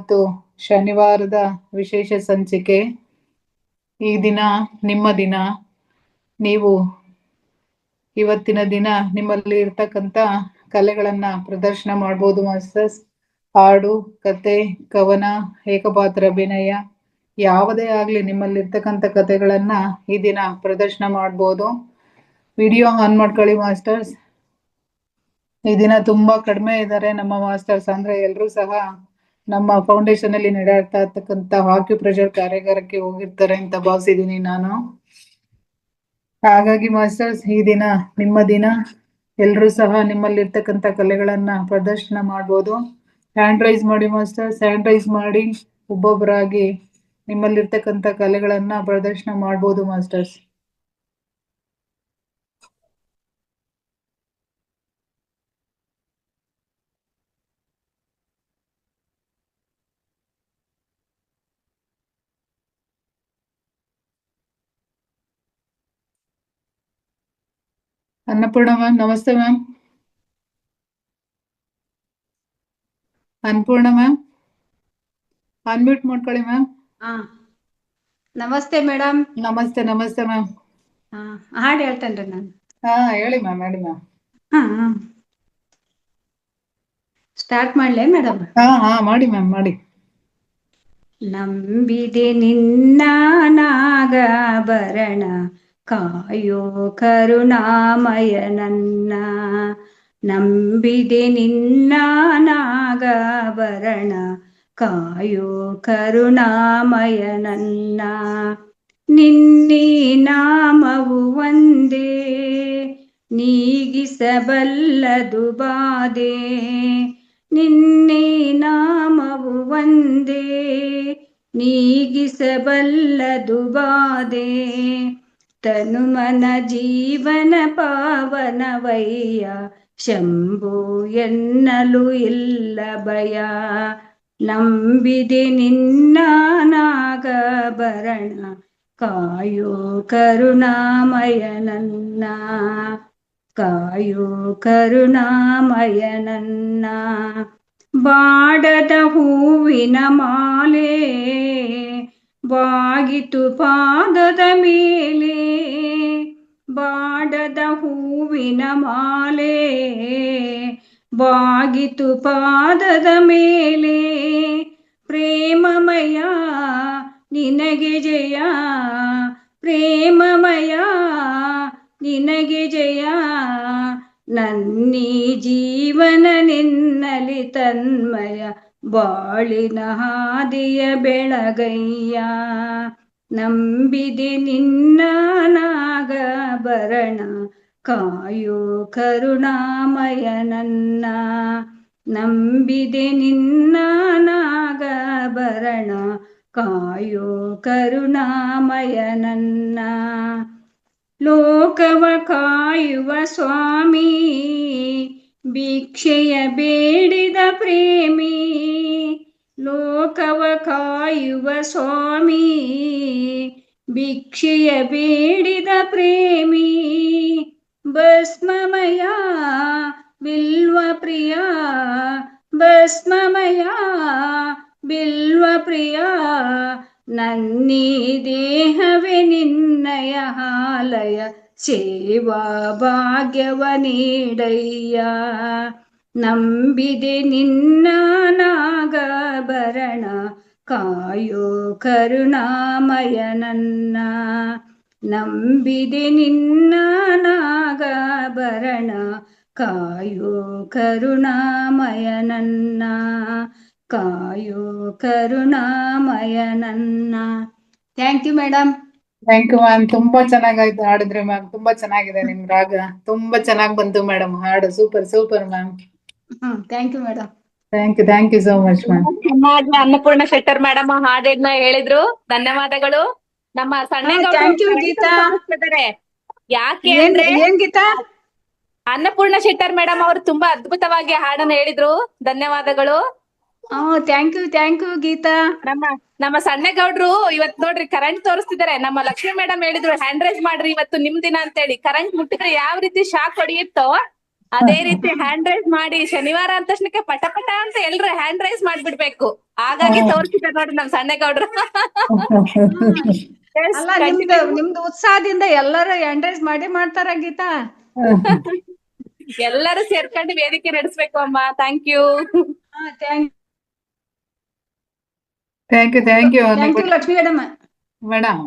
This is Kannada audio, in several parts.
ಇವತ್ತು ಶನಿವಾರದ ವಿಶೇಷ ಸಂಚಿಕೆ. ಈ ದಿನ ನಿಮ್ಮ ದಿನ. ನೀವು ಇವತ್ತಿನ ದಿನ ನಿಮ್ಮಲ್ಲಿ ಇರ್ತಕ್ಕಂಥ ಕಲೆಗಳನ್ನ ಪ್ರದರ್ಶನ ಮಾಡ್ಬೋದು ಮಾಸ್ಟರ್ಸ್. ಹಾಡು, ಕತೆ, ಕವನ, ಏಕಪಾತ್ರ ಅಭಿನಯ, ಯಾವುದೇ ಆಗ್ಲಿ ನಿಮ್ಮಲ್ಲಿ ಇರ್ತಕ್ಕಂಥ ಕತೆಗಳನ್ನ ಈ ದಿನ ಪ್ರದರ್ಶನ ಮಾಡ್ಬೋದು. ವಿಡಿಯೋ ಆನ್ ಮಾಡ್ಕೊಳ್ಳಿ ಮಾಸ್ಟರ್ಸ್. ಈ ದಿನ ತುಂಬಾ ಕಡಿಮೆ ಇದ್ದಾರೆ ನಮ್ಮ ಮಾಸ್ಟರ್ಸ್. ಅಂದ್ರೆ ಎಲ್ರೂ ಸಹ ನಮ್ಮ ಫೌಂಡೇಶನ್ ಅಲ್ಲಿ ನಡೆಯುತ್ತಾ ಇರ್ತಕ್ಕಂಥ ಆಕ್ಯುಪ್ರೆಷರ್ ಕಾರ್ಯಾಗಾರಕ್ಕೆ ಹೋಗಿರ್ತಾರೆ ಅಂತ ಭಾವಿಸಿದೀನಿ ನಾನು. ಹಾಗಾಗಿ ಮಾಸ್ಟರ್ಸ್ ಈ ದಿನ ನಿಮ್ಮ ದಿನ. ಎಲ್ರೂ ಸಹ ನಿಮ್ಮಲ್ಲಿ ಇರ್ತಕ್ಕಂಥ ಕಲೆಗಳನ್ನ ಪ್ರದರ್ಶನ ಮಾಡ್ಬೋದು. ಹ್ಯಾಂಡ್ ರೈಸ್ ಮಾಡಿ ಮಾಸ್ಟರ್ಸ್. ಹ್ಯಾಂಡ್ ರೈಸ್ ಮಾಡಿ ಒಬ್ಬೊಬ್ಬರಾಗಿ ನಿಮ್ಮಲ್ಲಿರ್ತಕ್ಕಂಥ ಕಲೆಗಳನ್ನ ಪ್ರದರ್ಶನ ಮಾಡ್ಬೋದು ಮಾಸ್ಟರ್ಸ್. ಅನ್ನಪೂರ್ಣ ಮ್ಯಾಮ್, ನಮಸ್ತೆ ಮ್ಯಾಮ್. ಅನ್ನಪೂರ್ಣ ಮ್ಯಾಮ್, ಅನ್ಮ್ಯೂಟ್ ಮಾಡ್ಕೊಳ್ಳಿ ಮ್ಯಾಮ್. ನಮಸ್ತೆ ಮೇಡಮ್. ನಮಸ್ತೆ ನಮಸ್ತೆ ಮ್ಯಾಮ್. ಹಾಡು ಹೇಳ್ತೇನ್ರಿ ನಾನು. ಹೇಳಿ ಮ್ಯಾಮ್, ಹೇಳಿ ಮ್ಯಾಮ್. ಸ್ಟಾರ್ಟ್ ಮಾಡ್ಲೇ ಮೇಡಮ್? ಮಾಡಿ ಮ್ಯಾಮ್, ಮಾಡಿ. ನಂಬಿದೆ ನಿನ್ನ ನಾಗಾಭರಣ, ಕಾಯೋ ಕರುಣಾಮಯ ನನ್ನ. ನಂಬಿದೆ ನಿನ್ನ ನಾಗಾಭರಣ, ಕಾಯೋ ಕರುಣಾಮಯ ನನ್ನ. ನಿನ್ನೆ ನಾಮವು ಒಂದೇ, ನೀಗಿಸಬಲ್ಲದು ಬಾಧೆ. ನಿನ್ನೆ ನಾಮವು ಒಂದೇ, ನೀಗಿಸಬಲ್ಲದು ಬಾಧೆ. ತನುಮನ ಜೀವನ ಪಾವನವಯ್ಯ, ಶಂಭೋ ಎನ್ನಲು ಇಲ್ಲ ಭಯ. ನಂಬಿದೆ ನಿನ್ನ ನಾಗಾಭರಣ, ಕಾಯೋ ಕರುಣಾಮಯ ನನ್ನ. ಕಾಯೋ ಕರುಣಾಮಯ ನನ್ನ. ಬಾಡದ ಹೂವಿನ ಮಾಲೆ ಬಾಗಿತು ಪಾದದ ಮೇಲೆ. ಬಾಡದ ಹೂವಿನ ಮಾಲೆ ಬಾಗಿತು ಪಾದದ ಮೇಲೆ. ಪ್ರೇಮಮಯ ನಿನಗೆ ಜಯ, ಪ್ರೇಮಮಯ ನಿನಗೆ ಜಯ. ನನ್ನೀ ಜೀವನ ನಿನ್ನಲಿ ತನ್ಮಯ, ಬಾಳಿನ ಹಾದಿಯ ಬೆಳಗಯ್ಯ. ನಂಬಿದೆ ನಿನ್ನ ನಾಗಾಭರಣ, ಕಾಯೋ ಕರುಣಾಮಯ ನನ್ನ. ನಂಬಿದೆ ನಿನ್ನ ನಾಗಾಭರಣ, ಕಾಯೋ ಕರುಣಾಮಯ ನನ್ನ. ಲೋಕವ ಕಾಯುವ ಸ್ವಾಮಿ, ಭಿಕ್ಷೆಯ ಬೇಡಿದ ಪ್ರೇಮಿ. ಲೋಕವ ಕಾಯುವ ಸ್ವಾಮಿ, ಭಿಕ್ಷೆಯ ಬೇಡಿದ ಪ್ರೇಮಿ. ಭಸ್ಮಮಯ ಬಿಲ್ವ ಪ್ರಿಯ, ಭಸ್ಮಮಯ ಬಿಲ್ವ ಪ್ರಿಯ. ನನ್ನೀ ದೇಹವೇ ನಿನ್ನಯ ಹಾಲಯ, ಸೇವಾ ಭಾಗ್ಯವ ನೀಡಯ್ಯ. ನಂಬಿದೆ ನಿನ್ನ ನಾಗಾಭರಣ, ಕಾಯೋ ಕರುಣಾಮಯ ನನ್ನ. ನಂಬಿದೆ ನಿನ್ನ ನಾಗಾಭರಣ, ಕಾಯೋ ಕರುಣಾಮಯ ನನ್ನ. ಕಾಯೋ ಕರುಣಾಮಯ ನನ್ನ. Thank you madam. Thank you ma'am. ತುಂಬಾ ಚೆನ್ನಾಗಾಯ್ತು ಹಾಡಿದ್ರೆ ಮ್ಯಾಮ್. ತುಂಬಾ ಚೆನ್ನಾಗಿದೆ ನಿಮ್ ರಾಗ. ತುಂಬಾ ಚೆನ್ನಾಗಿ ಬಂತು ಮೇಡಮ್ ಹಾಡು. Super super ma'am. Thank you madam. Thank you so much ma'am. Annapurna Shettar madam ಹಾಡನ್ನ ಹೇಳಿದ್ರು. ಧನ್ಯವಾದಗಳು. ನಮ್ಮ ಥ್ಯಾಂಕ್ ಯು ಗೀತಾ. ಯಾಕೆ ಅಂದ್ರೆ ಏನ್ ಗೀತಾ? ಅನ್ನಪೂರ್ಣ ಶೆಟ್ಟರ್ ಮೇಡಮ್ ಅವರು ತುಂಬಾ ಅದ್ಭುತವಾಗಿ ಹಾಡನ್ನ ಹೇಳಿದ್ರು. ಧನ್ಯವಾದಗಳು. Thank you Geetha. ನಮ್ಮ ಸಣ್ಣಗೌಡ್ರು ಇವತ್ ನೋಡ್ರಿ ಕರೆಂಟ್ ತೋರಿಸ್ತಿದ್ದಾರೆ. ನಮ್ಮ ಲಕ್ಷ್ಮಿ ಮೇಡಮ್ ಹೇಳಿದ್ರು ಹ್ಯಾಂಡ್ ರೈಸ್ ಮಾಡ್ರಿ ಇವತ್ತು ನಿಮ್ ದಿನ ಅಂತ ಹೇಳಿ. ಕರೆಂಟ್ ಮುಟ್ಟಿದ್ರೆ ಯಾವ ರೀತಿ ಶಾಕ್ ಹೊಡೆಯುತ್ತೋ ಅದೇ ರೀತಿ ಹ್ಯಾಂಡ್ ರೈಸ್ ಮಾಡಿ ಶನಿವಾರ ಅಂದ ತಕ್ಷಣಕ್ಕೆ ಪಟ ಪಟ ಅಂತ ಎಲ್ರು ಹ್ಯಾಂಡ್ ರೈಸ್ ಮಾಡ್ಬಿಡ್ಬೇಕು. ಹಾಗಾಗಿ ತೋರಿಸಿದ ನೋಡಿ ನಮ್ ಸಣ್ಣಗೌಡ್ರು. Yes, ಅಲ್ಲ continue. ನಿಮ್ದು ಉತ್ಸಾಹದಿಂದ ಎಲ್ಲರೂ ಎಂಡ್ರೈಸ್ ಮಾಡ್ತಾರ ಗೀತಾ. ಎಲ್ಲರೂ ಸೇರ್ಕೊಂಡು ವೇದಿಕೆ ನಡೆಸ್ಬೇಕು ಅಮ್ಮ. Thank you. Thank you thank you Lakshmi madam.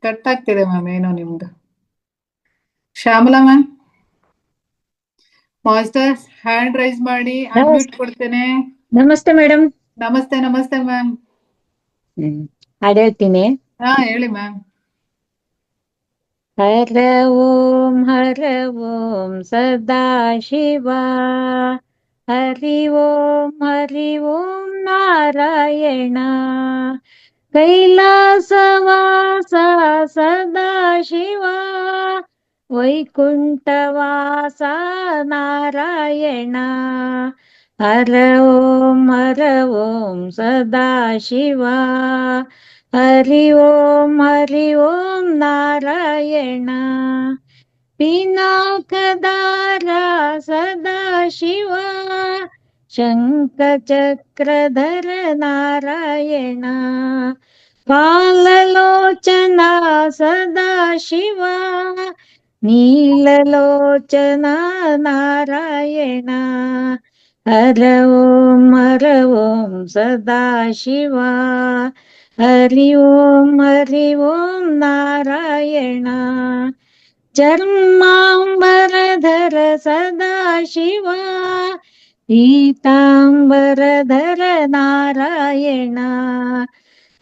Cut ಆಗ್ತಿದೆ ಮ್ಯಾಮ್ ಏನೋ ನಿಮ್ದು. Shyamala ma'am master hand raise ಮಾಡಿ ಅನ್ಮ್ಯೂಟ್ ಕೊಡ್ತೇನೆ. ನಮಸ್ತೆ ಮೇಡಮ್. ನಮಸ್ತೆ ಮ್ಯಾಮ್. ಹಾಡು ಹೇಳ್ತೀನಿ. ಹಾ ಹೇಳಿ ಮ್ಯಾಮ್. ಹರ ಓಂ ಸದಾ ಶಿವ, ಹರಿ ಓಂ ನಾರಾಯಣ, ಕೈಲಾಸವಾಸ ಸದಾ ಶಿವ, ವೈಕುಂಠವಾಸ ನಾರಾಯಣ, ಹರ ಓಂ ಸದಾ ಶಿವ, ಹರಿ ಓಂ ನಾರಾಯಣ, ಪಿನಾಕದಾರ ಸದಾ ಶಿವ, ಶಂಖ ಚಕ್ರಧರ ನಾರಾಯಣ, ಕಾಲಲೋಚನ ಸದಾ ಶಿವ, ನೀಲಲೋಚನ ನಾರಾಯಣ, ಹರ ಓಂ ಸದಾ ಶಿವ, ಹರಿ ಓಂ ನಾರಾಯಣ, ಚರ್ಮಾಂಬರಧರ ಸದಾ ಶಿವ, ಪೀತಾಂಬರಧರ ನಾರಾಯಣ,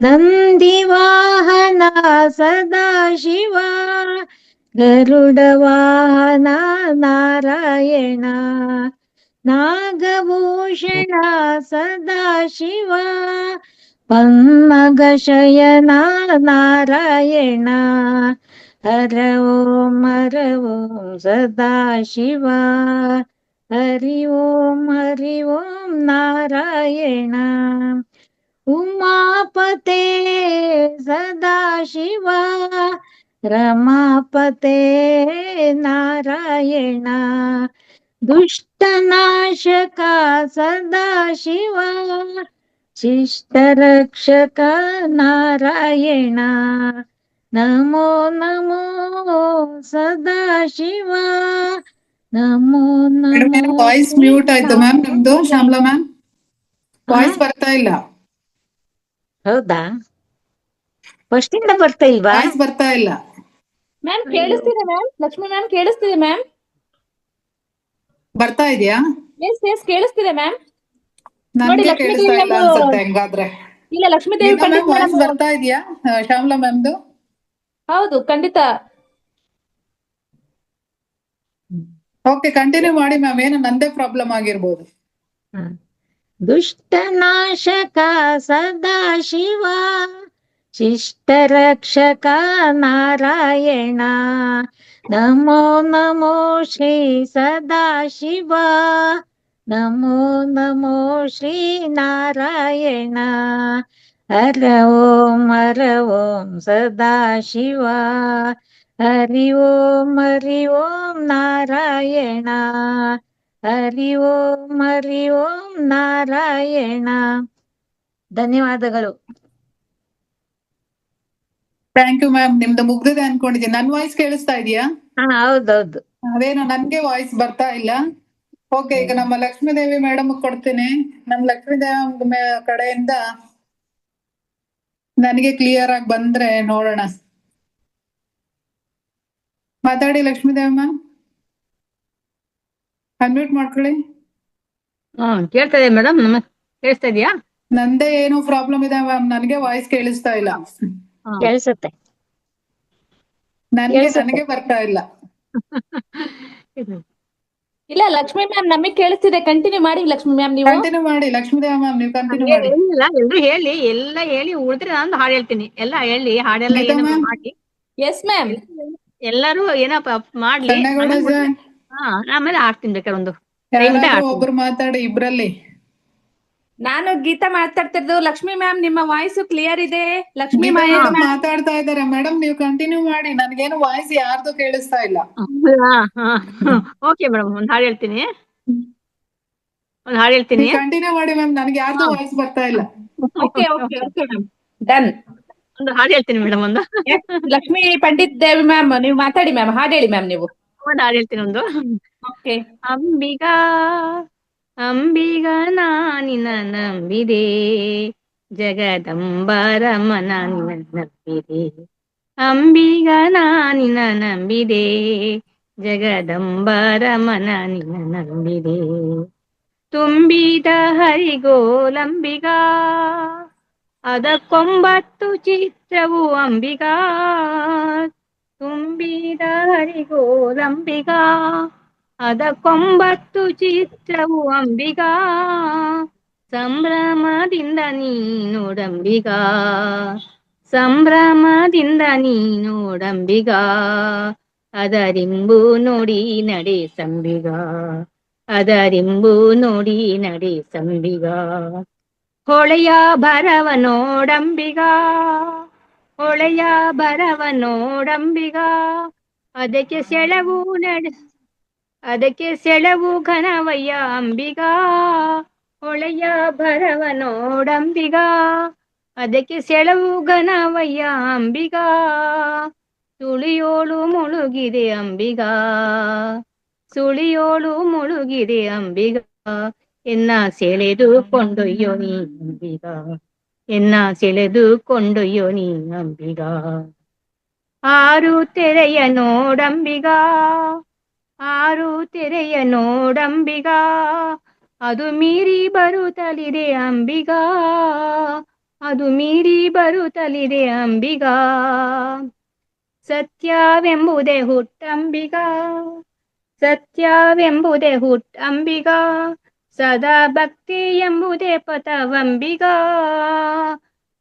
ನಂದಿವಾಹನ ಸದಾ ಶಿವ, ಗರುಡವಾಹನ ನಾರಾಯಣ, ನಾಗಭೂಷಣ ಸದಾ ಶಿವ, ಪನ್ನಗ ಶಯನ ನಾರಾಯಣ, ಹರ ಓಂ ಸದಾ ಶಿವ, ಹರಿ ಓಂ ನಾರಾಯಣ, ಉಮಾಪತೆ ಸದಾ ಶಿವ, ರಮಾಪತೆ ನಾರಾಯಣ, ದುಷ್ಟನಾಶಕ ಸದಾ ಶಿವ, ಶಿಷ್ಟರಕ್ಷಕ ನಾರಾಯಣ, ನಮೋ ಸದಾ ಶಿವ, ನಮೋ ವಾಯ್ಸ್ ಮ್ಯೂಟ್ ಆಯ್ತು ಮ್ಯಾಮ್ ನಿಮ್ದು. ಶ್ಯಾಮಲಾ ಮ್ಯಾಮ್ ವಾಯ್ಸ್ ಬರ್ತಾ ಇಲ್ಲ. ಹೌದಾ? ಫಸ್ಟ್ ಇಂದ ಬರ್ತಾ ಇಲ್ವಾ? ವಾಯ್ಸ್ ಬರ್ತಾ ಇಲ್ಲ ಮ್ಯಾಮ್ ಕೇಳಿಸ್ತಿದೆ ಮ್ಯಾಮ್. ಲಕ್ಷ್ಮಿ ಮ್ಯಾಮ್ ಕೇಳಿಸ್ತಿದೆ ಮ್ಯಾಮ್. ಬರ್ತಾ ಇದೆಯಾ? ಎಸ್ ಕೇಳಿಸ್ತಿದೆ ಮ್ಯಾಮ್. ನನ್ಗೆ ಕೇಳಿಸ್ತಾ ಇಲ್ಲ ಅನ್ಸುತ್ತೆ ಹೆಂಗಾದ್ರೆ. ಇಲ್ಲ ಲಕ್ಷ್ಮೀ ದೇವಿ ವಾಯ್ಸ್ ಬರ್ತಾ ಇದೆಯಾ ಶ್ಯಾಮಲಾ ಮ್ಯಾಮ್ದು? ಹೌದು ಖಂಡಿತ. ಓಕೆ ಕಂಟಿನ್ಯೂ ಮಾಡಿ ಮ್ಯಾಮ್. ಏನು ನಂದೇ ಪ್ರಾಬ್ಲಮ್ ಆಗಿರ್ಬೋದು. ದುಷ್ಟನಾಶಕ ಸದಾ ಶಿವ, ಶಿಷ್ಟರಕ್ಷಕ ನಾರಾಯಣ, ನಮೋ ಶ್ರೀ ಸದಾ ಶಿವ, ನಮೋ ಶ್ರೀ ನಾರಾಯಣ, ಹರ ಓಂ ಸದಾ ಶಿವ, ಹರಿ ಓಂ ನಾರಾಯಣ, ಹರಿ ಓಂ ನಾರಾಯಣ. ಧನ್ಯವಾದಗಳು. Thank you ma'am. ನಿಮ್ದು ಮುಗ್ದಿದೆ ಅನ್ಕೊಂಡಿದ್ದೀನಿ. ನನ್ ವಾಯ್ಸ್ ಕೇಳಿಸ್ತಾ ಇದೆಯಾ? ಹೌದೌದು. ಅದೇನೋ ನನ್ಗೆ ವಾಯ್ಸ್ ಬರ್ತಾ ಇಲ್ಲ. ಓಕೆ ಈಗ ನಮ್ಮ ಲಕ್ಷ್ಮೀದೇವಿ ಮೇಡಮ್ ಕೊಡ್ತೀನಿ. ನಮ್ ಲಕ್ಷ್ಮೀದೇವಿ ಕಡೆಯಿಂದ ನನಗೆ ಕ್ಲಿಯರ್ ಆಗಿ ಬಂದ್ರೆ ನೋಡೋಣ. ಮಾತಾಡಿ ಲಕ್ಷ್ಮೀದೇವಿ ಮ್ಯಾಮ್. ಅನ್ಮ್ಯೂಟ್ ಮಾಡ್ಕೊಳ್ಳಿ. ಕೇಳ್ತಾ ಇದೆ ಮೇಡಮ್. ಕೇಳಿಸ್ತಾ ಇದೆಯಾ? ನಂದೇ ಏನೋ ಪ್ರಾಬ್ಲಮ್ ಇದೆ ಮ್ಯಾಮ್. ನನಗೆ ವಾಯ್ಸ್ ಕೇಳಿಸ್ತಾ ಇಲ್ಲ. ಕೇಳಿಸುತ್ತೆ. ನನಗೆ ಬರ್ತಾ ಇಲ್ಲ. ಇಲ್ಲ ಲಕ್ಷ್ಮಿ ಮ್ಯಾಮ್ ನಮಗೆ ಕೇಳಿಸ್ತಿದೆ. ಕಂಟಿನ್ಯೂ ಮಾಡಿ ಲಕ್ಷ್ಮಿ ಮ್ಯಾಮ್. ನೀವು ಕಂಟಿನ್ಯೂ ಮಾಡಿ ಲಕ್ಷ್ಮೀದೇವಿ ಮ್ಯಾಮ್. ನೀವು ಕಂಟಿನ್ಯೂ ಮಾಡಿ. ಎಲ್ರು ಹೇಳಿ, ಎಲ್ಲ ಹೇಳಿ ಉಳಿದ್ರೆ ನಾನು ಹಾಡು ಹೇಳ್ತೀನಿ. ಎಲ್ಲ ಹೇಳಿ ಹಾಡೆಲ್ಲ ಗೀತಾ ಏನಪ್ಪ ಮ್ಯಾಮ್? ಮಾಡಿ. Yes ma'am. ಎಲ್ಲರೂ ಏನಪ್ಪ ಮಾಡ್ಲಿ. ಸಣ್ಣಗೌಡ ಸರ್ ಆಮೇಲೆ ಹಾಡ್ತೀನಿ ಬೇಕಾದ್ರೆ ಒಂದು ಯಾರಾದ್ರೂ ಒಬ್ರು ಮಾತಾಡಿ ಇಬ್ರಲ್ಲಿ. ನಾನು ಗೀತಾ ಮಾತಾಡ್ತಿರೋದು. ಲಕ್ಷ್ಮಿ ಮ್ಯಾಮ್ ನಿಮ್ಮ ವಾಯ್ಸ್ ಕ್ಲಿಯರ್ ಇದೆ. ಲಕ್ಷ್ಮಿ ಗೀತಾ ಮಾಯ ಮೇಡಮ್ ಮಾತಾಡ್ತಾ ಇದ್ದಾರೆ. ಮೇಡಮ್ ನೀವು ಕಂಟಿನ್ಯೂ ಮಾಡಿ, ನನ್ಗೇನು ವಾಯ್ಸ್ ಯಾರ್ದು ಕೇಳಿಸ್ತಾ ಇಲ್ಲ. ಓಕೆ ಮೇಡಮ್, ಒಂದ್ ಹಾಡು ಹೇಳ್ತೀನಿ. ಕಂಟಿನ್ಯೂ ಮಾಡಿ ಮ್ಯಾಮ್, ನನ್ಗೆ ಯಾರ್ದು ವಾಯ್ಸ್ ಬರ್ತಾ ಇಲ್ಲ. Okay okay okay ma'am, done. ಒಂದು ಹಾಡು ಹೇಳ್ತೀನಿ ಮೇಡಮ್. ಒಂದು ಲಕ್ಷ್ಮಿ ಪಂಡಿತ್ ದೇವಿ ಮ್ಯಾಮ್ ನೀವು ಮಾತಾಡಿ ಮ್ಯಾಮ್, ಹಾಡು ಹೇಳಿ ಮ್ಯಾಮ್ ನೀವು. ಹಾಡು ಹೇಳ್ತೀನಿ ಒಂದು. ಓಕೆ. ಅಂಬಿಗಾ ಅಂಬಿಗಾ ನಾನಿನ ನಂಬಿದೆ, ಜಗದಂಬಾರಮನ ನಿನ್ನ ನಂಬಿದೆ. ಅಂಬಿಗಾ ನಾನಿನ ನಂಬಿದೆ, ಜಗದಂಬಾರಮನ ನಿನ್ನ ನಂಬಿದೆ. ತುಂಬಿದ ಹರಿಗೋಲಂಬಿಗಾ, ಅದಕ್ಕೊಂಬತ್ತು ಚಿತ್ರವು ಅಂಬಿಗಾ. ತುಂಬಿದ ಹರಿಗೋಲಂಬಿಗಾ, ಅದಕ್ಕೊಂಬತ್ತು ಚಿತ್ರವು ಅಂಬಿಗಾ. ಸಂಭ್ರಮದಿಂದ ನೀನೋಡಂಬಿಗಾ, ಸಂಭ್ರಮದಿಂದ ನೀನೋಡಂಬಿಗಾ. ಅದರಿಂಬು ನೋಡಿ ನಡೆ ಸಂಬಿಗಾ, ಅದರಿಂಬು ನೋಡಿ ನಡೆ ಸಂಬಿಗಾ. ಹೊಳೆಯ ಭರವ ನೋಡಂಬಿಗಾ, ಹೊಳೆಯ ಭರವ ನೋಡಂಬಿಗಾ. ಅದಕ್ಕೆ ಸೆಳವು ಘನವಯ್ಯ ಅಂಬಿಗಾ. ಹೊಳೆಯ ಭರವ ನೋಡಂಬಿಗಾ, ಅದಕ್ಕೆ ಸೆಳವು ಘನವಯ್ಯ ಅಂಬಿಗಾ. ಸುಳಿಯೋಳು ಮುಳುಗಿದೆ ಅಂಬಿಗಾ, ಸುಳಿಯೋಳು ಮುಳುಗಿದೆ ಅಂಬಿಗಾ. ಎನ್ನ ಸೆಳೆದು ಕೊಂಡೊಯ್ಯೋ ನೀ ಅಂಬಿಗಾ, ಎನ್ನ ಸೆಳೆದು ಕೊಂಡೊಯ್ಯೋ ನೀ ಅಂಬಿಗಾ. ಆರು ತೆರೆಯ ನೋಡಂಬಿಗಾ, ಆರು ತೆರೆಯ ನೋಡಂಬಿಗಾ. ಅದು ಮೀರಿ ಬರುತ್ತಲಿದೆ ಅಂಬಿಗಾ, ಅದು ಮೀರಿ ಬರುತ್ತಲಿದೆ ಅಂಬಿಗಾ. ಸತ್ಯವೆಂಬುದೇ ಹುಟ್ಟಂಬಿಗಾ, ಸತ್ಯವೆಂಬುದೇ ಹುಟ್ಟಂಬಿಗಾ. ಸದಾ ಭಕ್ತಿ ಎಂಬುದೇ ಪಥವಂಬಿಗಾ,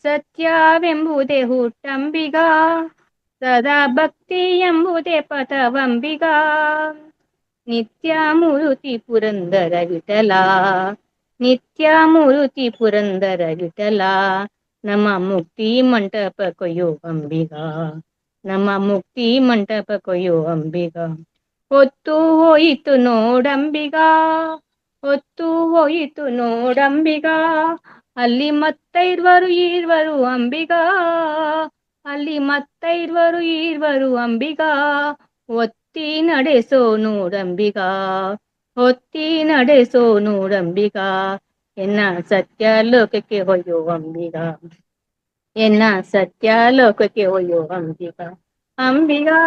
ಸತ್ಯವೆಂಬುದೇ ಹುಟ್ಟಂಬಿಗಾ. ಸದಾ ಭಕ್ತಿ ಎಂಬುದೇ ಪಥವಂಬಿಗಾ. ನಿತ್ಯ ಮೂರುತಿ ಪುರಂದರ ವಿಠಲ, ನಿತ್ಯ ಮೂರುತಿ ಪುರಂದರ ವಿಠಲ. ನಮ್ಮ ಮುಕ್ತಿ ಮಂಟಪ ಕೊಯ್ಯೋ ಅಂಬಿಗಾ, ನಮ್ಮ ಮುಕ್ತಿ ಮಂಟಪ ಕೊಯ್ಯೋ ಅಂಬಿಗಾ. ಹೊತ್ತು ಹೋಯಿತು ನೋಡಂಬಿಗಾ, ಹೊತ್ತು ಹೋಯಿತು ನೋಡಂಬಿಗಾ. ಅಲ್ಲಿ ಮತ್ತೈರ್ವರು ಈರ್ವರು ಅಂಬಿಗಾ, ಅಲ್ಲಿ ಮತ್ತೈರ್ವರು ಈರ್ವರು ಅಂಬಿಗಾ. ಒತ್ತಿ ನಡೆಸೋ ನೋಡಂಬಿಗಾ, ಒತ್ತಿ ನಡೆಸೋ ನೋಡಂಬಿಗಾ. ಎನ್ನ ಸತ್ಯ ಲೋಕಕ್ಕೆ ಹೊಯ್ಯೋ ಅಂಬಿಗಾ, ಎನ್ನ ಸತ್ಯ ಲೋಕಕ್ಕೆ ಹೊಯ್ಯೋ ಅಂಬಿಗಾ. ಅಂಬಿಗಾ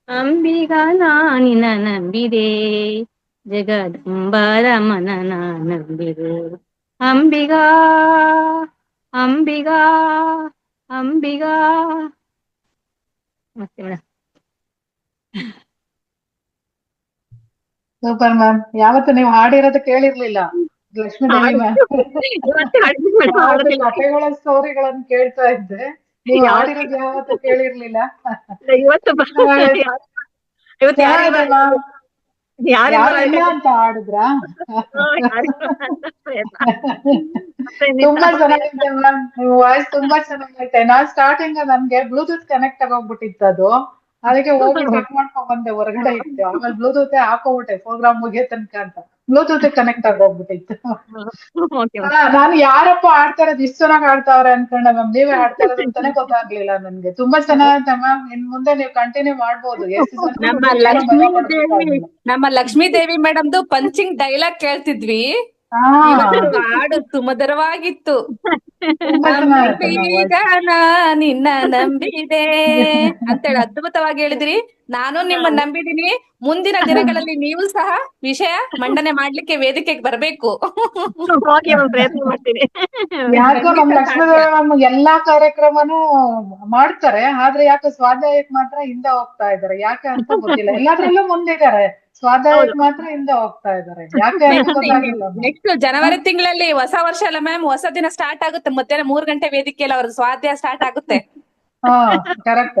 ಅಂಬಿಗಾ ನಾನಿನ ನಂಬಿದೆ, ಜಗದಂಬಾರಮನ ನಂಬಿದೆ. ಅಂಬಿಗಾ ಅಂಬಿಗಾ ಅಂಬಿಗಾ. ಮತ್ತೆ ಮೇಡಮ್. Super ma'am. ಯಾವತ್ತು ನೀವು ಹಾಡಿರೋದು ಕೇಳಿರ್ಲಿಲ್ಲ ಲಕ್ಷ್ಮೀದೇವಿ ಮ್ಯಾಮ್. ಕಥೆಗಳ ಸ್ಟೋರಿಗಳನ್ನ ಕೇಳ್ತಾ ಇದ್ದೆ, ನೀವು ಹಾಡಿರೋದು ಯಾವತ್ತು ಕೇಳಿರ್ಲಿಲ್ಲ. ಚೆನ್ನಾಗಿದೆ ಮ್ಯಾಮ್. ಯಾರಿಲ್ಲ ಅಂತ ಹಾಡಿದ್ರಾ? ತುಂಬಾ ಚೆನ್ನಾಗಿದೆ ಮ್ಯಾಮ್, ನಿಮ್ಮ ವಾಯ್ಸ್ ತುಂಬಾ ಚೆನ್ನಾಗೈತೆ. ನಾನ್ ಸ್ಟಾರ್ಟಿಂಗ್ ನನ್ಗೆ ಬ್ಲೂಟೂತ್ ಕನೆಕ್ಟ್ ಆಗೋಗ್ಬಿಟ್ಟಿತ್ತು ಅದು, ಅದಕ್ಕೆ ಹೋಗಿ ಚೆಕ್ ಮಾಡ್ಕೊಂಡ್ ಬಂದೆ, ಹೊರಗಡೆ ಇತ್ತು. ಆಮೇಲೆ ಬ್ಲೂಟೂತ್ ಹಾಕೋಬಿಟ್ಟೆ ಪ್ರೋಗ್ರಾಮ್ ಮುಗಿಯೋ ತನಕ ಅಂತ. ಬ್ಲೂಟೂತ್ ಕನೆಕ್ಟ್ ಆಗೋಗ್ಬಿಟ್ಟಿತ್ತು. ನಾನು ಯಾರಪ್ಪ ಆಡ್ತಾ ಇರೋದು ಇಷ್ಟು ಚೆನ್ನಾಗಿ ಆಡ್ತಾವ್ರೆ ಅನ್ಕೊಂಡೆ ಮ್ಯಾಮ್. ನೀವೇ ಆಡ್ತಾ ಇರೋದು ಅಂತಾನೆ ಗೊತ್ತಾಗ್ಲಿಲ್ಲ ನನ್ಗೆ. ತುಂಬಾ ಚೆನ್ನಾಗೈತೆ ಮ್ಯಾಮ್. ಇನ್ ಮುಂದೆ ನೀವು ಕಂಟಿನ್ಯೂ ಮಾಡ್ಬೋದು. ಎಷ್ಟು ನಮ್ಮ ಲಕ್ಷ್ಮೀ ದೇವಿ ಮೇಡಮ್ದು ಪಂಚಿಂಗ್ ಡೈಲಾಗ್ ಕೇಳ್ತಿದ್ವಿ. ಹಾಡು ಸುಮಧುರವಾಗಿತ್ತು. ಅಂಬಿಗ ನಿನ್ನ ನಂಬಿದೆ ಅಂತೇಳಿ ಅದ್ಭುತವಾಗಿ ಹೇಳಿದ್ರಿ. ನಾನು ನಿಮ್ಮನ್ನ ನಂಬಿದೀನಿ. ಮುಂದಿನ ದಿನಗಳಲ್ಲಿ ನೀವು ಸಹ ವಿಷಯ ಮಂಡನೆ ಮಾಡ್ಲಿಕ್ಕೆ ವೇದಿಕೆಗೆ ಬರ್ಬೇಕು. ಪ್ರಯತ್ನ ಮಾಡ್ತೀನಿ. ಯಾಕೋ ನಮ್ ಲಕ್ಷ್ಮೀದೇವಿ ಎಲ್ಲಾ ಕಾರ್ಯಕ್ರಮನೂ ಮಾಡ್ತಾರೆ, ಆದ್ರೆ ಯಾಕೆ ಸ್ವಾಧ್ಯಾಯಕ್ಕೆ ಮಾತ್ರ ಹಿಂದೆ ಹೋಗ್ತಾ ಇದಾರೆ, ಯಾಕೆ ಅಂತ ಗೊತ್ತಿಲ್ಲ. ಎಲ್ಲಾದ್ರಲ್ಲೂ ಮುಂದಿದ್ದಾರೆ, ಸ್ವಾಧ್ಯಾಯಕ್ಕೆ ಮಾತ್ರ ಹಿಂದೆ ಹೋಗ್ತಾ ಇದಾರೆ, ಯಾಕೆ ಅಂತ ಗೊತ್ತಾಗಿಲ್ಲ. ನೆಕ್ಸ್ಟ್ ಜನವರಿ ತಿಂಗಳಲ್ಲಿ ಹೊಸ ವರ್ಷ ಅಲ್ಲ ಮ್ಯಾಮ್, ಹೊಸ ದಿನ ಸ್ಟಾರ್ಟ್ ಆಗುತ್ತೆ. ಮಧ್ಯಾಹ್ನ 3 ಗಂಟೆ ವೇದಿಕೆಯಲ್ಲಿ ಅವ್ರ ಸ್ವಾಧ್ಯಾಯ ಸ್ಟಾರ್ಟ್ ಆಗುತ್ತೆ. ಹಾ correct.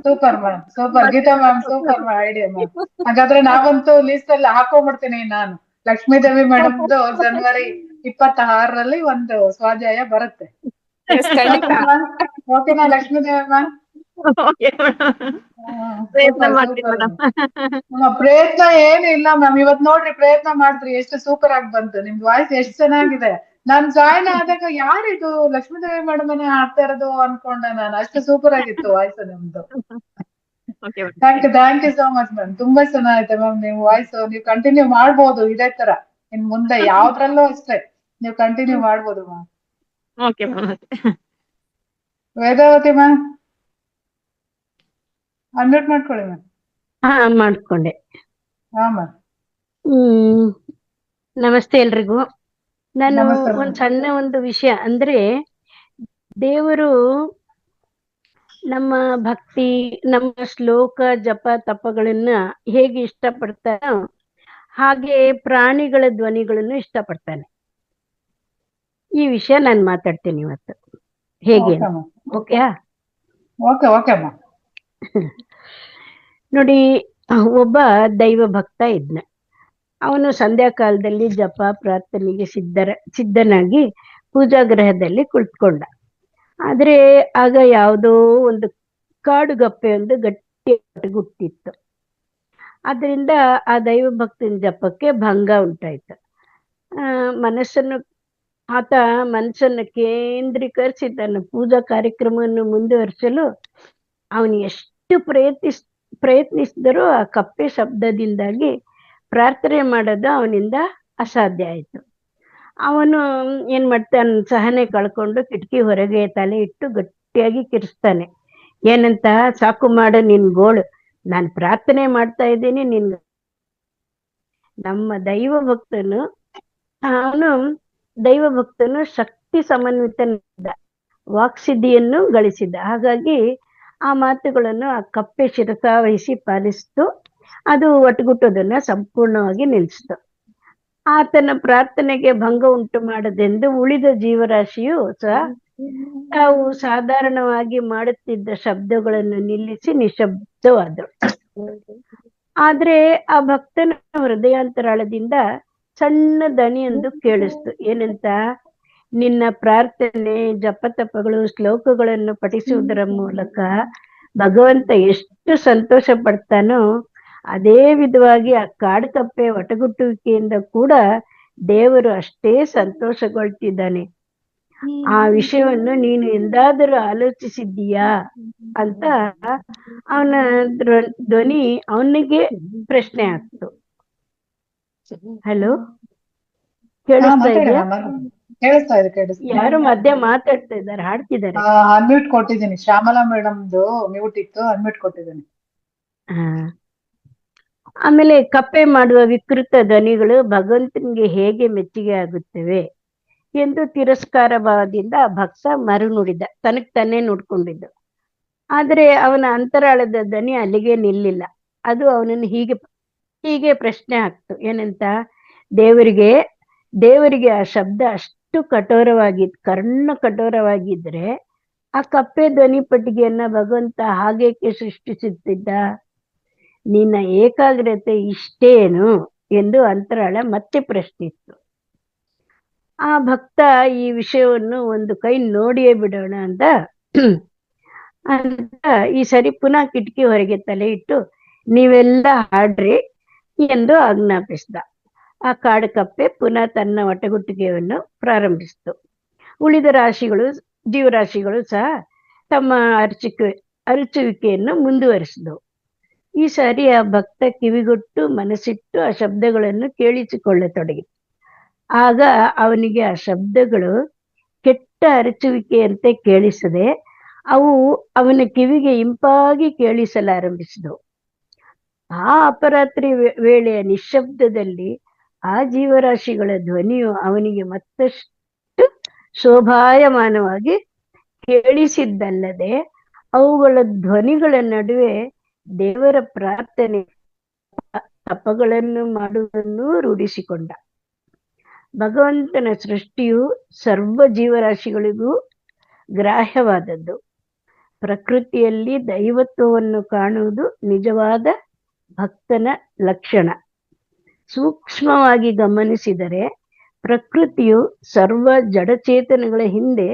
Super ma'am, super. Geetha ma'am super idea ma'am. ಹಾಗಾದ್ರೆ ನಾವಂತೂ ಲಿಸ್ಟ್ ಅಲ್ಲಿ ಹಾಕೊಂಡ್ಬಿಡ್ತೀನಿ ನಾನು. ಲಕ್ಷ್ಮೀದೇವಿ ಮೇಡಮ್ದು ಜನವರಿ 26ರಲ್ಲಿ ಒಂದು ಸ್ವಾಧ್ಯಾಯ ಬರುತ್ತೆ. Yes, ಖಂಡಿತ. ಓಕೆನಾ ಲಕ್ಷ್ಮೀದೇವಿ ಮ್ಯಾಮ್? Okay madam. ಪ್ರಯತ್ನ ಮಾಡ್ತೀನಿ ಸೂಪರ್ ಮೇಡಮ್. ಪ್ರಯತ್ನ ಏನು ಇಲ್ಲ ಮ್ಯಾಮ್. ಇವತ್ ನೋಡ್ರಿ ಪ್ರಯತ್ನ ಮಾಡಿದ್ರಿ, ಎಷ್ಟು ಸೂಪರ್ ಆಗಿ ಬಂತು. ನಿಮ್ದು ವಾಯ್ಸ್ ಎಷ್ಟು ಚೆನ್ನಾಗಿದೆ. ನಾನ್ ಜಾಯ್ನ್ ಆದಾಗ ಯಾರಿದು ಲಕ್ಷ್ಮೀದೇವಿ ಮೇಡಮ್ ಆಡ್ತಾ ಇರೋದು ಅನ್ಕೊಂಡೆ ನಾನು. ಅಷ್ಟು ಸೂಪರ್ ಆಗಿತ್ತು ವಾಯ್ಸ್ ನಿಮ್ದು. Okay madam. Thank you so much ma'am. ತುಂಬಾ ಚೆನ್ನಾಗೈತೆ ಮ್ಯಾಮ್ ನೀವು ವಾಯ್ಸ್. ನೀವು ಕಂಟಿನ್ಯೂ ಮಾಡ್ಬೋದು ಇದೇ ತರ ಇನ್ ಮುಂದೆ ಯಾವ್ದ್ರಲ್ಲೂ ಅಷ್ಟೇ ನೀವು ಕಂಟಿನ್ಯೂ ಮಾಡ್ಬೋದು ma'am. Okay madam. Vedavathi ma'am unmute ಮಾಡ್ಕೊಳ್ಳಿ ಮ್ಯಾಮ್. ಹಾ ಮಾಡ್ಕೊಂಡೆ. ಹಾ ಮ್ಯಾಮ್. ನಮಸ್ತೆ ಎಲ್ರಿಗೂ. ನಾನು ನಮಸ್ತೆ ma'am. ಸಣ್ಣ ಒಂದು ವಿಷಯ ಅಂದ್ರೆ, ದೇವರು ನಮ್ಮ ಭಕ್ತಿ, ನಮ್ಮ ಶ್ಲೋಕ ಜಪ ತಪಗಳನ್ನ ಹೇಗೆ ಇಷ್ಟಪಡ್ತಾನೋ ಹಾಗೆ ಪ್ರಾಣಿಗಳ ಧ್ವನಿಗಳನ್ನು ಇಷ್ಟಪಡ್ತಾನೆ. ಈ ವಿಷಯ ನಾನು ಮಾತಾಡ್ತೀನಿ ಇವತ್ತು. ಹೇಗೆ? Okay ma'am. Okay okay ma'am. ನೋಡಿ, ಒಬ್ಬ ದೈವ ಭಕ್ತ ಇದ್ನ. ಅವನು ಸಂಧ್ಯಾ ಕಾಲದಲ್ಲಿ ಜಪ ಪ್ರಾರ್ಥನೆಗೆ ಸಿದ್ಧನಾಗಿ ಪೂಜಾಗೃಹದಲ್ಲಿ ಕುಳಿತುಕೊಂಡ. ಆದ್ರೆ ಆಗ ಯಾವುದೋ ಒಂದು ಕಾಡುಗಪ್ಪೆ ಒಂದು ಗಟ್ಟಿ ಗುಟ್ಟಿತ್ತು. ಅದರಿಂದ ಆ ದೈವ ಭಕ್ತನ ಜಪಕ್ಕೆ ಭಂಗ ಉಂಟಾಯ್ತು. ಮನಸ್ಸನ್ನು ಕೇಂದ್ರೀಕರಿಸಿ ತನ್ನ ಪೂಜಾ ಕಾರ್ಯಕ್ರಮವನ್ನು ಮುಂದುವರಿಸಲು ಅವನು ಎಷ್ಟು ಪ್ರಯತ್ನಿಸಿದರೂ ಆ ಕಪ್ಪೆ ಶಬ್ದದಿಂದಾಗಿ ಪ್ರಾರ್ಥನೆ ಮಾಡೋದು ಅವನಿಂದ ಅಸಾಧ್ಯ ಆಯ್ತು. ಅವನು ಏನ್ ಮಾಡ್ತಾನೆ, ಸಹನೆ ಕಳ್ಕೊಂಡು ಕಿಟಕಿ ಹೊರಗೆ ತಲೆ ಇಟ್ಟು ಗಟ್ಟಿಯಾಗಿ ಕಿರಿಸ್ತಾನೆ. ಏನಂತ? ಸಾಕು ಮಾಡು ನಿನ್ ಗೋಳು, ನಾನು ಪ್ರಾರ್ಥನೆ ಮಾಡ್ತಾ ಇದ್ದೀನಿ ನಿನ್. ನಮ್ಮ ದೈವ ಭಕ್ತನು ಶಕ್ತಿ ಸಮನ್ವಿತನಿದ್ದ, ವಾಕ್ಸಿದ್ಧಿಯನ್ನು ಗಳಿಸಿದ. ಹಾಗಾಗಿ ಆ ಮಾತುಗಳನ್ನು ಆ ಕಪ್ಪೆ ಶಿರಸಾವಹಿಸಿ ಪಾಲಿಸಿತು. ಅದು ಒಟ್ಟುಗುಟ್ಟೋದನ್ನ ಸಂಪೂರ್ಣವಾಗಿ ನಿಲ್ಲಿಸಿತು. ಆತನ ಪ್ರಾರ್ಥನೆಗೆ ಭಂಗ ಉಂಟು ಮಾಡದೆಂದು ಉಳಿದ ಜೀವರಾಶಿಯು ಸಹ ತಾವು ಸಾಧಾರಣವಾಗಿ ಮಾಡುತ್ತಿದ್ದ ಶಬ್ದಗಳನ್ನು ನಿಲ್ಲಿಸಿ ನಿಶಬ್ದವಾದರು. ಆದ್ರೆ ಆ ಭಕ್ತನ ಹೃದಯಾಂತರಾಳದಿಂದ ಸಣ್ಣ ದನಿಯೊಂದು ಕೇಳಿಸ್ತು. ಏನಂತ? ನಿನ್ನ ಪ್ರಾರ್ಥನೆ ಜಪತಪಗಳು ಶ್ಲೋಕಗಳನ್ನು ಪಠಿಸುವುದರ ಮೂಲಕ ಭಗವಂತ ಎಷ್ಟು ಸಂತೋಷ ಪಡ್ತಾನೋ ಅದೇ ವಿಧವಾಗಿ ಆ ಕಾಡುಕಪ್ಪೆ ಒಟಗುಟ್ಟುವಿಕೆಯಿಂದ ಕೂಡ ದೇವರು ಅಷ್ಟೇ ಸಂತೋಷಗೊಳ್ತಿದ್ದಾನೆ. ಆ ವಿಷಯವನ್ನು ನೀನು ಎಂದಾದರೂ ಆಲೋಚಿಸಿದ್ದೀಯಾ ಅಂತ ಅವನ ಧ್ವನಿ ಅವನಿಗೆ ಪ್ರಶ್ನೆ ಆಗ್ತು. ಹಲೋ, ಕೇಳಿಸ್ತಾ ಇದೆಯಾ? ಕೇಳಿಸ್ತಾ ಇದೆ. ಯಾರು ಮಧ್ಯೆ ಮಾತಾಡ್ತಾ ಇದ್ದಾರೆ, ಹಾಡ್ತಿದ್ದಾರೆ. ಅನ್ಮ್ಯೂಟ್ ಕೊಟ್ಟಿದ್ದೀನಿ. ಶ್ಯಾಮಲಾ ಮೇಡಮ್ದು ಮ್ಯೂಟ್ ಇತ್ತು, ಅನ್ಮ್ಯೂಟ್ ಕೊಟ್ಟಿದ್ದೀನಿ. ಆಮೇಲೆ ಕಪ್ಪೆ ಮಾಡುವ ವಿಕೃತ ಧ್ವನಿಗಳು ಭಗವಂತನಿಗೆ ಹೇಗೆ ಮೆಚ್ಚುಗೆ ಆಗುತ್ತವೆ ಎಂದು ತಿರಸ್ಕಾರ ಭಾವದಿಂದ ಭಕ್ತ ಮರುನುಡಿದ. ತನಗ್ ತಾನೇ ನೋಡ್ಕೊಂಡಿದ್ದು. ಆದ್ರೆ ಅವನ ಅಂತರಾಳದ ಧ್ವನಿ ಅಲ್ಲಿಗೆ ನಿಲ್ಲಿಲ್ಲ. ಅದು ಅವನನ್ನು ಹೀಗೆ ಪ್ರಶ್ನೆ ಆಗ್ತು. ಏನಂತ? ದೇವರಿಗೆ ಆ ಶಬ್ದ ಅಷ್ಟು ಕರ್ಣ ಕಠೋರವಾಗಿದ್ರೆ ಆ ಕಪ್ಪೆ ಧ್ವನಿ ಪಟ್ಟಿಗೆಯನ್ನ ಭಗವಂತ ಹಾಗೇಕೆ ಸೃಷ್ಟಿಸುತ್ತಿದ್ದ? ನಿನ್ನ ಏಕಾಗ್ರತೆ ಇಷ್ಟೇನು ಎಂದು ಅಂತರಾಳ ಮತ್ತೆ ಪ್ರಶ್ನಿಸಿತು. ಆ ಭಕ್ತ ಈ ವಿಷಯವನ್ನು ಒಂದು ಕೈ ನೋಡಿಯೇ ಬಿಡೋಣ ಅಂತ ಈ ಸರಿ ಪುನಃ ಕಿಟಕಿ ಹೊರಗೆ ತಲೆ ಇಟ್ಟು ನೀವೆಲ್ಲ ಹಾಡ್ರಿ ಎಂದು ಆಜ್ಞಾಪಿಸಿದ. ಆ ಕಾಡು ಕಪ್ಪೆ ಪುನಃ ತನ್ನ ಒಟಗುಟ್ಟಿಗೆಯನ್ನು ಪ್ರಾರಂಭಿಸಿತು. ಉಳಿದ ಜೀವರಾಶಿಗಳು ಸಹ ತಮ್ಮ ಅರಚುವಿಕೆಯನ್ನು ಮುಂದುವರಿಸಿದವು. ಈ ಸಾರಿ ಆ ಭಕ್ತ ಕಿವಿಗೊಟ್ಟು ಮನಸ್ಸಿಟ್ಟು ಆ ಶಬ್ದಗಳನ್ನು ಕೇಳಿಸಿಕೊಳ್ಳತೊಡಗಿತು. ಆಗ ಅವನಿಗೆ ಆ ಶಬ್ದಗಳು ಕೆಟ್ಟ ಅರಚುವಿಕೆಯಂತೆ ಕೇಳಿಸದೆ ಅವು ಅವನ ಕಿವಿಗೆ ಇಂಪಾಗಿ ಕೇಳಿಸಲಾರಂಭಿಸಿದವು. ಆ ಅಪರಾತ್ರಿ ವೇಳೆಯ ನಿಶ್ಶಬ್ದದಲ್ಲಿ ಆ ಜೀವರಾಶಿಗಳ ಧ್ವನಿಯು ಅವನಿಗೆ ಮತ್ತಷ್ಟು ಶೋಭಾಯಮಾನವಾಗಿ ಕೇಳಿಸಿದ್ದಲ್ಲದೆ ಅವುಗಳ ಧ್ವನಿಗಳ ನಡುವೆ ದೇವರ ಪ್ರಾರ್ಥನೆ ತಪಗಳನ್ನು ಮಾಡುವುದನ್ನು ರೂಢಿಸಿಕೊಂಡ. ಭಗವಂತನ ಸೃಷ್ಟಿಯು ಸರ್ವ ಜೀವರಾಶಿಗಳಿಗೂ ಗ್ರಾಹ್ಯವಾದದ್ದು. ಪ್ರಕೃತಿಯಲ್ಲಿ ದೈವತ್ವವನ್ನು ಕಾಣುವುದು ನಿಜವಾದ ಭಕ್ತನ ಲಕ್ಷಣ. ಸೂಕ್ಷ್ಮವಾಗಿ ಗಮನಿಸಿದರೆ ಪ್ರಕೃತಿಯು ಸರ್ವ ಜಡಚೇತನಗಳ ಹಿಂದೆ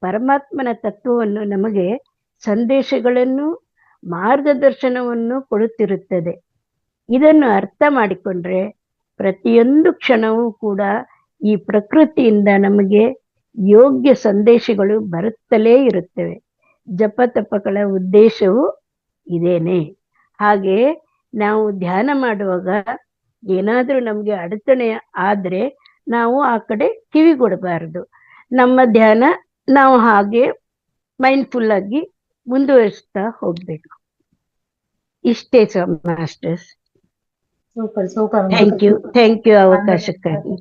ಪರಮಾತ್ಮನ ತತ್ವವನ್ನು ನಮಗೆ ಸಂದೇಶಗಳನ್ನು ಮಾರ್ಗದರ್ಶನವನ್ನು ಕೊಡುತ್ತಿರುತ್ತದೆ. ಇದನ್ನು ಅರ್ಥ ಮಾಡಿಕೊಂಡ್ರೆ ಪ್ರತಿಯೊಂದು ಕ್ಷಣವೂ ಕೂಡ ಈ ಪ್ರಕೃತಿಯಿಂದ ನಮಗೆ ಯೋಗ್ಯ ಸಂದೇಶಗಳು ಬರುತ್ತಲೇ ಇರುತ್ತವೆ. ಜಪತಪಗಳ ಉದ್ದೇಶವು ಇದೇನೆ. ಹಾಗೆ ನಾವು ಧ್ಯಾನ ಮಾಡುವಾಗ ಏನಾದರೂ ನಮಗೆ ಅಡಚಣೆ ಆದ್ರೆ ನಾವು ಆ ಕಡೆ ಕಿವಿಗೊಡಬಾರದು. ನಮ್ಮ ಧ್ಯಾನ ನಾವು ಹಾಗೆ ಮೈಂಡ್ಫುಲ್ ಆಗಿ ಮುಂದುವರಿಸ್ತಾ ಹೋಗ್ಬೇಕು. ಇಷ್ಟೇ masters. Super super. Thank you ಅವಕಾಶಕ್ಕಾಗಿ.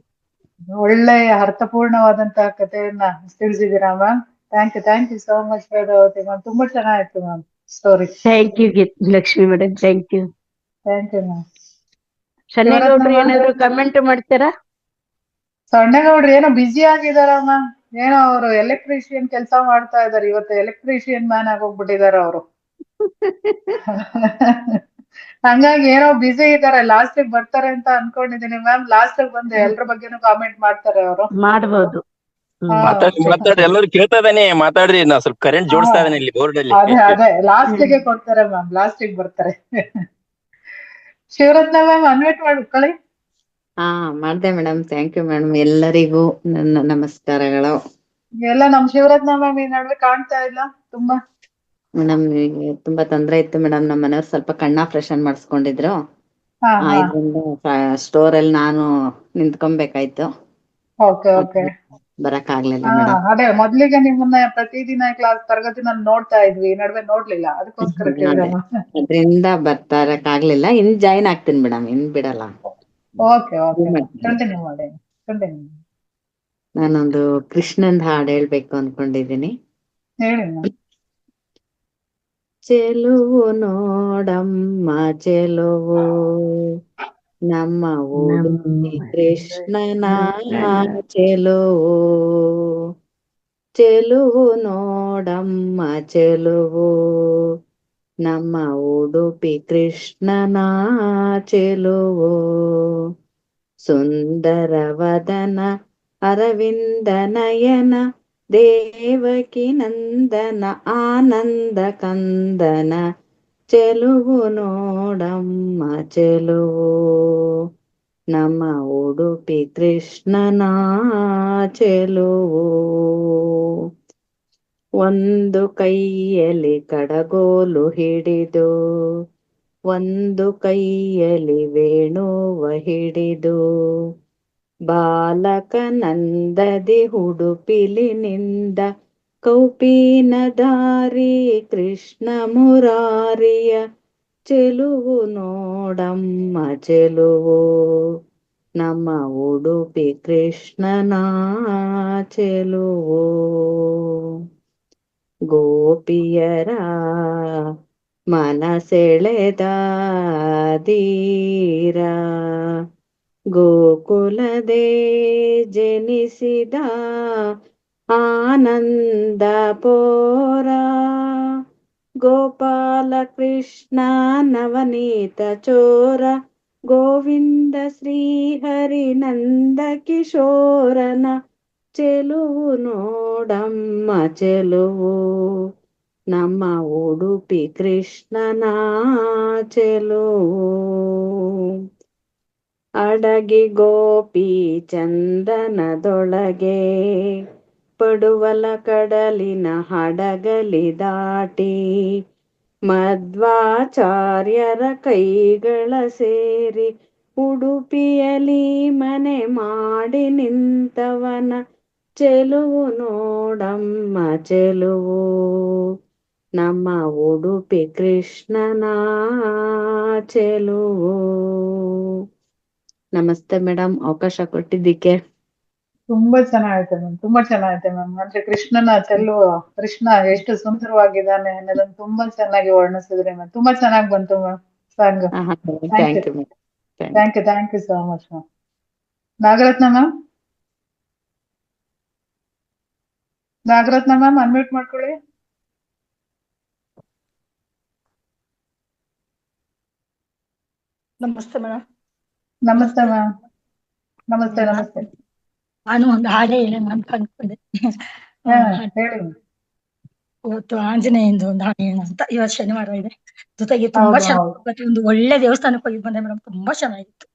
ಒಳ್ಳೆ ಅರ್ಥಪೂರ್ಣವಾದಂತಹ ಕಥೆಯನ್ನ ತಿಳಿಸಿದೀರಾ ma'am. Thank you so much Vedavati ma'am. ತುಂಬಾ ಚೆನ್ನಾಗಿತ್ತು ma'am story. Thank you Lakshmi madam. Thank you ma'am. ಶನೇಗೌಡ್ರು ಏನಾದ್ರು ಕಮೆಂಟ್ ಮಾಡ್ತಾರಾ? ಸಣ್ಣಗೌಡ್ರು ಏನೋ ಬ್ಯುಸಿ ಆಗಿದಾರ ಮ್ಯಾಮ್. ಏನೋ ಅವರು ಎಲೆಕ್ಟ್ರಿಷಿಯನ್ ಕೆಲಸ ಮಾಡ್ತಾ ಇದಾರೆ. ಇವತ್ತು ಎಲೆಕ್ಟ್ರಿಷಿಯನ್ ಮ್ಯಾನ್ ಆಗೋಗ್ಬಿಟ್ಟಿದಾರೆ ಅವರು. ಹಂಗಾಗಿ ಏನೋ ಬ್ಯುಸಿ ಇದಾರೆ. ಲಾಸ್ಟ್ ಬರ್ತಾರೆ ಅಂತ ಅನ್ಕೊಂಡಿದೀನಿ ಮ್ಯಾಮ್. ಲಾಸ್ಟ್ ಬಂದು ಎಲ್ರ ಬಗ್ಗೆನೂ ಕಾಮೆಂಟ್ ಮಾಡ್ತಾರೆ ಅವರು. ಮಾಡ್ಬೋದು. ಮಾತಾಡಿ ಎಲ್ಲರೂ ಕೇಳ್ತಾ ಇದಾನೆ. ಮಾತಾಡ್ರಿ, ನಾ ಸ್ವಲ್ಪ ಕರೆಂಟ್ ಜೋಡಿಸ್ತಾ ಇದಾನೆ ಇಲ್ಲಿ ಬೋರ್ಡ್ ಅಲ್ಲಿ. ಅದೇ ಲಾಸ್ಟ್ ಗೆ ಕೊಡ್ತಾರೆ ಮ್ಯಾಮ್. ಲಾಸ್ಟ್ ಗೆ ಬರ್ತಾರೆ. ಶಿವರತ್ನ ಮ್ಯಾಮ್ ಅನ್ವೇಟ್ ಮಾಡ್ಕೊಳ್ಳಿ. ಮಾಡ್ದೆ ಮೇಡಮ್. Thank you madam. ಎಲ್ಲರಿಗೂ ನನ್ನ ನಮಸ್ಕಾರಗಳು. ಎಲ್ಲ ನಮ್ ಶಿವರತ್ನ ಮ್ಯಾಮ್ ಈ ನಡುವೆ ಕಾಣ್ತಾ ಇಲ್ಲ ತುಂಬಾ. ಮೇಡಮ್ ತುಂಬಾ ತೊಂದ್ರೆ ಇತ್ತು ಮೇಡಮ್. ನಮ್ಮ ಮನೆಯವ್ರು ಸ್ವಲ್ಪ ಕಣ್ಣ್ ಆಪರೇಷನ್ ಮಾಡಿಸ್ಕೊಂಡಿದ್ರು. ಇದ್ರಿಂದ ಸ್ಟೋರ್ ಅಲ್ಲಿ ನಾನು ನಿಂತ್ಕೊಬೇಕಾಯ್ತು. ಬರಕ್ ಆಗ್ಲಿಲ್ಲ ಮೇಡಮ್. ಅದೇ ಮೊದ್ಲಿಗೆ ನಿಮ್ಮನ್ನ ಪ್ರತಿದಿನ ಕ್ಲಾಸ್ ತರಗತಿನಲ್ಲಿ ನೋಡ್ತಾ ಇದ್ವಿ. ಈ ನಡುವೆ ನೋಡ್ಲಿಲ್ಲ, ಅದಕ್ಕೋಸ್ಕರ ಅದ್ರಿಂದ ಬರ್ತಾರಕ್ ಆಗ್ಲಿಲ್ಲ. ಇನ್ ಜಾಯಿನ್ ಆಗ್ತೀನಿ ಮೇಡಮ್, ಇನ್ ಬಿಡಲ್ಲ. ಕಂಟಿನ್ಯೂ ಮಾಡಿ. ನಾನೊಂದು ಕೃಷ್ಣಂದ್ ಹಾಡ್ ಹೇಳ್ಬೇಕು ಅನ್ಕೊಂಡಿದೀನಿ. ಹೇಳಿ. ಚೆಲುವು ನೋಡಮ್ಮ ಚೆಲುವು ನಮ್ಮ ಉಡುಪಿ ಕೃಷ್ಣನ ಚೆಲುವು. ಚೆಲುವು ನೋಡಮ್ಮ ಚೆಲುವು ನಮ್ಮ ಉಡುಪಿ ಕೃಷ್ಣನ ಚೆಲುವು. ಸುಂದರ ವದನ ಅರವಿಂದ ನಯನ ದೇವಕಿ ನಂದನ ಆನಂದ ಕಂದನ. ಚೆಲುವು ನೋಡಮ್ಮ ಚೆಲುವು ನಮ್ಮ ಉಡುಪಿ ಕೃಷ್ಣನ ಚೆಲುವು. ಒಂದು ಕೈಯಲ್ಲಿ ಕಡಗೋಲು ಹಿಡಿದು ಒಂದು ಕೈಯಲ್ಲಿ ವೇಣುವ ಹಿಡಿದು ಬಾಲಕನಂದದಿ ಹುಡುಪಿಲಿನಿಂದ ಕೌಪೀನ ದಾರಿ ಕೃಷ್ಣ ಮುರಾರಿಯ. ಚೆಲುವು ನೋಡಮ್ಮ ಚೆಲುವು ನಮ್ಮ ಉಡುಪಿ ಕೃಷ್ಣನ ಚೆಲುವು. ಗೋಪಿಯರ ಮನಸೆಳೆದ ಧೀರ ಗೋಕುಲದೇ ಜನಿಸಿದ ಆನಂದ ಪೋರ. ಗೋಪಾಲ ಕೃಷ್ಣ ನವನೀತ ಚೋರ ಗೋವಿಂದ ಶ್ರೀಹರಿ ನಂದ ಕಿಶೋರನ. ಚೆಲುವು ನೋಡಮ್ಮ ಚೆಲುವು ನಮ್ಮ ಉಡುಪಿ ಕೃಷ್ಣನ ಚೆಲುವು. ಅಡಗಿ ಗೋಪಿ ಚಂದನದೊಳಗೆ ಪಡುವಲ ಕಡಲಿನ ಹಡಗಲಿ ದಾಟಿ ಮಧ್ವಾಚಾರ್ಯರ ಕೈಗಳ ಸೇರಿ ಉಡುಪಿಯಲಿ ಮನೆ ಮಾಡಿ ನಿಂತವನ. ಚೆಲುವು ನೋಡಮ್ಮ ಚೆಲುವು ನಮ್ಮ ಉಡುಪಿ ಕೃಷ್ಣನ ಚೆಲುವು. ನಮಸ್ತೆ ಮೇಡಮ್, ಅವಕಾಶ ಕೊಟ್ಟಿದ್ದಕ್ಕೆ. ತುಂಬಾ ಚೆನ್ನಾಗೈತೆ ಮ್ಯಾಮ್. ತುಂಬಾ ಚೆನ್ನಾಗೈತೆ ಮ್ಯಾಮ್. ಅಂದ್ರೆ ಕೃಷ್ಣನ ಚೆಲುವು, ಕೃಷ್ಣ ಎಷ್ಟು ಸುಂದರವಾಗಿದ್ದಾನೆ ಅನ್ನೋದನ್ನ ತುಂಬಾ ಚೆನ್ನಾಗಿ ವರ್ಣಿಸಿದ್ರಿ ಮ್ಯಾಮ್. ತುಂಬಾ ಚೆನ್ನಾಗಿ ಬಂತು ma'am song. Thank you so much ma'am. Nagaratna ma'am, unmute ಮಾಡ್ಕೊಳ್ಳಿ. ನಮಸ್ತೆ ಮೇಡಮ್. ನಮಸ್ತೆ ಮ್ಯಾಮ್. ನಮಸ್ತೆ. ನಾನು ಒಂದು ಹಾಡೇ ಹೇಳೋಣ ಅಂತ ಅನ್ಕೊಂಡೆ. ಹೇಳಿ. ಇವತ್ತು ಆಂಜನೇಯಂದು ಒಂದು ಹಾಡು ಹೇಳೋಣ ಅಂತ. ಇವತ್ತು ಶನಿವಾರ ಇದೆ, ಜೊತೆಗೆ ತುಂಬಾ ಹೌದು, ಚೆನ್ನಾಗಿ ಹೌದು. ಇವತ್ತು ಒಂದು ಒಳ್ಳೆ ದೇವಸ್ಥಾನಕ್ಕೆ ಹೋಗಿ ಬಂದೆ ಮೇಡಮ್. ತುಂಬಾ ಚೆನ್ನಾಗಿತ್ತು.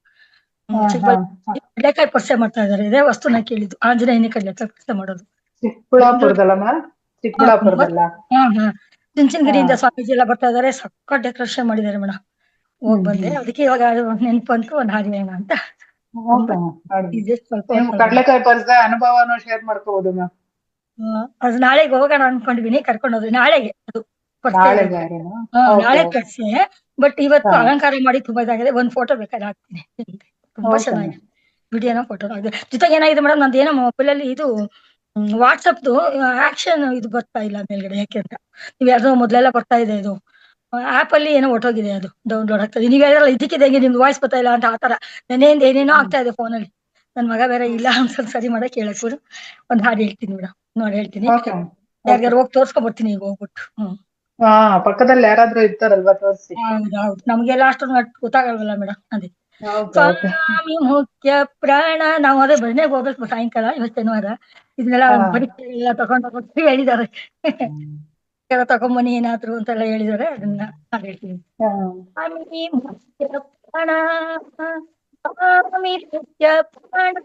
ಚಿಕ್ಕಬಳ್ಳಾಪುರ ಕಡ್ಲೆಕಾಯಿ ಪರಿಚಯ ಮಾಡ್ತಾ ಇದ್ದಾರೆ. ಇದೇ ವಸ್ತುನ ಕೇಳಿದ್ದು, ಆಂಜನೇಯನೇ ಕಡ್ಲೆಕಾಯಿ ಪರಿಚಯ ಮಾಡೋದು. ಚಿಕ್ಕಬಳ್ಳಾಪುರದಲ್ಲ ಮ್ಯಾಮ್? ಚಿಕ್ಕಬಳ್ಳಾಪುರದಲ್ಲ? ಚುಂಚನಗಿರಿಯಿಂದ ಸ್ವಾಮೀಜಿ ಎಲ್ಲ ಬರ್ತಾ ಇದಾರೆ. ಸಕ್ಕ ಡೆಕೋರೇಷನ್ ಮಾಡಿದ್ದಾರೆ ಮೇಡಮ್. ಹೋಗ್ ಬಂದೆ, ಅದಕ್ಕೆ ಇವಾಗ ನೆನ್ಪು ಬಂತು ಒಂದು ಹಾಡು ಹೇಳೋಣ ಅಂತ. ಇದೆ ಸ್ವಲ್ಪ ಹೊತ್ತು ಕಡ್ಲೆಕಾಯಿ ಪರಿಚಯ ಅನುಭವನೂ ಶೇರ್ ಮಾಡ್ಕೋಬಹುದು ಮ್ಯಾಮ್. ಅದು ನಾಳೆಗೆ ಹೋಗೋಣ ಅನ್ಕೊಂಡಿದೀನಿ. ಕರ್ಕೊಂಡು ಹೋದ್ರಿ ನಾಳೆಗೆ ಅದು ನಾಳೆಗೆ? ನಾಳೆ ಕಳ್ಸಿ. ಬಟ್ ಇವತ್ತು ಅಲಂಕಾರ ಮಾಡಿ ತುಂಬಾ ಇದಾಗಿದೆ. ಒಂದ್ ಫೋಟೋ ಬೇಕಾದ್ರೆ ಹಾಕ್ತೀನಿ. ತುಂಬಾ ಚೆನ್ನಾಗಿದೆ ವಿಡಿಯೋನ ಫೋಟೋ ಆಗಿದೆ. ಜೊತೆಗೆ ಏನಾಗಿದೆ ಮೇಡಮ್, ನಂದೇನೋ ಮೊಬೈಲ್ ಅಲ್ಲಿ ಇದು ವಾಟ್ಸಪ್ದು ಆಕ್ಷನ್ ಇದು ಬರ್ತಾ ಇಲ್ಲ ಮೇಲ್ಗಡೆ. ಯಾಕೆ ಅಂತ ನೀವ್ ಯಾರ್ದೋ ಮೊದ್ಲೆಲ್ಲ ಬರ್ತಾ ಇದೆ, ಇದು ಆಪ್ ಅಲ್ಲಿ ಏನೋ ಹೊಟ್ಟೋಗಿದೆ, ಅದು ಡೌನ್ಲೋಡ್ ಆಗ್ತದೆ. ನೀವ್ ಯಾರಲ್ಲ ಇದಕ್ಕಿದಂಗೆ ನಿಮ್ದು ವಾಯ್ಸ್ ಬರ್ತಾ ಇಲ್ಲ ಅಂತ ಆತರ ನೆನೆಯಿಂದ ಏನೇನೋ ಆಗ್ತಾ ಇದೆ ಫೋನಲ್ಲಿ. ನನ್ ಮಗ ಬೇರೆ ಇಲ್ಲ, ಒಂದ್ಸಲ ಸರಿ ಮಾಡಕ್ ಹೇಳಕ್ ಒಂದ್ ಹಾಡು ಹೇಳ್ತೀನಿ ಮೇಡಮ್. ನೋಡಿ ಹೇಳ್ತೀನಿ, ಯಾರ್ಯಾರು ಹೋಗಿ ತೋರ್ಸ್ಕೊಂಡ್ ಬರ್ತೀನಿ ಈಗ ಹೋಗ್ಬಿಟ್ಟು. ಪಕ್ಕದಲ್ಲಿ ಯಾರಾದ್ರೂ ಇರ್ತಾರಲ್ವಾ, ತೋರಿಸಿ. ಹೌದೌದು, ನಮ್ಗೆಲ್ಲ ಅಷ್ಟೊಂದು ಗೊತ್ತಾಗಲ್ವಲ್ಲ ಮೇಡಮ್. ಅದೇ ಸ್ವಾಮಿ ಮುಖ್ಯ ಪ್ರಾಣ. ನಾವು ಅದೇ ಭಜನೆಗೆ ಹೋಗ್ಬೇಕು ಸಾಯಂಕಾಲ, ಇವತ್ತು ಶನಿವಾರ. ಇದನ್ನೆಲ್ಲ ಪರೀಕ್ಷೆ ಎಲ್ಲ ತಗೊಂಡು ಹೇಳಿದ್ದಾರೆ. ತಗೊಂಬನ್ನಿ ಏನಾದ್ರು ಅಂತೆಲ್ಲ ಹೇಳಿದಾರೆ. ಅದನ್ನ ಹೇಳ್ತೀನಿ. ಸ್ವಾಮಿ ಮುಖ್ಯ ಪ್ರಾಣ, ಸ್ವಾಮಿ ಮುಖ್ಯ ಪ್ರಾಣ,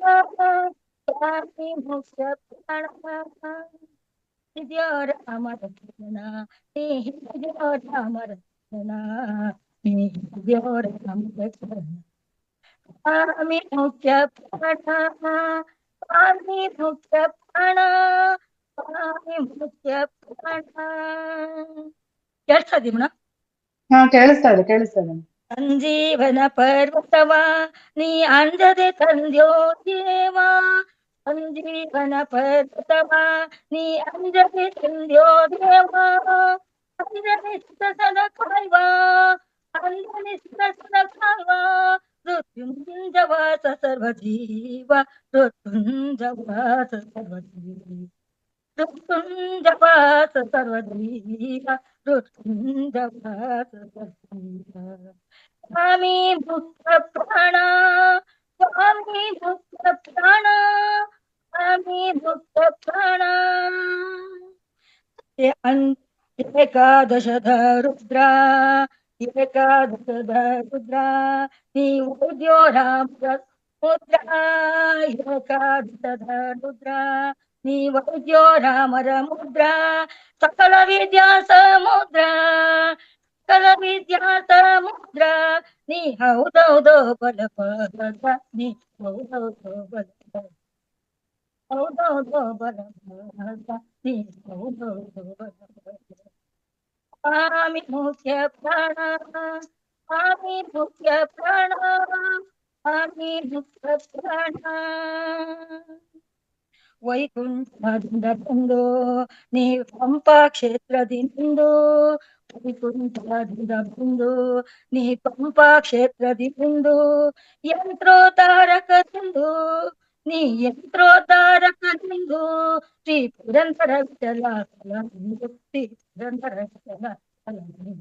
ಸ್ವಾಮಿ ಮುಖ್ಯ ಪ್ರಾಣ. ಹಿರಿಯ ರಾಮರ ಜನ, ಹಿರಿಯ ರಾಮರ ಜನ, ಹಿರಿಯ ರಾಮರ ಜನ. ಸ್ವಾಮಿ ಮುಖ್ಯ ಪ್ರಾಣ, ಸ್ವಾಮಿ ಮುಖ್ಯ ಪ್ರಾಣ, ಸ್ವಾಮಿ ಮುಖ್ಯ ಪ್ರಾಣ. ಕೇಳ್ತಾ ಇದೀವಿ ಮೇಡಮ್? ಕೇಳಿಸ್ತಾ ಇದೆ. ಸಂಜೀವನ ಪರ್ವತವ ನೀ ಅಂಜದೆ ತಂದ್ಯೋ ದೇವ, ಸಂಜೀವನ ಪರ್ವತವ ನೀ ಅಂಜದೆ ತಂದ್ಯೋ ದೇವ. ಅಂಜನೆ ಸುತಸನ ಕಾಯ್ವ, ಅಂಜನೆ ಸುತಸನ ಕಾಯ್ವ. ಮೃತ್ಯುಂಜವಾಸ ಸರ್ವಜೀವ, ಮೃತ್ಯುಂಜವಾಸ ಸರ್ವಜೀವ, ಮೃತ್ಯುಂಜವಾಸ ಸರ್ವಜೀವ, ಮೃತ್ಯುಂಜವಾಸ ಸರ್ವಜೀವ. ಸ್ವಾಮಿ ಮುಖ್ಯ ಪ್ರಾಣ, ಸ್ವಾಮಿ ಮುಖ್ಯ ಪ್ರಾಣ, ಸ್ವಾಮಿ ಮುಖ್ಯ ಪ್ರಾಣ. ಏಕಾದಶದ ರುದ್ರ, ಏಕಾದಶದ ರುದ್ರ, ನೀವು ಉದ್ಯೋ ರಾಮ ಮುದ್ರ. ಏಕಾದಶದ ರುದ್ರ, ನೀವು ಉದ್ಯೋ ರಾಮರ ಮುದ್ರ. ಸಕಲ ವಿದ್ಯಾ ಸಮುದ್ರ, ಸಕಲ ವಿದ್ಯಾ ಸಮುದ್ರ. ನೀ ಹೌದೌದೋ ಬಲಪದ, ನೀ ಹೌದೌದೋ ಬಲಪದ, ಹೌದೌದೋ ಬಲಪದ, ನೀ ಹೌದೌದೋ ಬಲಪದ. ಸ್ವಾಮಿ ಮುಖ್ಯ ಪ್ರಾಣ, ಸ್ವಾಮಿ ಮುಖ್ಯ ಪ್ರಾಣ, ಸ್ವಾಮಿ ಮುಖ್ಯ ಪ್ರಾಣ. ವೈಕುಂಠದಿಂದ ಬಂದು ನೀ ಪಂಪಾ ಕ್ಷೇತ್ರದಿಂದು, ವೈಕುಂಠದಿಂದ ಬಂದು ನೀ ಪಂಪಾ ಕ್ಷೇತ್ರದಿಂದು. ಯಂತ್ರೋದ್ಧಾರಕದಿಂದು, ನೀ ಯಂತ್ರೋದ್ಧಾರಕದಿಂದು. ಶ್ರೀ ಪುರಂದರ ವಿಠಲ ಫಲವೆಂದು, ಶ್ರೀ ಪುರಂದರ ವಿಠಲ ಫಲವೆಂದು,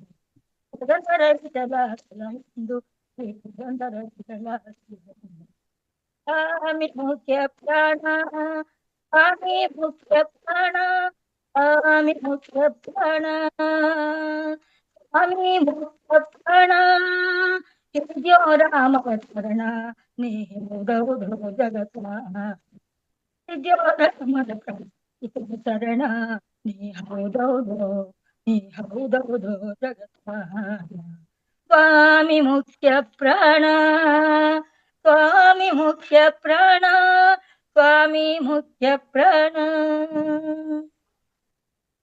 ಪುರಂದರ ವಿಠಲ ಫಲವೆಂದು, ಶ್ರೀ ಪುರಂದರ ವಿಠಲ ಫಲವೆಂದು. ಸ್ವಾಮಿ ಮುಖ್ಯ ಪ್ರಾಣ, ಸ್ವಾಮಿ ಮುಖ್ಯ ಪ್ರಾಣ, ಸ್ವಾಮಿ ಮುಖ್ಯ ಪ್ರಾಣ, ಸ್ವಾಮಿ ಮುಖ್ಯ ಪ್ರಾಣ. ಹಿರಿಯೋ ರಾಮ ಶರಣ, ನೀ ಹೌದೌದೋ ಜಗತ್ತ. ಹಿರಿಯೋ ರಾಮರ ಶರಣ, ನೀ ಹೌದೌದೋ, ನೀ ಹೌದೌದೋ ಜಗತ್ತ. ಸ್ವಾಮಿ ಮುಖ್ಯ ಪ್ರಾಣ, ಸ್ವಾಮಿ ಮುಖ್ಯ ಪ್ರಾಣ, ಸ್ವಾಮಿ ಮುಖ್ಯ ಪ್ರಾಣ.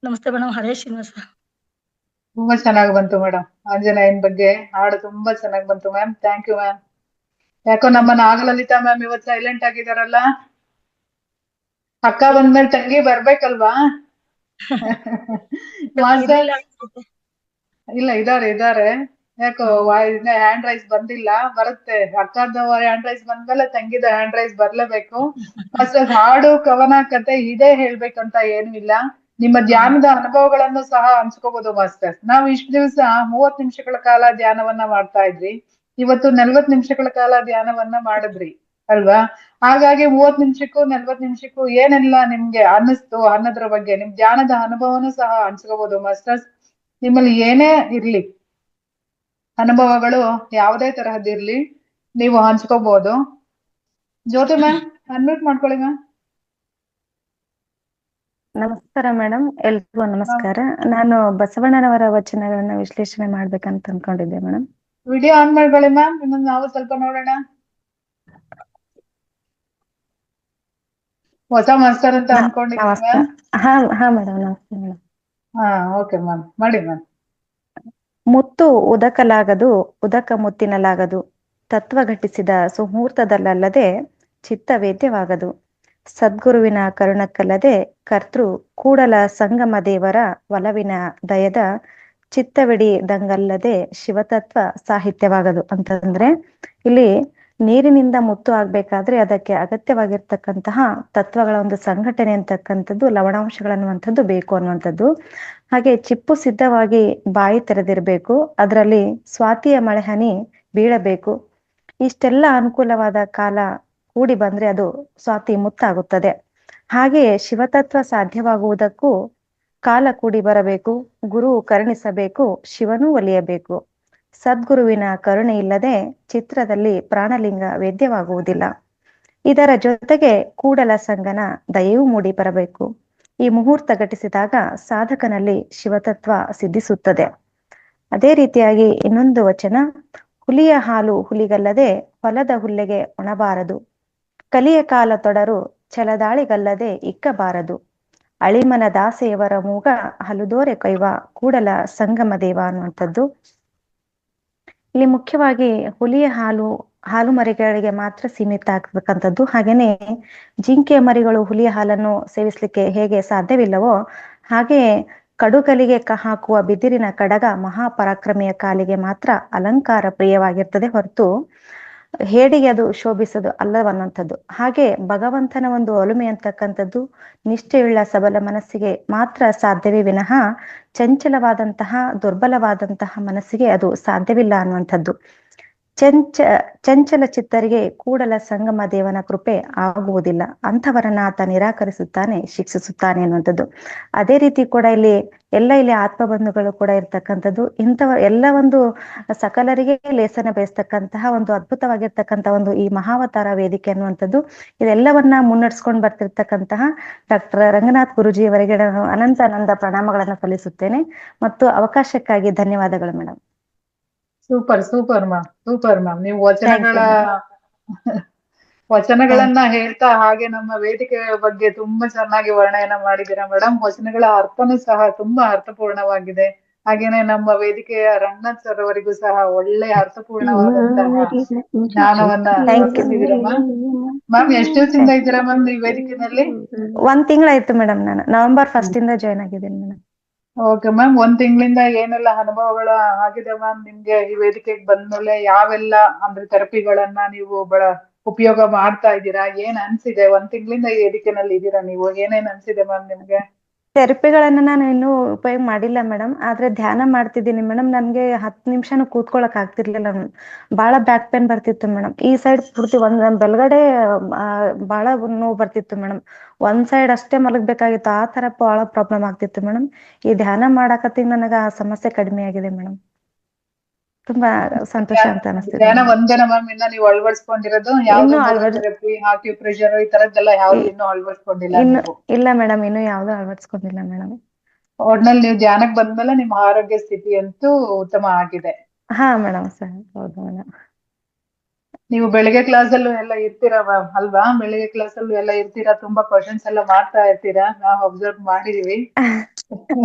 ನಮಸ್ತೆ ಮೇಡಮ್. ಹರೇ ಶ್ರೀನಿವಾಸ. ತುಂಬಾ ಚೆನ್ನಾಗಿ ಬಂತು ಮೇಡಮ್. ಆಂಜನೇಯನ್ ಬಗ್ಗೆ ಹಾಡು ತುಂಬಾ ಚೆನ್ನಾಗಿ ಬಂತು ಮ್ಯಾಮ್. Thank you ma'am. ಯಾಕೋ ನಮ್ಮ ನಾಗಲಲಿತಾ ಮ್ಯಾಮ್ ಇವತ್ತು ಸೈಲೆಂಟ್ ಆಗಿದಾರಲ್ಲ. ಅಕ್ಕ ಬಂದ್ಮೇಲೆ ತಂಗಿ ಬರ್ಬೇಕಲ್ವಾ? ಇಲ್ಲ, ಇದಾರೆ. ಯಾಕೋ ಹ್ಯಾಂಡ್ ರೈಸ್ ಬಂದಿಲ್ಲ, ಬರುತ್ತೆ. ಅಕ್ಕದ ಹ್ಯಾಂಡ್ ರೈಸ್ ಬಂದ್ಮೇಲೆ ತಂಗಿದ ಹ್ಯಾಂಡ್ ರೈಸ್ ಬರ್ಲೇಬೇಕು. ಮಾಸ್ಟರ್ ಹಾಡು, ಕವನ, ಕತೆ ಇದೇ ಹೇಳ್ಬೇಕಂತ ಏನು ಇಲ್ಲ. ನಿಮ್ಮ ಧ್ಯಾನದ ಅನುಭವಗಳನ್ನು ಸಹ ಹಂಚ್ಕೋಬಹುದು ಮಾಸ್ಟರ್. ನಾವು ಇಷ್ಟು ದಿವಸ 30 ನಿಮಿಷಗಳ ಕಾಲ ಧ್ಯಾನವನ್ನ ಮಾಡ್ತಾ ಇದ್ವಿ. ಇವತ್ತು 40 ನಿಮಿಷಗಳ ಕಾಲ ಧ್ಯಾನವನ್ನ ಮಾಡಿದ್ರಿ. ಅಲ್ವಾ? ಹಾಗಾಗಿ 30 ನಿಮಿಷಕ್ಕೂ 40 ನಿಮಿಷಕ್ಕೂ ಏನೆಲ್ಲ ನಿಮ್ಗೆ ಅನ್ನಿಸ್ತು ಅನ್ನೋದ್ರ ಬಗ್ಗೆ ನಿಮ್ ಧ್ಯಾನದ ಅನುಭವನೂ ಸಹ ಹಂಚ್ಕೋಬಹುದು ಮಾಸ್ಟರ್ಸ್. ನಿಮ್ಮಲ್ಲಿ ಏನೇ ಇರ್ಲಿ ಅನುಭವಗಳು ಯಾವುದೇ ತರಹದಿರ್ಲಿ ನೀವು ಹಂಚ್ಕೋಬಹುದು. ಜ್ಯೋತಿ ಮ್ಯಾಮ್ ಅನ್ಮ್ಯೂಟ್ ಮಾಡ್ಕೊಳ್ಳಿ ಮ್ಯಾಮ್. ನಮಸ್ಕಾರ ಮೇಡಮ್, ಎಲ್ರಿಗೂ ನಮಸ್ಕಾರ. ನಾನು ಬಸವಣ್ಣನವರ ವಚನಗಳನ್ನ ವಿಶ್ಲೇಷಣೆ ಮಾಡ್ಬೇಕಂತ ಅನ್ಕೊಂಡಿದ್ದೆ ಮೇಡಮ್. ವಿಡಿಯೋ ಆನ್ ಮಾಡ್ಕೊಳ್ಳಿ ಮ್ಯಾಮ್, ಇನ್ನೊಂದು ನಾವು ಸ್ವಲ್ಪ ನೋಡೋಣ. ಹೊಸ ಮಾಸ್ಟರ್ ಅಂತ ಅನ್ಕೊಂಡಿದ್ದೀನಿ ಮ್ಯಾಮ್. ಹಾ ಮೇಡಮ್, ನಮಸ್ತೆ ಮೇಡಮ್. ಹಾ ಓಕೆ ಮ್ಯಾಮ್, ಮಾಡಿ ಮ್ಯಾಮ್. ಮುತ್ತು ಉದಕಲಾಗದು, ಉದಕ ಮುತ್ತಿನಲಾಗದು. ತತ್ವ ಘಟಿಸಿದ ಸುಮುಹೂರ್ತದಲ್ಲದೆ ಚಿತ್ತವೇದ್ಯವಾಗದು. ಸದ್ಗುರುವಿನ ಕರುಣಕ್ಕಲ್ಲದೆ ಕರ್ತೃ ಕೂಡಲ ಸಂಗಮ ದೇವರ ಒಲವಿನ ದಯದ ಚಿತ್ತವಿಡಿದಂಗಲ್ಲದೆ ಶಿವತತ್ವ ಸಾಹಿತ್ಯವಾಗದು. ಅಂತಂದ್ರೆ ಇಲ್ಲಿ ನೀರಿನಿಂದ ಮುತ್ತು ಆಗ್ಬೇಕಾದ್ರೆ ಅದಕ್ಕೆ ಅಗತ್ಯವಾಗಿರ್ತಕ್ಕಂತಹ ತತ್ವಗಳ ಒಂದು ಸಂಘಟನೆ ಅಂತಕ್ಕಂಥದ್ದು, ಲವಣಾಂಶಗಳನ್ನುವಂಥದ್ದು ಬೇಕು ಅನ್ನುವಂಥದ್ದು. ಹಾಗೆ ಚಿಪ್ಪು ಸಿದ್ಧವಾಗಿ ಬಾಯಿ ತೆರೆದಿರ್ಬೇಕು, ಅದರಲ್ಲಿ ಸ್ವಾತಿಯ ಮಳೆ ಹನಿ ಬೀಳಬೇಕು. ಇಷ್ಟೆಲ್ಲ ಅನುಕೂಲವಾದ ಕಾಲ ಕೂಡಿ ಬಂದ್ರೆ ಅದು ಸ್ವಾತಿ ಮುತ್ತಾಗುತ್ತದೆ. ಹಾಗೆಯೇ ಶಿವತತ್ವ ಸಾಧ್ಯವಾಗುವುದಕ್ಕೂ ಕಾಲ ಕೂಡಿ ಬರಬೇಕು, ಗುರು ಕರುಣಿಸಬೇಕು, ಶಿವನೂ ಒಲಿಯಬೇಕು. ಸದ್ಗುರುವಿನ ಕರುಣೆ ಇಲ್ಲದೆ ಚಿತ್ರದಲ್ಲಿ ಪ್ರಾಣಲಿಂಗ ವೇದ್ಯವಾಗುವುದಿಲ್ಲ. ಇದರ ಜೊತೆಗೆ ಕೂಡಲ ಸಂಗನ ದಯೆಯೂ ಮೂಡಿ ಬರಬೇಕು. ಈ ಮುಹೂರ್ತ ಘಟಿಸಿದಾಗ ಸಾಧಕನಲ್ಲಿ ಶಿವತತ್ವ ಸಿದ್ಧಿಸುತ್ತದೆ. ಅದೇ ರೀತಿಯಾಗಿ ಇನ್ನೊಂದು ವಚನ, ಹುಲಿಯ ಹಾಲು ಹುಲಿಗಲ್ಲದೆ ಹೊಲದ ಹುಲ್ಲೆಗೆ ಒಣಬಾರದು. ಕಲಿಯ ಕಾಲ ತೊಡರು ಛಲದಾಳಿಗಲ್ಲದೆ ಇಕ್ಕಬಾರದು. ಅಳಿಮನ ದಾಸೆಯವರ ಮೂಗ ಹಲುದೋರೆ ಕೈವ ಕೂಡಲ ಸಂಗಮ ದೇವ ಅನ್ನುವಂಥದ್ದು. ಇಲ್ಲಿ ಮುಖ್ಯವಾಗಿ ಹುಲಿಯ ಹಾಲು ಮರಿಗಳಿಗೆ ಮಾತ್ರ ಸೀಮಿತ ಆಗ್ತಕ್ಕಂಥದ್ದು. ಹಾಗೇನೆ ಜಿಂಕೆಯ ಮರಿಗಳು ಹುಲಿಯ ಹಾಲನ್ನು ಸೇವಿಸ್ಲಿಕ್ಕೆ ಹೇಗೆ ಸಾಧ್ಯವಿಲ್ಲವೋ ಹಾಗೆ ಕಡುಗಲಿಗೆ ಹಾಕುವ ಬಿದಿರಿನ ಕಡಗ ಮಹಾಪರಾಕ್ರಮಿಯ ಕಾಲಿಗೆ ಮಾತ್ರ ಅಲಂಕಾರ ಪ್ರಿಯವಾಗಿರ್ತದೆ, ಹೊರತು ಹೇಡಿಗೆ ಅದು ಶೋಭಿಸೋದು ಅಲ್ಲವನ್ನುವಂಥದ್ದು. ಹಾಗೆ ಭಗವಂತನ ಒಂದು ಒಲುಮೆ ಅಂತಕ್ಕಂಥದ್ದು ನಿಷ್ಠೆಯುಳ್ಳ ಸಬಲ ಮನಸ್ಸಿಗೆ ಮಾತ್ರ ಸಾಧ್ಯವೇ ವಿನಃ ಚಂಚಲವಾದಂತಹ ದುರ್ಬಲವಾದಂತಹ ಮನಸ್ಸಿಗೆ ಅದು ಸಾಧ್ಯವಿಲ್ಲ ಅನ್ನುವಂಥದ್ದು. ಚಂಚಲ ಚಿತ್ತರಿಗೆ ಕೂಡಲ ಸಂಗಮ ದೇವನ ಕೃಪೆ ಆಗುವುದಿಲ್ಲ. ಅಂಥವರನ್ನ ಆತ ನಿರಾಕರಿಸುತ್ತಾನೆ, ಶಿಕ್ಷಿಸುತ್ತಾನೆ ಅನ್ನುವಂಥದ್ದು. ಅದೇ ರೀತಿ ಕೂಡ ಇಲ್ಲಿ ಆತ್ಮಬಂಧುಗಳು ಕೂಡ ಇರ್ತಕ್ಕಂಥದ್ದು. ಎಲ್ಲ ಒಂದು ಸಕಲರಿಗೆ ಲೇಸನ ಬಯಸ್ತಕ್ಕಂತಹ ಒಂದು ಅದ್ಭುತವಾಗಿರ್ತಕ್ಕಂತಹ ಒಂದು ಈ ಮಹಾವತಾರ ವೇದಿಕೆ ಅನ್ನುವಂಥದ್ದು, ಇದೆಲ್ಲವನ್ನ ಮುನ್ನಡೆಸ್ಕೊಂಡು ಬರ್ತಿರ್ತಕ್ಕಂತಹ ಡಾಕ್ಟರ್ ರಂಗನಾಥ್ ಗುರುಜಿಯವರಿಗೆ ನಾನು ಅನಂತ ಪ್ರಣಾಮಗಳನ್ನು ಸಲ್ಲಿಸುತ್ತೇನೆ ಮತ್ತು ಅವಕಾಶಕ್ಕಾಗಿ ಧನ್ಯವಾದಗಳು ಮೇಡಮ್. Super ma'am. ನೀವು ವಚನಗಳನ್ನ ಹೇಳ್ತಾ ಹಾಗೆ ನಮ್ಮ ವೇದಿಕೆಯ ಬಗ್ಗೆ ತುಂಬಾ ಚೆನ್ನಾಗಿ ವರ್ಣನೆ ಮಾಡಿದ್ದೀರಾ ಮೇಡಮ್. ವಚನಗಳ ಅರ್ಥನೂ ಸಹ ತುಂಬಾ ಅರ್ಥಪೂರ್ಣವಾಗಿದೆ. ಹಾಗೇನೆ ನಮ್ಮ ವೇದಿಕೆಯ ರಂಗನಾಥ್ ಸರ್ ಅವರಿಗೂ ಸಹ ಒಳ್ಳೆ ಅರ್ಥಪೂರ್ಣವಾದಂತಹ ಜ್ಞಾನವನ್ನ ಕಲಿಸಿದ್ದೀರಾ ಮ್ಯಾಮ್. ಎಷ್ಟು ದಿವಸದಿಂದ ಇದ್ದೀರಾ ಮ್ಯಾಮ್ ಈ ವೇದಿಕೆಯಲ್ಲಿ? 1 ತಿಂಗಳಾಯ್ತು ಮೇಡಮ್, ನಾನು ನವೆಂಬರ್ 1 ಇಂದ ಜಾಯ್ನ್ ಆಗಿದ್ದೀನಿ ಮೇಡಮ್. ಓಕೆ ಮ್ಯಾಮ್, 1 ತಿಂಗಳಿಂದ ಏನೆಲ್ಲ ಅನುಭವಗಳು ಆಗಿದೆ ಮ್ಯಾಮ್ ನಿಮ್ಗೆ? ಈ ವೇದಿಕೆಗೆ ಬಂದ್ಮೇಲೆ ಯಾವೆಲ್ಲ ಅಂದ್ರೆ ಥೆರಪಿಗಳನ್ನ ನೀವು ಉಪಯೋಗ ಮಾಡ್ತಾ ಇದ್ದೀರಾ? ಏನ್ ಅನ್ಸಿದೆ? 1 ತಿಂಗಳಿಂದ ಈ ವೇದಿಕೆನಲ್ಲಿ ಇದ್ದೀರಾ ನೀವು, ಏನೇನ್ ಅನ್ಸಿದೆ ಮ್ಯಾಮ್ ನಿಮ್ಗೆ? ಥೆರಪಿಗಳನ್ನ ನಾನು ಇನ್ನೂ ಉಪಯೋಗ ಮಾಡಿಲ್ಲ ಮೇಡಮ್, ಆದ್ರೆ ಧ್ಯಾನ ಮಾಡ್ತಿದ್ದೀನಿ ಮೇಡಮ್. ನನ್ಗೆ 10 ನಿಮಿಷನೂ ಕೂತ್ಕೊಳಕ್ ಆಗ್ತಿರ್ಲಿಲ್ಲ ಮೇಡಮ್. ಬಹಳ ಬ್ಯಾಕ್ ಪೇನ್ ಬರ್ತಿತ್ತು ಮೇಡಮ್. ಈ ಸೈಡ್ ಪೂರ್ತಿ ಬೆಳಗಡೆ ಬಹಳ ನೋವು ಬರ್ತಿತ್ತು ಮೇಡಮ್. ಒಂದ್ ಸೈಡ್ ಅಷ್ಟೇ ಮಲಗಬೇಕಾಗಿತ್ತು, ಆ ತರ ಬಹಳ ಪ್ರಾಬ್ಲಮ್ ಆಗ್ತಿತ್ತು ಮೇಡಮ್. ಈ ಧ್ಯಾನ ಮಾಡಕತ್ತೀನಿ ನನಗ ಆ ಸಮಸ್ಯೆ ಕಡಿಮೆ ಆಗಿದೆ ಮೇಡಮ್. ತುಂಬಾ ಸಂತೋಷ ಅಂತ ಅನಿಸ್ತಿದೆ. ಧ್ಯಾನ ಒಂದೇನ ಮ್ಯಾಮ್ ಇನ್ನ ನೀವು ಅಳವಡಿಸ್ಕೊಂಡಿರೋದು? ಯಾವ್ದು ಥೆರಪಿ, ಆಕ್ಯುಪ್ರೆಷರ್ ಈ ತರದ್ದೆಲ್ಲ ಯಾವ್ದು ಇನ್ನೂ ಅಳವಡಿಸ್ಕೊಂಡಿಲ್ಲ ನೀವು? ಇಲ್ಲ ಮೇಡಮ್, ಇನ್ನು ಯಾವ್ದು ಅಳವಡಿಸ್ಕೊಂಡಿಲ್ಲ ಮೇಡಮ್. ಒಟ್ನಲ್ಲಿ ನೀವು ಧ್ಯಾನಕ್ಕೆ ಬಂದ್ಮೇಲೆ ನಿಮ್ಮ ಆರೋಗ್ಯ ಸ್ಥಿತಿ ಅಂತೂ ಉತ್ತಮ ಆಗಿದೆ. ಹಾ ಮೇಡಮ್ ಸರ್, ಹೌದು ಮೇಡಮ್. ನೀವು ಬೆಳಿಗ್ಗೆ ಕ್ಲಾಸ್ ಅಲ್ಲೂ ಎಲ್ಲ ಇರ್ತೀರಾ ಮ್ಯಾಮ್ ಅಲ್ವಾ? ಬೆಳಿಗ್ಗೆ ಕ್ಲಾಸ್ ಅಲ್ಲೂ ಎಲ್ಲ ಇರ್ತೀರಾ, ತುಂಬಾ ಕ್ವಶನ್ಸ್ ಎಲ್ಲ ಮಾಡ್ತಾ ಇರ್ತೀರಾ, ನಾವು ಅಬ್ಸರ್ವ್ ಮಾಡಿದೀವಿ.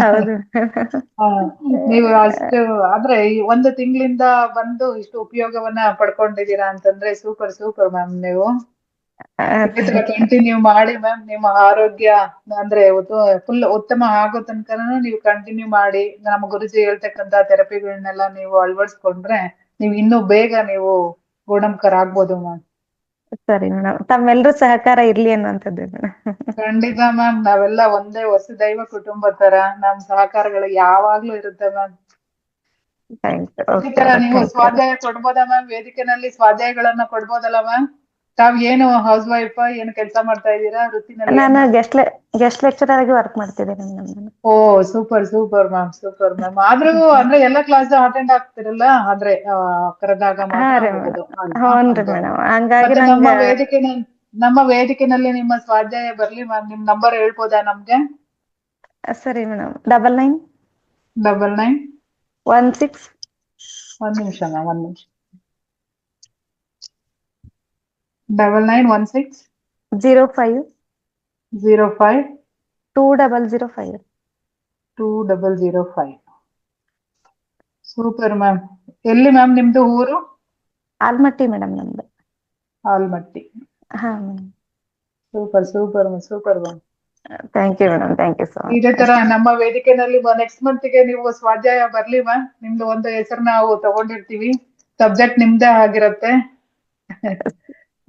ಹೌದು. ನೀವು ಅಷ್ಟು ಆದ್ರೆ ಈ 1 ತಿಂಗಳಿಂದ ಬಂದು ಇಷ್ಟು ಉಪಯೋಗವನ್ನ ಪಡ್ಕೊಂಡಿದ್ದೀರಾ ಅಂತಂದ್ರೆ ಸೂಪರ್ ಮ್ಯಾಮ್. ನೀವು ಕಂಟಿನ್ಯೂ ಮಾಡಿ ಮ್ಯಾಮ್. ನಿಮ್ಮ ಆರೋಗ್ಯ ಅಂದ್ರೆ ಫುಲ್ ಉತ್ತಮ ಆಗೋ ತನಕನೂ ನೀವು ಕಂಟಿನ್ಯೂ ಮಾಡಿ. ನಮ್ಮ ಗುರುಜಿ ಹೇಳ್ತಕ್ಕಂತ ಥೆರಪಿಗಳನ್ನೆಲ್ಲ ನೀವು ಅಳವಡಿಸ್ಕೊಂಡ್ರೆ ನೀವು ಇನ್ನೂ ಬೇಗ ನೀವು ಗುಣಮುಖರಾಗ್ಬೋದು ಮ್ಯಾಮ್. ಸರಿ ಮೇಡಮ್, ತಮ್ಮೆಲ್ಲರೂ ಸಹಕಾರ ಇರ್ಲಿ ಅನ್ನುವಂಥದ್ದು ಮೇಡಮ್. ಖಂಡಿತ ಮ್ಯಾಮ್, ನಾವೆಲ್ಲ ಒಂದೇ ವಸುದೈವ ಕುಟುಂಬ ತರ, ನಮ್ ಸಹಕಾರಗಳು ಯಾವಾಗ್ಲೂ ಇರುತ್ತೆ ಮ್ಯಾಮ್. ನೀವು ಸ್ವಾಧ್ಯಾಯ ಕೊಡ್ಬೋದಾ ಮ್ಯಾಮ್? ವೇದಿಕೆನಲ್ಲಿ ಸ್ವಾಧ್ಯಾಯಗಳನ್ನ ಕೊಡ್ಬೋದಲ್ಲ ಮ್ಯಾಮ್? ತಾವ್ ಏನು ಹೌಸ್ ವೈಫ್ ಏನು ಕೆಲಸ ಮಾಡ್ತಾ ಇದ್ದೀರಾ ವೃತ್ತಿನಲ್ಲಿ? ನಾನು ಗೆಸ್ಟ್ ಲೆಕ್ಚರರ್ ಆಗಿ ವರ್ಕ್ ಮಾಡ್ತಿದ್ದೇನೆ ಮೇಡಮ್. ಓ ಸೂಪರ್ ಸೂಪರ್ ಮ್ಯಾಮ್. ಆದ್ರೂ ಅಂದ್ರೆ ಎಲ್ಲಾ ಕ್ಲಾಸ್ ಅಟೆಂಡ್ ಆಗ್ತಿರಲ್ಲ, ಆದ್ರೆ ಕರೆದಾಗ ಹಾ ಮಾತ್ರ ರೀ ಹೋಗೋದು ಮೇಡಮ್. ಅಲ್ವಾ? ಹ್ಞೂನ್ರಿ ಮೇಡಮ್. ಹಂಗಾಗಿ ಮತ್ತೆ ನಂಗೆ ನಮ್ಮ ವೇದಿಕೆನಲ್ಲಿ ನಿಮ್ಮ ಸ್ವಾಧ್ಯಾಯ ಬರ್ಲಿ ಮ್ಯಾಮ್. ನಿಮ್ ನಂಬರ್ ಹೇಳ್ಬೋದಾ ನಮ್ಗೆ? ಸರಿ ಮೇಡಮ್. 99 16 ಒಂದ್ ನಿಮಿಷ ಮ್ಯಾಮ್, 9916 05 05 2005. 2005. Super ma'am. ಎಲ್ಲಿ ಮ್ಯಾಮ್ ನಿಮ್ದು ಊರು? ಆಲ್ಮಟ್ಟಿ ಮೇಡಮ್ ನಮ್ದು. ಆಲ್ಮಟ್ಟಿ. ಹಾ madam. Super ma'am. Thank you madam. Thank you so ಇದೇ ಮಚ್. ತರ ನಮ್ಮ ವೇದಿಕೆನಲ್ಲಿ ನೆಕ್ಸ್ಟ್ ಮಂತ್ ಗೆ ನೀವು ಸ್ವಾಧ್ಯಾಯ ಬರ್ಲಿ ಮ್ಯಾಮ್. ನಿಮ್ದು ಒಂದು ಹೆಸರು ನಾವು ತಗೊಂಡಿರ್ತೀವಿ. ಸಬ್ಜೆಕ್ಟ್ ನಿಮ್ದೇ ಆಗಿರತ್ತೆ.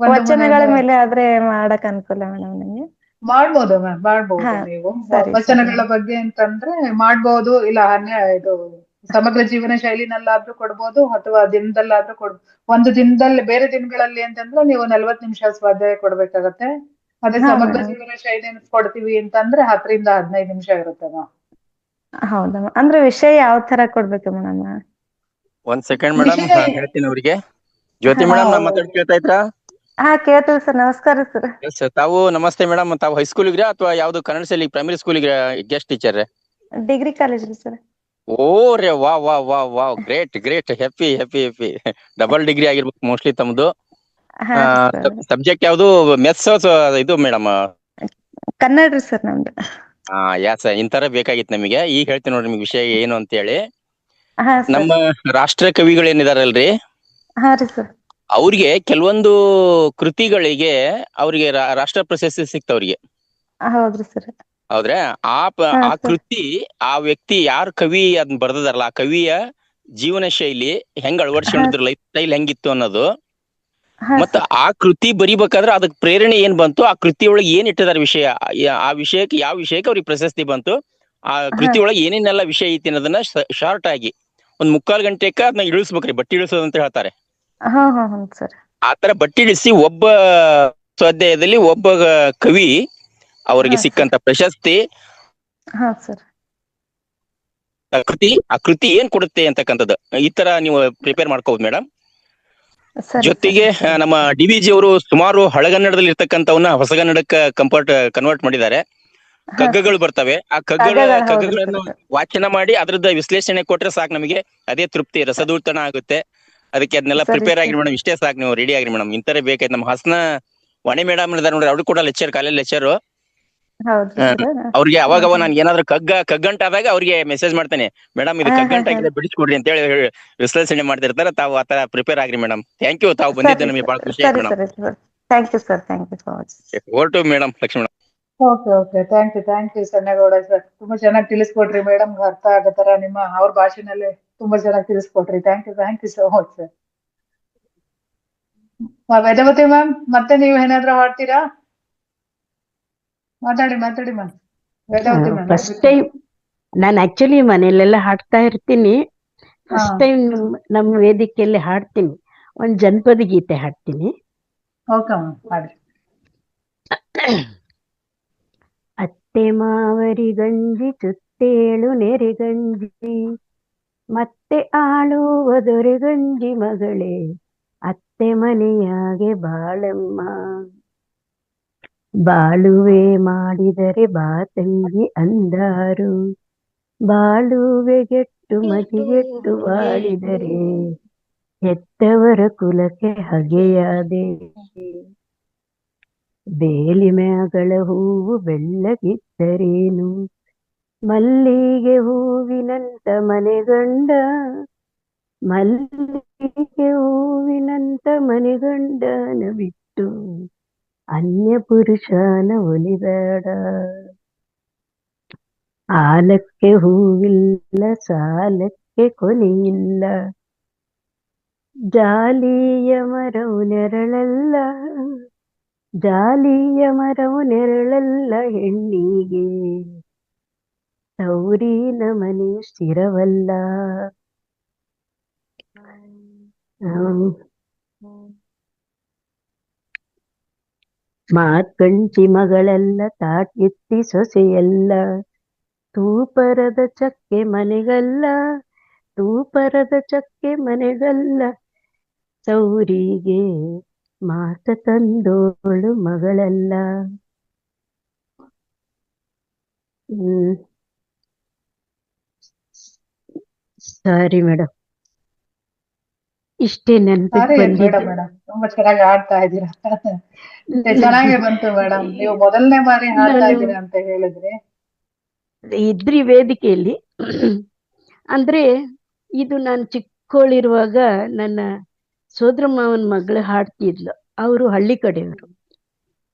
ವಚನಗಳ ಮೇಲೆ ಆದ್ರೆ ಮಾಡಕ್ ಅನುಕೂಲ ಮೇಡಮ್ ನಿಮ್ಗೆ? ಮಾಡ್ಬೋದು ಮ್ಯಾಮ್, ಮಾಡ್ಬೋದು. ಹಾ ನೀವು ಸರಿ ವಚನಗಳ ಬಗ್ಗೆ ಅಂತಂದ್ರೆ ಮಾಡ್ಬೋದು, ಇಲ್ಲ ಇದು ಸಮಗ್ರ ಜೀವನ ಶೈಲಿನಲ್ಲಾದ್ರೂ ಕೊಡ್ಬೋದು, ಅಥವಾ ದಿನದಲ್ಲಾದ್ರೂ ಒಂದು ದಿನದಲ್ಲಿ, ಬೇರೆ ದಿನಗಳಲ್ಲಿ ಅಂತಂದ್ರೆ ನೀವು 40 ನಿಮಿಷ ಸ್ವಾಧ್ಯಾಯ ಕೊಡ್ಬೇಕಾಗತ್ತೆ. ಅದೇ ಹಾ ಸಮಗ್ರ ಮೇಡಮ್. ಜೀವನ ಶೈಲಿ ಕೊಡ್ತೀವಿ ಅಂತಂದ್ರೆ 10 ರಿಂದ 15 ನಿಮಿಷ ಇರುತ್ತೆ ಮ್ಯಾಮ್. ಹೌದಾ ma'am? ಅಂದ್ರೆ ವಿಷಯ ಯಾವ ತರ ಕೊಡ್ಬೇಕು ಮೇಡಮ್? ಒಂದ್ ಸೆಕೆಂಡ್ ಮೇಡಮ್, ವಿಷಯ ಹೇಳ್ತೀನಿ ಅವ್ರಿಗೆ. ಜ್ಯೋತಿ ಹಾ ಮೇಡಮ್, ನಾ ಮಾತಾಡ್ ಕೇಳ್ತಾ ಇದ್ರಾ? ಹಾ ಕೇಳ್ತೀವಿ ಸರ್. ನಮಸ್ಕಾರ ಸರ್. ಎಸ್ ತಾವು ನಮಸ್ತೆ ಮೇಡಮ್. ತಾವು ಹೈಸ್ಕೂಲ್ಗ್ರಾ ಅಥವಾ ಯಾವ್ದು ಕನ್ನಡ ಶಾಲೆ ಪ್ರೈಮರಿ ಸ್ಕೂಲ್ಗೆ ಗೆಸ್ಟ್ ಟೀಚರ್? ಡಿಗ್ರಿ ಕಾಲೇಜ್ ರೀ ಸರ್. ಓ ರೇ, ವಾ ಗ್ರೇಟ್. ಹ್ಯಾಪಿ. ಡಬಲ್ ಡಿಗ್ರಿ ಆಗಿರ್ಬೇಕು ಮೋಸ್ಟ್ಲಿ ತಮ್ದು. ಹಾ ಸರ್. ಸಬ್ಜೆಕ್ಟ್ ಯಾವ್ದು? ಮೆಥ್ಸ್ ಇದು ಮೇಡಮ್? ಕನ್ನಡ ರೀ ಸರ್ ನಮ್ದು. ಯಾಸ ಇಂತರ ಬೇಕಾಗಿತ್ತು ನಮಗೆ. ಈಗ ಹೇಳ್ತೀನಿ ನೋಡ್ರಿ ನಿಮ್ಗೆ ವಿಷಯ ಏನು ಅಂತ ಹೇಳಿ. ಹಾ ಸರ್. ನಮ್ಮ ರಾಷ್ಟ್ರ ಕವಿಗಳು ಏನಿದಾರಲ್ರಿ, ಹಾ ರೀ ಸರ್. ಅವ್ರಿಗೆ ಕೆಲವೊಂದು ಕೃತಿಗಳಿಗೆ ಅವ್ರಿಗೆ ರಾಷ್ಟ್ರ ಪ್ರಶಸ್ತಿ ಸಿಕ್ತವ್ರಿಗೆ. ಹೌದ್ರಿ ಸರ್. ಹೌದ್ರೆ? ಹಾ ಆ ಸರ್. ಕೃತಿ, ಆ ವ್ಯಕ್ತಿ ಯಾರು ಕವಿ ಅದನ್ನ ಬರ್ದದಾರಲ್ಲ, ಆ ಕವಿಯ ಜೀವನ ಶೈಲಿ ಹೆಂಗ್ ಹಾ ಅಳವಡಿಸ್ಕೊಂಡಿದ್ರು, ಲೈಫ್ ಸ್ಟೈಲ್ ಹೆಂಗಿತ್ತು ಅನ್ನೋದು, ಹಾ ಮತ್ತ ಸರ್. ಆ ಕೃತಿ ಬರಿಬೇಕಾದ್ರೆ ಅದಕ್ಕೆ ಪ್ರೇರಣೆ ಏನ್ ಬಂತು, ಆ ಕೃತಿ ಒಳಗೆ ಏನ್ ಇಟ್ಟಿದಾರ ವಿಷಯ, ಆ ವಿಷಯಕ್ಕೆ ಯಾವ ವಿಷಯಕ್ಕೆ ಅವ್ರಿಗೆ ಪ್ರಶಸ್ತಿ ಬಂತು, ಆ ಹಾ ಕೃತಿ ಒಳಗೆ ಏನೇನೆಲ್ಲ ವಿಷಯ ಐತಿ ಅನ್ನೋದನ್ನ ಶಾರ್ಟ್ ಆಗಿ ಒಂದ್ 3/4 ಗಂಟೆಕ ಅದನ್ನ ಇಳಿಸ್ಬೇಕ್ರಿ. ಬಟ್ಟಿ ಇಳಿಸೋದು ಅಂತ ಹೇಳ್ತಾರೆ. ಹಾ ಸರ್. ಆತರ ಬಟ್ಟಿ ಇಳಿಸಿ ಒಬ್ಬ ಸ್ವಾಧ್ಯಾಯದಲ್ಲಿ ಒಬ್ಬ ಕವಿ ಅವರಿಗೆ ಹಾ ಸರ್. ಸಿಕ್ಕಂತ ಪ್ರಶಸ್ತಿ, ಹಾ ಸರ್. ಆ ಕೃತಿ ಏನ್ ಕೊಡುತ್ತೆ ಅಂತಕ್ಕಂಥದ್ದು ಈ ತರ ನೀವು ಪ್ರಿಪೇರ್ ಮಾಡ್ಕೋಬಹುದು ಮೇಡಮ್. ಸರಿ ಜೊತೆಗೆ ಸರಿ. ನಮ್ಮ ಡಿ.ವಿ.ಜಿ ಅವರು ಸುಮಾರು ಹಳಗನ್ನಡದಲ್ಲಿ ಇರ್ತಕ್ಕಂಥವನ್ನ ಹೊಸಗನ್ನಡಕ್ಕೆ ಕನ್ವರ್ಟ್ ಮಾಡಿದ್ದಾರೆ. ಹಾ ಸರ್. ಕಗ್ಗಗಳು ಬರ್ತವೆ. ಆ ಹೌದ್ರಿ ಕಗ್ಗಗಳನ್ನು ಸರ್. ವಾಚನ ಮಾಡಿ ಅದ್ರದ್ದು ವಿಶ್ಲೇಷಣೆ ಕೊಟ್ರೆ ಸಾಕು ನಮಗೆ. ಅದೇ ತೃಪ್ತಿ, ರಸದೂತನ ಆಗುತ್ತೆ. ಅದಕ್ಕೆ ಅದನ್ನೆಲ್ಲ ಸರಿ ಪ್ರಿಪೇರ್ ಆಗಿರಿ ಸರ್. ಮೇಡಮ್. ಇಷ್ಟೇ ಸಾಕು, ನೀವು ರೆಡಿ ಆಗಿರಿ ಮೇಡಮ್. ಇಂತರ ಬೇಕಾಯ್ತು. ನಮ್ಮ ಹಾಸನ ವಾಣಿ ಮೇಡಮ್ ಇದಾರೆ ನೋಡ್ರಿ, ಅವ್ರು ಕೂಡ ಕಾಲೇಜ್ ಲೆಕ್ಚರ್. ಹೌದ್ರಿ ಸರ್. ಅವ್ರಿಗೆ ಹಾ ಅವಾಗ ಹಾ. ನನ್ಗೆ ಏನಾದ್ರು ಕಗ್ಗಂಟಾದಾಗ ಅವ್ರಿಗೆ ಮೆಸೇಜ್ ಮಾಡ್ತೇನೆ, ಮೇಡಮ್ ಇದು ಹಾ ಹಾ ಹಾ. ಕಗ್ಗಂಟಾಗಿದೆ ಬಿಡಿಸ್ಕೊಡ್ರಿ ಅಂತ ಹೇಳಿ ವಿಶ್ಲೇಷಣೆ ಮಾಡ್ತಿರ್ತಾರೆ. ತಾವು ಆತರ ಪ್ರಿಪೇರ್ ಆಗ್ರಿ ಮೇಡಮ್. Thank you. ತಾವು ಬಂದಿದ್ದೆ ಸರಿ ನಮಗೆ ಬಹಳ ಖುಷಿ ಆಯ್ತು ಸರಿ madam. Sir. Thank you sir. Thank you so much. Over to madam Lakshmana. Okay. Thank you Sannagowda sir. ತುಂಬಾ ಚೆನ್ನಾಗಿ ತಿಳಿಸ್ಕೊಟ್ರಿ ಮೇಡಮ್. ಅರ್ಥ ಆಗೋ ತರ ಅವ್ರ ಭಾಷೆನಲ್ಲಿ ತುಂಬಾ ಚೆನ್ನಾಗಿ ತಿಳಿಸ್ಕೊಟ್ರಿ. Thank you so much sir. Vedavati ma'am, ಮತ್ತೆ ನೀವು ಏನಾದ್ರೂ ಹಾಡ್ತೀರಾ? ಮಾತಾಡಿ ma'am. Vedavati ma'am. First time ನಾನು ಆಕ್ಚುಲಿ ಮನೇಲೆಲ್ಲ ಹಾಡ್ತಾ ಇರ್ತೀನಿ. ಫಸ್ಟ್ ಟೈಮ್ ನಮ್ಮ ವೇದಿಕೆಯಲ್ಲಿ ಹಾಡ್ತೀನಿ. ಒಂದು ಜನಪದ ಗೀತೆ ಹಾಡ್ತೀನಿ. ಓಕೆ ಮ್ಯಾಮ್, ಹಾಡಿ. ಅತ್ತೆ ಮಾವರಿ ಗಂಜಿ ಚುತ್ತೇಳು ನೆರೆಗಂಜಿ, ಮತ್ತೆ ಆಳುವ ದೊರೆಗಂಜಿ ಮಗಳೇ, ಅತ್ತೆ ಮನೆಯಾಗೆ ಬಾಳಮ್ಮ, ಬಾಳುವೆ ಮಾಡಿದರೆ ಬಾ ತಂಗಿ ಅಂದಾರು, ಬಾಳುವೆಗೆಟ್ಟು ಮತಿಗೆಟ್ಟು ಬಾಳಿದರೆ, ಹೆತ್ತವರ ಕುಲಕ್ಕೆ ಹಗೆಯಾದೆ, ಬೇಲಿ ಮ್ಯಾಗಳ ಹೂವು ಬೆಳ್ಳಗಿದ್ದರೇನು, ಮಲ್ಲಿಗೆ ಹೂವಿನಂತ ಮನೆಗಂಡ, ಮಲ್ಲಿಗೆ ಹೂವಿನಂತ ಮನೆಗಂಡನ ಬಿಟ್ಟು ಅನ್ಯ ಪುರುಷನ ಒಲಿಬೇಡ, ಆಲಕ್ಕೆ ಹೂವಿಲ್ಲ ಸಾಲಕ್ಕೆ ಕೊನೆಯಿಲ್ಲ, ಜಾಲಿಯ ಮರವು ನೆರಳಲ್ಲ, ಜಾಲಿಯ ಮರವು ನೆರಳಲ್ಲ ಹೆಣ್ಣಿಗೆ, ತೌರಿನ ಮನೆ ಸ್ಥಿರವಲ್ಲ. ಮಾತ್ಕಂಚಿ ಮಗಳೆಲ್ಲ ತಾಕೆತ್ತಿ ಸೊಸೆಯಲ್ಲ, ತೂಪರದ ಚಕ್ಕೆ ಮನೆಗಲ್ಲ, ತೂಪರದ ಚಕ್ಕೆ ಮನೆಗಲ್ಲ, ಸೌರಿಗೆ ಮಾತ ತಂದೋಳು ಮಗಳಲ್ಲ. ಸಾರಿ ಮೇಡಮ್, ಇಷ್ಟೇ ನೆನಪಿಗೆ ಬಂದಿದ್ದು. ಮೇಡಮ್ ತುಂಬಾ ಚೆನ್ನಾಗಿ ಹಾಡ್ತಾ ಇದ್ದೀರಾ. ಚೆನ್ನಾಗಿ ಬಂತು ಮೇಡಮ್. ನೀವು ಮೊದಲನೇ ಬಾರಿ ಹಾಡ್ತಾ ಇದ್ದೀರಾ ಅಂತ ಹೇಳಿದ್ರೆ ಇದ್ರಿ ವೇದಿಕೆಯಲ್ಲಿ. ಅಂದ್ರೆ ಇದು ನಾನು ಚಿಕ್ಕೋಳಿರುವಾಗ ನನ್ನ ಸೋದರ ಮಾವನ ಮಗಳು ಹಾಡ್ತಿದ್ಲು. ಅವರು ಹಳ್ಳಿ ಕಡೆಯವರು.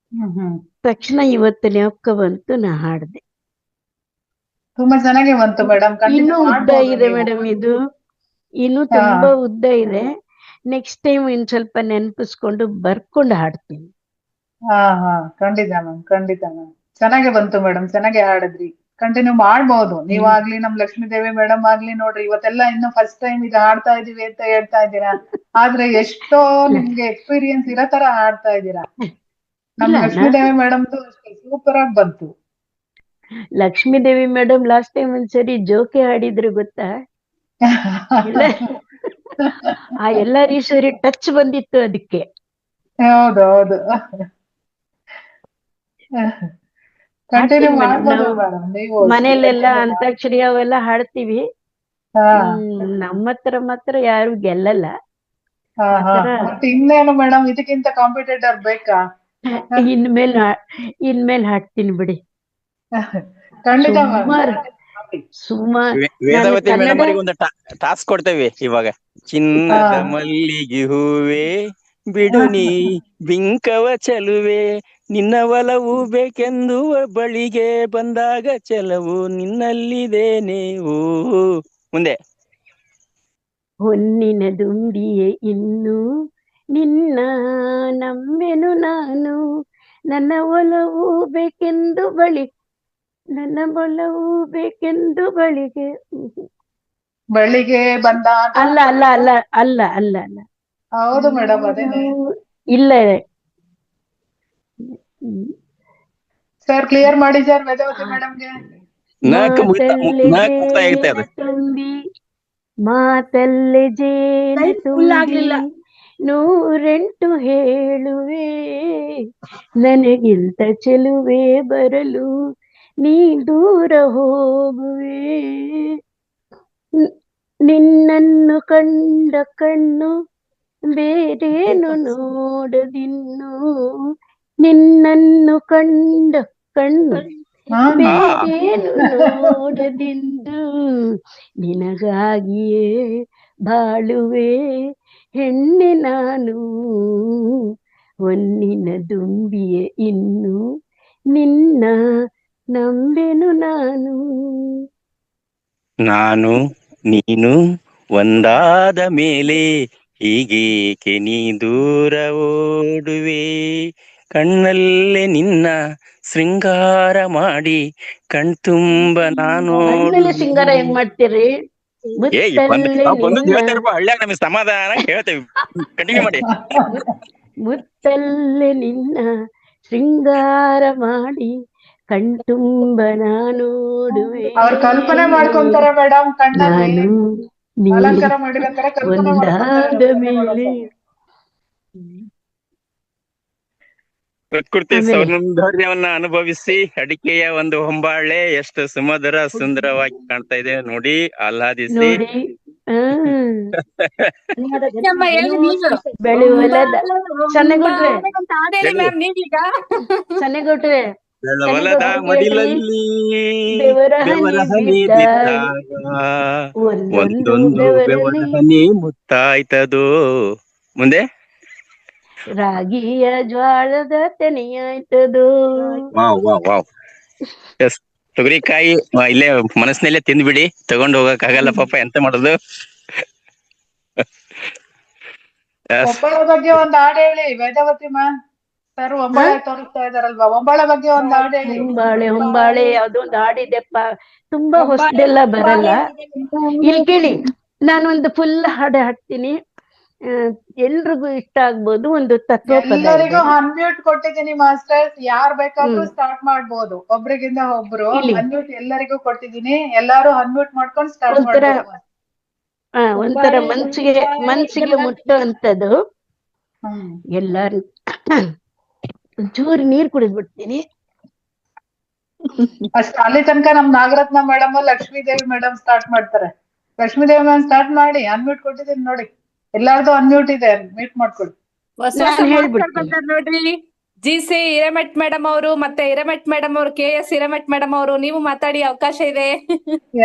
ತಕ್ಷಣ ಇವತ್ತು ಜ್ಞಾಪಕ ಬಂತು, ನಾ ಹಾಡ್ದೆ. ತುಂಬಾ ಚೆನ್ನಾಗಿ ಬಂತು ಮೇಡಮ್. ಇನ್ನೂ ಉದ್ದ ಇದೆ ಮೇಡಮ್, ಇದು ಇನ್ನು ತುಂಬಾ ಉದ್ದ ಇದೆ. ನೆಕ್ಸ್ಟ್ ಟೈಮ್ ಇನ್ ಸ್ವಲ್ಪ ನೆನಪಿಸ್ಕೊಂಡು ಬರ್ಕೊಂಡು ಹಾಡ್ತೀನಿ. ಖಂಡಿತ ಮ್ಯಾಮ್, ಖಂಡಿತ ಮ್ಯಾಮ್. ಚೆನ್ನಾಗಿ ಬಂತು ಮೇಡಮ್, ಚೆನ್ನಾಗಿ ಹಾಡಿದ್ರಿ. ಕಂಟಿನ್ಯೂ ಮಾಡ್ಬೋದು. ನೀವಾಗ್ಲಿ ನಮ್ ಲಕ್ಷ್ಮೀ ದೇವಿ ಮೇಡಮ್ ಆಗ್ಲಿ ನೋಡ್ರಿ, ಇವತ್ತೆಲ್ಲ ಇನ್ನು ಫಸ್ಟ್ ಟೈಮ್ ಇದು ಹಾಡ್ತಾ ಇದೀವಿ ಅಂತ ಹೇಳ್ತಾ ಇದ್ದೀರಾ. ಆದ್ರೆ ಎಷ್ಟೋ ನಿಮ್ಗೆ ಎಕ್ಸ್ಪೀರಿಯನ್ಸ್ ಇರೋ ತರ ಹಾಡ್ತಾ ಇದ್ದೀರಾ. ನಮ್ ಲಕ್ಷ್ಮೀ ದೇವಿ ಮೇಡಮ್ದು ಸೂಪರ್ ಆಗಿ ಬಂತು. Lakshmi Devi madam last time ಒಂದ್ಸರಿ ಜೋಕೆ ಹಾಡಿದ್ರು ಗೊತ್ತಾ? ಆ ಎಲ್ಲಾರಿ ಸರಿ ಟಚ್ ಬಂದಿತ್ತು ಅದಕ್ಕೆ. ಹೌದೌದು. ಕಂಟಿನ್ಯೂ ಮಾಡ್ಬೋದು ಮೇಡಮ್. ನೀವು ಮನೇಲೆಲ್ಲ ಅಂತಾಕ್ಷರಿ ಅವೆಲ್ಲ ಹಾಡ್ತೀವಿ. ನಮ್ಮ ಹತ್ರ ಮಾತ್ರ ಯಾರು ಗೆಲ್ಲಲ್ಲ. ಇನ್ನೇನು ಮೇಡಮ್, ಇದಕ್ಕಿಂತ ಕಾಂಪಿಟೇಟರ್ ಬೇಕಾ? ಇನ್ಮೇಲೆ ಹಾಡ್ತೀನಿ ಬಿಡಿ. ಖಂಡಿತ ವೇದಾವತಿ ಮೇಡಮ್ ಅವರಿಗೆ ಒಂದು ಟಾಸ್ಕ್ ಕೊಡ್ತೇವೆ ಇವಾಗ. ಚಿನ್ನದ ಮಲ್ಲಿಗೆ ಹೂವೆ ಬಿಡು ನೀ ಬಿಂಕವ ಚೆಲುವೆ, ನಿನ್ನ ಒಲವು ಬೇಕೆಂದು ಬಳಿಗೆ ಬಂದಾಗ ಚೆಲವು ನಿನ್ನಲ್ಲಿದೇನೆ. ಓ ಮುಂದೆ. ಹೊನ್ನಿನ ದುಂಬಿಯೇ ಇನ್ನು ನಿನ್ನ ನಂಬೆನು ನಾನು, ನನ್ನ ಒಲವು ಬೇಕೆಂದು ಬಳಿ, ನನ್ನ ಒಲವು ಬೇಕೆಂದು ಬಳಿಗೆ ಬಂದಾಗ. ಅಲ್ಲ ಅಲ್ಲ ಅಲ್ಲ ಅಲ್ಲ ಅಲ್ಲ ಅಲ್ಲ ಹೌದು ಮೇಡಮ್, ಅದೇನೆ. ಇಲ್ಲ ಸರ್ ಕ್ಲಿಯರ್ ಮಾಡಿ ಸರ್ ವೇದಾವತಿ ಮೇಡಮ್ಗೆ. ತುಂಬಿ ಮಾತಲ್ಲಿ ಜೇನು ತುಂಬಿ ನೂರೆಂಟು ಹೇಳುವೆ, ನನಗಿಂತ ಚೆಲುವೆ ಬರಲು ನೀ ದೂರ ಹೋಗುವೆ, ನಿನ್ನನ್ನು ಕಂಡ ಕಣ್ಣು ಬೇರೇನು ನೋಡದಿನ್ನು, ನಿನ್ನನ್ನು ಕಂಡ ಕಣ್ಣು ಬೇರೇನು ನೋಡದಿಂದು, ನಿನಗಾಗಿಯೇ ಬಾಳುವೆ ಹೆಣ್ಣೆ ನಾನು, ಹೊನ್ನಿನ ದುಂಬಿಯೇ ಇನ್ನು ನಿನ್ನ ನಂಬೆನು ನಾನು. ನಾನು ನೀನು ಒಂದಾದ ಮೇಲೆ ಹೀಗೇಕೆ ನೀ ದೂರ ಓಡುವೆ, ಕಣ್ಣಲ್ಲೇ ನಿನ್ನ ಶೃಂಗಾರ ಮಾಡಿ ಕಣ್ತುಂಬ ನಾನು. ಶೃಂಗಾರ ಹೆಂಗ್ ಮಾಡ್ತೀರಿ? ಹಳ್ಳಿಯಾಗ ನಮಗೆ ಸಮಾಧಾನ ಹೇಳ್ತೇವೆ. ಕಂಟಿನ್ಯೂ ಮಾಡಿ. ಮುತ್ತಲ್ಲೇ ನಿನ್ನ ಶೃಂಗಾರ ಮಾಡಿ ಕಣ್ತುಂಬ ನೋಡುವೆ. ಅವ್ರು ಕಲ್ಪನೆ ಮಾಡ್ಕೊಂತಾರೆ ಮೇಡಮ್. ಕಣ್ಣಲ್ಲಿ ಅಲಂಕಾರ ಮಾಡಿರಂತಾರೆ, ಕಲ್ಪನೆ ಒಂದಾದ ಮೇಲೆ. ಪ್ರಕೃತಿ ಸೌಂದರ್ಯವನ್ನ ಅನುಭವಿಸಿ ಅಡಿಕೆಯ ಒಂದು ಹೊಂಬಾಳೆ ಎಷ್ಟು ಸುಮಧುರ ಸುಂದರವಾಗಿ ಕಾಣ್ತಾ ಇದೆ ನೋಡಿ, ಆಹ್ಲಾದಿಸಿ. ಸನ್ನೆಗೊಟ್ವೆ ಹೊಲದ ಮಡಿಲಲ್ಲಿ ಬೆವರ ಹನಿ ಒಂದೊಂದು ಬೆವರ ಹನಿ ಮುತ್ತಾಯ್ತದೋ. ಮುಂದೆ ರಾಗಿಯ ಜ್ವಾಳದ ತೆನೆಯಾಯ್ತದೋ. ತೊಗರಿಕಾಯಿ ಇಲ್ಲೇ ಮನಸ್ಸಿನಲ್ಲೇ ತಿಂದ್ಬಿಡಿ, ತಗೊಂಡು ಹೋಗಕ್ ಆಗಲ್ಲ ಪಾಪ, ಎಂತ ಮಾಡೋದು. ಒಬ್ಬಳ ಬಗ್ಗೆ ಒಂದ್ ಹಾಡು ಹೇಳಿ ವೇದಾವತಿ ಮ್ಯಾಮ್. ಸರ್ ಒಂಬಾಳೆ ತೋರಿಸ್ತಾ ಇದಾರಲ್ವಾ, ಒಂಬಾಳೆ ಬಗ್ಗೆ ಒಂದ್ ಹಾಡು ಹೇಳಿ. ಹೊಂಬಾಳೆ ಅದೊಂದು ಹಾಡಿದೆಪ್ಪ, ತುಂಬಾ ಹೊಸದೆಲ್ಲ ಬರಲ್ಲ. ಇಲ್ಲಿ ಕೇಳಿ, ನಾನೊಂದು ಫುಲ್ ಹಾಡು ಹಾಡ್ತೀನಿ. ಎಲ್ರಿಗೂ ಇಷ್ಟ ಆಗ್ಬೋದು, ಒಂದು ತತ್ವ ಪದ ಇದೆ. ಎಲ್ಲರಿಗೂ ಅನ್ಮ್ಯೂಟ್ ಕೊಟ್ಟಿದ್ದೀನಿ ಮಾಸ್ಟರ್ಸ್, ಯಾರ್ ಬೇಕಾದ್ರೂ ಸ್ಟಾರ್ಟ್ ಮಾಡ್ಬೋದು, ಒಬ್ರಿಗಿಂತ ಒಬ್ರು ಅನ್ಮ್ಯೂಟ್ ಎಲ್ಲರಿಗೂ ಕೊಟ್ಟಿದ್ದೀನಿ, ಎಲ್ಲಾರು ಅನ್ಮ್ಯೂಟ್ ಮಾಡ್ಕೊಂಡು ಸ್ಟಾರ್ಟ್ ಮಾಡ್ಬೋದು. ಒಂಥರ ಮನ್ಸಿಗೆ ಮುಟ್ಟೋ ಅಂತದ್ದು. ಎಲ್ಲಾರು ಚೂರು ನೀರ್ ಕುಡಿದ್ಬಿಡ್ತೀನಿ. ಅಷ್ಟ ಅಲ್ಲಿ ತನಕ ನಮ್ Nagaratna madam Lakshmidevi madam start ಮಾಡ್ತಾರೆ. ಲಕ್ಷ್ಮೀದೇವಿ ಮೇಡಮ್ ಸ್ಟಾರ್ಟ್ ಮಾಡಿ, ಅನ್ಮ್ಯೂಟ್ ಕೊಟ್ಟಿದ್ದೀನಿ ನೋಡಿ, ಎಲ್ಲಾರ್ದು ಅನ್ಮ್ಯೂಟ್ ಇದೆ, ಮ್ಯೂಟ್ ಮಾಡ್ಕೊಳ್ಳಿ. ನೋಡ್ರಿ GC ಹಿರೇಮಠ್ ಮೇಡಮ್ ಅವರು, ಮತ್ತೆ ಹಿರೇಮಠ್ ಮೇಡಮ್ ಅವರು, KS ಹಿರೇಮಠ್ ಮೇಡಮ್ ಅವರು, ನೀವು ಮಾತಾಡಿ, ಅವಕಾಶ ಇದೆ.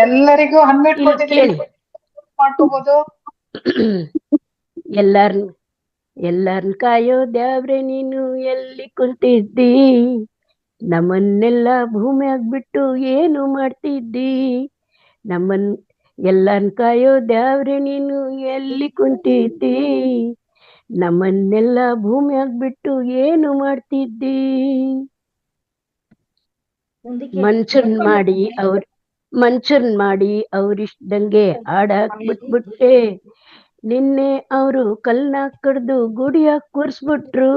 ಎಲ್ಲರಿಗೂ ಅನ್ಮ್ಯೂಟ್ ಕೊಟ್ಟಿದ್ದೀನಿ, ಮಾಡ್ಕೋಬಹುದು. ಎಲ್ಲಾರ್ನ ಕಾಯೋ ದ್ಯಾವ್ರೆ ನೀನು ಎಲ್ಲಿ ಕುಂತಿದ್ದಿ, ನಮ್ಮನ್ನೆಲ್ಲ ಭೂಮಿಯಾಗ ಬಿಟ್ಟು ಏನು ಮಾಡ್ತಿದ್ದಿ, ಎಲ್ಲಾರ್ನ ಕಾಯೋ ದ್ಯಾವ್ರೆ ನೀನು ಎಲ್ಲಿ ಕುಂತಿದ್ದಿ, ನಮ್ಮನ್ನೆಲ್ಲ ಭೂಮಿಯಾಗ ಬಿಟ್ಟು ಏನು ಮಾಡ್ತಿದ್ದಿ, ಮನ್ಸನ್ ಮಾಡಿ ಅವ್ರಿಷ್ಟಂಗೆ ಆಡಾಕ್ ಬಿಟ್ಬಿಟ್ಟೆ, ನಿನ್ನೆ ಅವರು ಕಲ್ನ ಕಡ್ದು ಗುಡಿಯಾಗ ಕೂರ್ಸ್ಬಿಟ್ರು,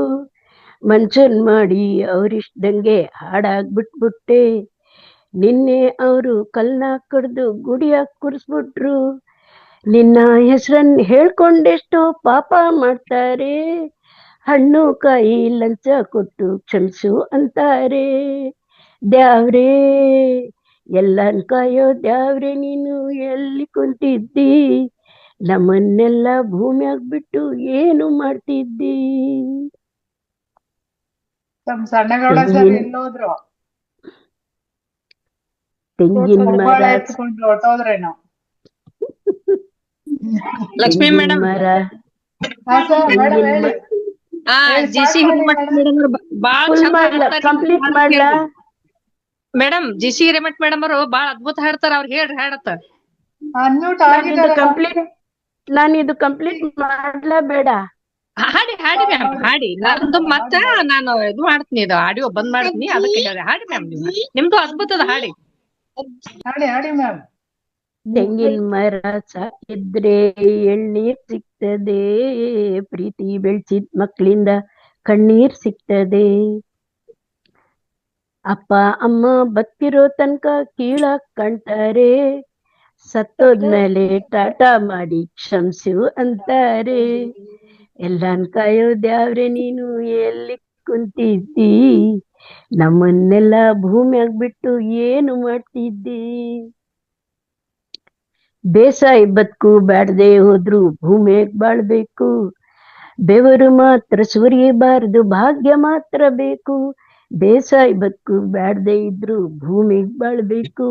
ಮನ್ಸನ್ ಮಾಡಿ ಅವ್ರಿಷ್ಟಂಗೆ ಹಾಡಾಗ್ ಬಿಟ್ಬಿಟ್ಟೆ, ನಿನ್ನೆ ಅವರು ಕಲ್ನ ಕಡ್ದು ಗುಡಿಯಾಗ ಕೂರ್ಸ್ಬಿಟ್ರು, ನಿನ್ನ ಹೆಸರನ್ನ ಹೇಳ್ಕೊಂಡೆಷ್ಟೋ ಪಾಪ ಮಾಡ್ತಾರೆ, ಹಣ್ಣು ಕಾಯಿ ಲಂಚ ಕೊಟ್ಟು ಕ್ಷಮಿಸು ಅಂತಾರೆ, ದ್ಯಾವ್ರೇ ಎಲ್ಲನ್ ಕಾಯೋ ದ್ಯಾವ್ರೆ ನೀನು ಎಲ್ಲಿ ಕುಂತಿದ್ದಿ, ನಮ್ಮನ್ನೆಲ್ಲ ಭೂಮಿಯಾಗ ಬಿಟ್ಟು ಏನು ಮಾಡ್ತಿದ್ದಿ. ಸಣ್ಣಗೌಡ ಸರ್ ಎಲ್ಲೋದ್ರು? ತೆಂಗಿನ ಮರ ಹೊಟ್ಟೋದ್ರೇನೋ. ಲಕ್ಷ್ಮೀ ಮೇಡಮ್ ಕಂಪ್ಲೀಟ್ ಮಾಡ್ಲಾ ಮೇಡಮ್? GC ಹಿರೇಮಠ್ ಮೇಡಮ್ ಅವರು ಬಾಳ ಅದ್ಭುತ ಹಾಡ್ತಾರ, ಅವ್ರು ಹೇಳ್ರಿ ಹಾಡತ್ತ. ನಾನು ಇದು ಕಂಪ್ಲೀಟ್ ಮಾಡ್ಲಾ ಬೇಡ? ಹಾಡಿ ಮ್ಯಾಮ್, ಹಾಡಿ. ನಂದು ಮತ್ತ ನಾನು ಇದು ಮಾಡ್ತೀನಿ, ಇದು ಆಡಿಯೋ ಬಂದ್ ಮಾಡ್ತೀನಿ, ಅದಕ್ಕೆ ಹೇಳಿ ಹಾಡಿ ಮ್ಯಾಮ್. ನಿಮ್ದು ಅದ್ಭುತದ ಹಾಡಿ ಮ್ಯಾಮ್. ತೆಂಗಿನ ಮರ ಸಾಕಿದ್ರೆ ಎಳ್ನೀರ್ ಸಿಗ್ತದೆ, ಪ್ರೀತಿ ಬೆಳ್ಸಿದ್ ಮಕ್ಳಿಂದ ಕಣ್ಣೀರ್ ಸಿಗ್ತದೆ, ಅಪ್ಪ ಅಮ್ಮ ಬತ್ತಿರೋ ತನಕ ಕೀಳಾಗ್ ಕಾಣ್ತಾರೆ, ಸತ್ತೋದ್ಮೇಲೆ ಟಾಟಾ ಮಾಡಿ ಕ್ಷಮಿಸು ಅಂತಾರೆ, ಎಲ್ಲಾನ್ ಕಾಯೋ ದ್ಯಾವ್ರೆ ನೀನು ಎಲ್ಲಿ ಕುಂತಿದ್ದಿ, ನಮ್ಮನ್ನೆಲ್ಲ ಭೂಮಿಯಾಗ ಬಿಟ್ಟು ಏನು ಮಾಡ್ತಿದ್ದಿ, ಬೇಸಾಯ ಬದುಕು ಬ್ಯಾಡ್ದೆ ಹೋದ್ರು ಭೂಮಿಯಾಗ ಬಾಳ್ಬೇಕು, ಬೆವರು ಮಾತ್ರ ಸುರಿಯಬಾರದು ಭಾಗ್ಯ ಮಾತ್ರ ಬೇಕು, ಬೇಸಾಯ ಬದುಕು ಬ್ಯಾಡ್ದೆ ಇದ್ರು ಭೂಮಿಗ್ ಬಾಳ್ಬೇಕು,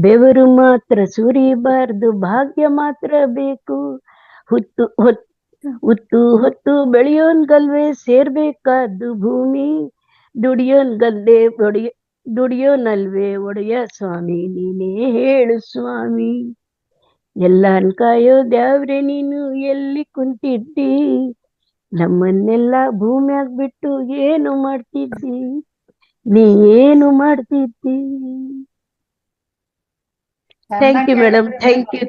ಬೆವರು ಮಾತ್ರ ಸುರಿಯಬಾರದು ಭಾಗ್ಯ ಮಾತ್ರ ಬೇಕು, ಹೊತ್ತು ಬೆಳೆಯೋನ್ಗಲ್ವೇ ಸೇರ್ಬೇಕಾದ್ದು ಭೂಮಿ, ದುಡಿಯೋನಲ್ವೇ ಒಡೆಯ ಸ್ವಾಮಿ, ನೀನೇ ಹೇಳು ಸ್ವಾಮಿ, ಎಲ್ಲಾನ್ ಕಾಯೋ ದ್ಯಾವ್ರೆ ನೀನು ಎಲ್ಲಿ ಕುಂತಿದ್ದಿ, ನಮ್ಮನ್ನೆಲ್ಲ ಭೂಮಿಯಾಗ ಬಿಟ್ಟು ಏನು ಮಾಡ್ತಿದ್ದಿ, ನೀ ಏನು ಮಾಡ್ತಿದ್ದಿ. Thank you madam,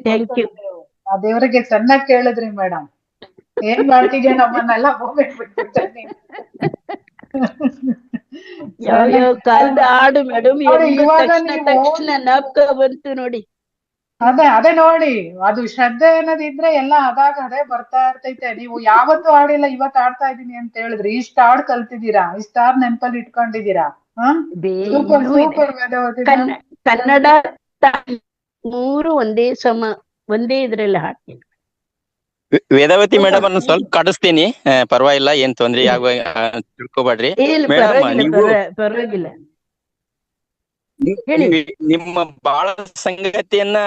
thank you. ಆ ದೇವರಿಗೆ ಚೆನ್ನಾಗಿ ಕೇಳಿದ್ರಿ ಮೇಡಮ್, ಏನ್ ಮಾಡ್ತಿದ್ಯಾ ನಮ್ಮನ್ನೆಲ್ಲ ಭೂಮಿಯಾಗ ಬಿಟ್ಟು. ಯಾವ ಕಾಲದ ಹಾಡು ಮೇಡಮ್, ತಕ್ಷಣ ನಾಪ್ಕ ಬಂತು ನೋಡಿ. ಅದೇ ನೋಡಿ, ಅದು ಶ್ರದ್ಧೆ ಅನ್ನೋದಿದ್ರೆ ಎಲ್ಲ ಅದೇ ಬರ್ತಾ ಇರ್ತೈತೆ. ನೀವು ಯಾವತ್ತೂ ಆಡಿಲ್ಲ, ಇವತ್ತು ಆಡ್ತಾ ಇದೀನಿ ಅಂತ ಹೇಳಿದ್ರಿ, ಇಷ್ಟ ಹಾಡ್ ಕಲ್ತಿದ್ದೀರಾ, ಇಷ್ಟ ಹಾಡ್ ನೆನಪಲ್ಲಿ ಇಟ್ಕೊಂಡಿದ್ದೀರಾ. ಸೂಪರ್ ಕನ್ನಡ ಮೂರು ಒಂದೇ ಇದ್ರಲ್ಲಿ ಹಾಡ್ತೀನಿ. ವೇದಾವತಿ ಮೇಡಮ್ ಅನ್ನು ಸ್ವಲ್ಪ ಕಡಿಸ್ತೀನಿ, ಪರವಾಗಿಲ್ಲ, ಏನ್ ತೊಂದ್ರೆ ಆಗುವ ತಿಳ್ಕೊಬೇಡ್ರಿ ಪರವಾಗಿಲ್ಲ. ನಿಮ್ಮ ಬಾಳ ಸಂಗತಿಯನ್ನ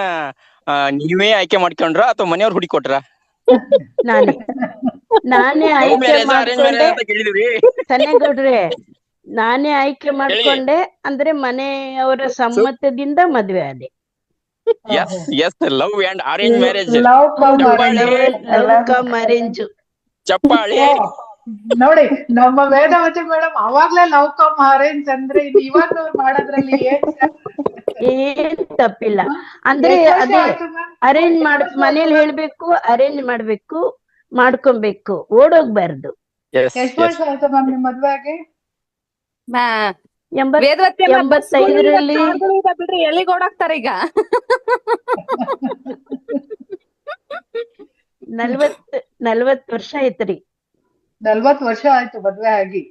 ನೀವೇ ಆಯ್ಕೆ ಮಾಡ್ಕೊಂಡ್ರ ಅಥವಾ ಮನೆಯವ್ರು ಹುಡುಕೊಟ್ರ? ನಾನೇ ಆಯ್ಕೆ ಮಾಡ್ಕೊಂಡೆ ಸನ್ನೇಗೌಡ್ರೆ, ನಾನೇ ಆಯ್ಕೆ ಮಾಡ್ಕೊಂಡೆ, ಅಂದ್ರೆ ಮನೆಯವರ ಸಮ್ಮತದಿಂದ ಮದ್ವೆ ಆದೆ. Love and arrange marriage. ಚಪ್ಪಾಳಿ ನೋಡಿ, ನಮ್ಮ ವೇದಾವತಿ ಮೇಡಮ್ ಅವಾಗ್ಲೇ ಲವ್ ಕಮ್ ಅರೇಂಜ್ ಅಂದ್ರೆ, ಇವಾಗ ಮಾಡೋದ್ರಲ್ಲಿ ಏನ್ ತಪ್ಪಿಲ್ಲ. ಅಂದ್ರೆ ಅದೇ ಅರೇಂಜ್ ಮನೇಲಿ ಹೇಳ್ಬೇಕು, ಅರೇಂಜ್ ಮಾಡ್ಬೇಕು, ಮಾಡ್ಕೊಬೇಕು, ಓಡೋಗ್ಬಾರ್ದು. ಎಸ್ ಎಷ್ಟು ವರ್ಷ ಆಯ್ತು ಮ್ಯಾಮ್ ನಿಮ್ ಮದ್ವೆ ಆಗಿ? ವೇದವತಿ ಅಮ್ಮ, ಬಸ್ಗಳು ಈಗ 85ರಲ್ಲಿ ಕಾರ್ಗಳು ಈಗ ಬಿಡ್ರಿ, ಎಲ್ಲಿಗೆ ಓಡಾಕ್ತಾರೆ ಈಗ? 40 ವರ್ಷ ಆಯ್ತ್ರಿ. 40 ವರ್ಷ ಆಯ್ತು ಮದ್ವೆ ಆಗಿ.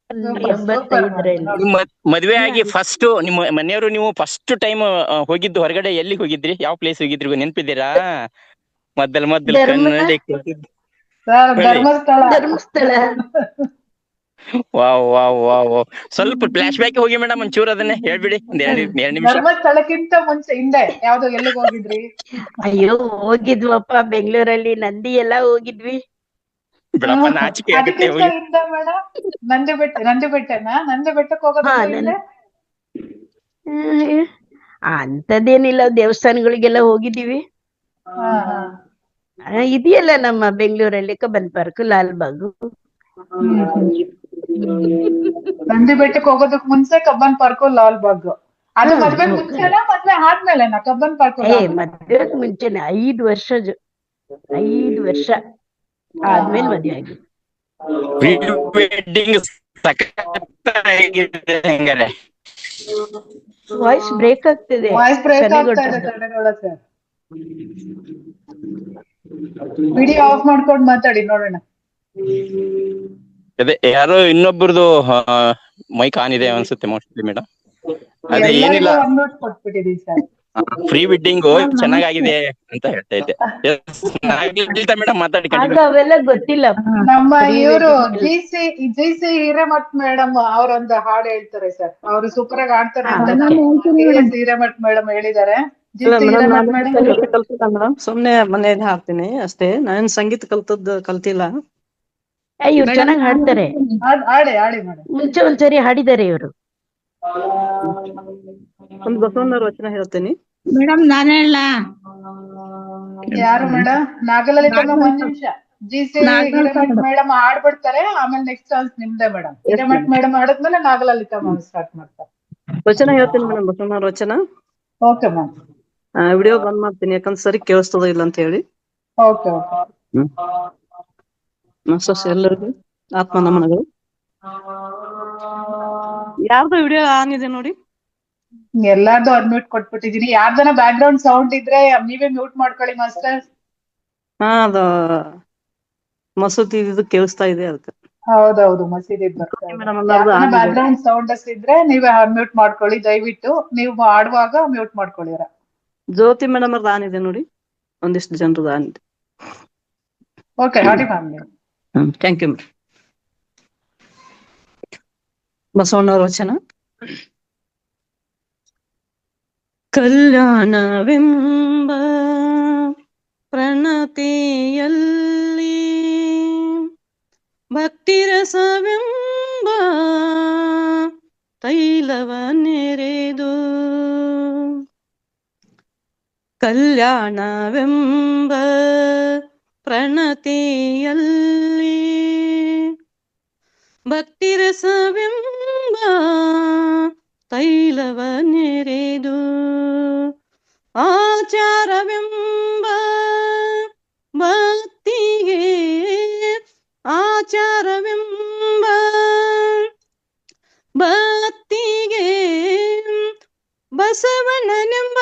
ಸೂಪರ್ ಸೂಪರ್ 85ರಲ್ಲಿ ಮದ್ವೆ ಆಗಿ ಫಸ್ಟ್ ನಿಮ್ಮ ಮನೆಯವರು ನೀವು ಫಸ್ಟ್ ಟೈಮ್ ಹೋಗಿದ್ದು ಹೊರಗಡೆ ಎಲ್ಲಿ ಹೋಗಿದ್ರಿ? ಯಾವ ಪ್ಲೇಸ್ ಹೋಗಿದ್ರಿ ನೆನ್ಪಿದ್ದೀರಾ? ಮೊದಲ್ ಕನ್ನಡಿ Dharmasthala. Dharmasthala. Wow wow wow wow. ಸ್ವಲ್ಪ ಫ್ಲಾಶ್ ಬ್ಯಾಕ್ ಹೋಗಿ ಮೇಡಮ್, ಒಂಚೂರು ಅದನ್ನೇ ಹೇಳ್ಬಿಡಿ, ಒಂದ್ ಎರಡ್ ನಿಮಿಷ. ಧರ್ಮಸ್ಥಳಕ್ಕಿಂತ ಮುಂಚೆ ಹಿಂದೆ ಯಾವ್ದು ಎಲ್ಲಿಗೆ ಹೋಗಿದ್ರಿ? ಅಯ್ಯೋ ಹೋಗಿದ್ವಪ್ಪ, ಬೆಂಗಳೂರಲ್ಲಿ ನಂದಿ ಎಲ್ಲಾ ಹೋಗಿದ್ವಿ. ಬಿಡಪ್ಪ, ನಾಚಿಕೆ ಆಗುತ್ತೆ ಅದಕ್ಕಿಂತ ಹೋಗಿ. ಹಿಂದೆ ಮೇಡಮ್ ನಂದಿ ಬೆಟ್ಟಕ್ಕೆ ಹೋಗೋದಕ್ಕೆ ಹಿಂದೆ? ಅಂತದೇನಿಲ್ಲ, ದೇವಸ್ಥಾನಗಳಿಗೆಲ್ಲ ಹೋಗಿದೀವಿ. ಇದೆಯಲ್ಲ ನಮ್ಮ ಬೆಂಗಳೂರಲ್ಲಿ ಕಬ್ಬನ್ ಪಾರ್ಕ್, ಲಾಲ್ಬಾಗು. ನಂದಿ ಬೆಟ್ಟಕ್ಕೆ ಹೋಗೋದಕ್ ಮುಂಚೆ ಕಬ್ಬನ್ ಪಾರ್ಕ್, ಲಾಲ್ಬಾಗ್. ಅದು ಮದ್ವೆ ಮುಂಚೆನಾ ಮದ್ವೆ ಆದ್ಮೇಲೆನಾ ಕಬ್ಬನ್ ಪಾರ್ಕ್? ಮದ್ವೆ ಮುಂಚೆನೆ 5 ವರ್ಷ ಆದ್ಮೇಲೆ ಮದ್ವೆ ಆಗಿ. ಪ್ರೀ ವೆಡ್ಡಿಂಗ್ ಸಖತ್ತಾಗಿದೆ ಹೆಂಗಾರೆ. ವಾಯ್ಸ್ ಬ್ರೇಕ್ ಆಗ್ತಿದೆ. ವಾಯ್ಸ್ ಬ್ರೇಕ್ ಆಗ್ತಾ ಇದೆ, ತಡೆಗೋಳ ಸರ್. ವಿಡಿಯೋ ಆಫ್ ಮಾಡ್ಕೊಂಡು ಮಾತಾಡಿ ನೋಡೋಣ. ಅದೇ ಯಾರೋ ಇನ್ನೊಬ್ಬರದು ಮೈಕ್ ಆನ್ ಇದೆ ಅನ್ಸುತ್ತೆ ಮೋಸ್ಟ್ಲಿ ಮೇಡಮ್. ಅದೇ ಏನಿಲ್ಲ, ಕೊಟ್ಬಿಟ್ಟಿದೀವಿ ಸರ್. ಪ್ರೀ ವೆಡ್ಡಿಂಗ್ ಚೆನ್ನಾಗಿದೆ ಅಂತ ಹೇಳ್ತಾ ಇದ್ದೆ. ಮೇಡಮ್ ಮಾತಾಡಿ. ಆಗ ಅವೆಲ್ಲ ಗೊತ್ತಿಲ್ಲ. ನಮ್ಮ ಇವರು ಜಿ.ಸಿ. ಹಿರೇಮಠ್ ಮೇಡಮ್ ಅವರೊಂದು ಹಾಡು ಹೇಳ್ತಾರೆ ಸರ್. ಅವರು ಸೂಪರ್ ಆಗಿ ಆಡ್ತಾರೆ ಅಂತ ಹಿರೇಮಠ್ ಮೇಡಮ್ ಹೇಳಿದ್ದಾರೆ. ಮೇಡಮ್ ಸುಮ್ನೆ ಮನೇಲಿ ಹಾಡ್ತೀನಿ ಅಷ್ಟೇ, ನಾನ್ ಸಂಗೀತ ಕಲ್ತಿಲ್ಲ. ಇವ್ರು ಚೆನ್ನಾಗಿ ಹಾಡ್ತಾರೆ. ಆಡಿ ಮೇಡಮ್. ಮುಂಚೆ ಒಂದ್ಸರಿ ಹಾಡಿದ್ದಾರೆ ಇವರು. ಒಂದು ಬಸವಣ್ಣವ್ರ ವಚನ ಹೇಳ್ತೀನಿ ಮೇಡಮ್. ನಾನ್ ಹೇಳ? ಯಾರು ಮೇಡಮ್? ನಾಗಲಲಿತ ಮ್ಯಾಮ್, ಒಂದ್ ನಿಮಿಷ. ಜಿ.ಸಿ. ಹಿರೇಮಠ್ ಮೇಡಮ್ ಆಡ್ಬಿಡ್ತಾರೆ, ಆಮೇಲೆ ನೆಕ್ಸ್ಟ್ ಚಾನ್ಸ್ ನಿಮ್ದೆ ಮೇಡಮ್. ಹಿರೇಮಠ್ ಮೇಡಮ್ ಆಡದ್ಮೇಲೆ ನಾಗಲಲಿತ ಮ್ಯಾಮ್ ಸ್ಟಾರ್ಟ್ ಮಾಡ್ತಾರೆ. ವಚನ ಹೇಳ್ತೀನಿ ಮೇಡಮ್, ಬಸವಣ್ಣವ್ರ ವಚನ. Okay ma'am. ವಿಡಿಯೋ ಬಂದ್ ಮಾಡ್ತೀನಿ, ಯಾಕಂದ್ರೆ ಸರಿ ಕೇಳಿಸ್ತದ ಇಲ್ಲ ಅಂತ ಹೇಳಿ. Okay okay. ಎಲ್ಲರಿಗೂ ಆತ್ಮ ನಮನಗಳು. ಯಾರ್ದು ವಿಡಿಯೋ ಆನ್ ಇದೆ ನೋಡಿ? ಎಲ್ಲಾರ್ದು ಅನ್ಮ್ಯೂಟ್ ಕೊಟ್ಬಿಟ್ಟಿದೀನಿ. ಯಾರ್ದನ ಬ್ಯಾಕ್ ಗ್ರೌಂಡ್ ಸೌಂಡ್ ಇದ್ರೆ ನೀವೇ ಮ್ಯೂಟ್ ಮಾಡ್ಕೊಳ್ಳಿ ಮಾಸ್ಟರ್. ಅದು ಮಸೂತಿ ಇದು ಕೇಳಿಸ್ತಾ ಇದೆ ಅದಕ್ಕೆ. ಹೌದೌದು, ಮಸೀದಿ ಬರ್ತಾ ಇದೆ. ಬ್ಯಾಕ್ ಗ್ರೌಂಡ್ ಸೌಂಡ್ ಇದ್ರೆ ನೀವೇ ಅನ್ಮ್ಯೂಟ್ ಮಾಡ್ಕೊಳ್ಳಿ ದಯವಿಟ್ಟು. ನೀವು ಆಡುವಾಗ ಮ್ಯೂಟ್ ಮಾಡ್ಕೊಳ್ಳಿರ. ಜ್ಯೋತಿ ಮೇಡಮ್ ಅವ್ರದ್ದು ಆನ್ ಇದೆ ನೋಡಿ, ಒಂದಿಷ್ಟು ಜನರದ್ದು ಆನ್ ಇದೆ. ಓಕೆ, ಹಾಡಿ ಮ್ಯಾಮ್. Thank you madam. ಬಸವಣ್ಣವ್ರ ವಚನ. ಕಲ್ಯಾಣವೆಂಬ ಪ್ರಣತಿಯಲ್ಲಿ ಭಕ್ತಿರಸವೆಂಬ ತೈಲವ ನೆರೆದು, ಕಲ್ಯಾಣವೆಂಬ ಪ್ರಣತಿಯಲ್ಲಿ ಭಕ್ತಿರಸವೆಂಬ ತೈಲವ ನೆರೆದು, ಆಚಾರವೆಂಬ ಭಕ್ತಿಗೆ, ಆಚಾರವೆಂಬ ಭಕ್ತಿಗೆ ಬಸವಣ್ಣನೆಂಬ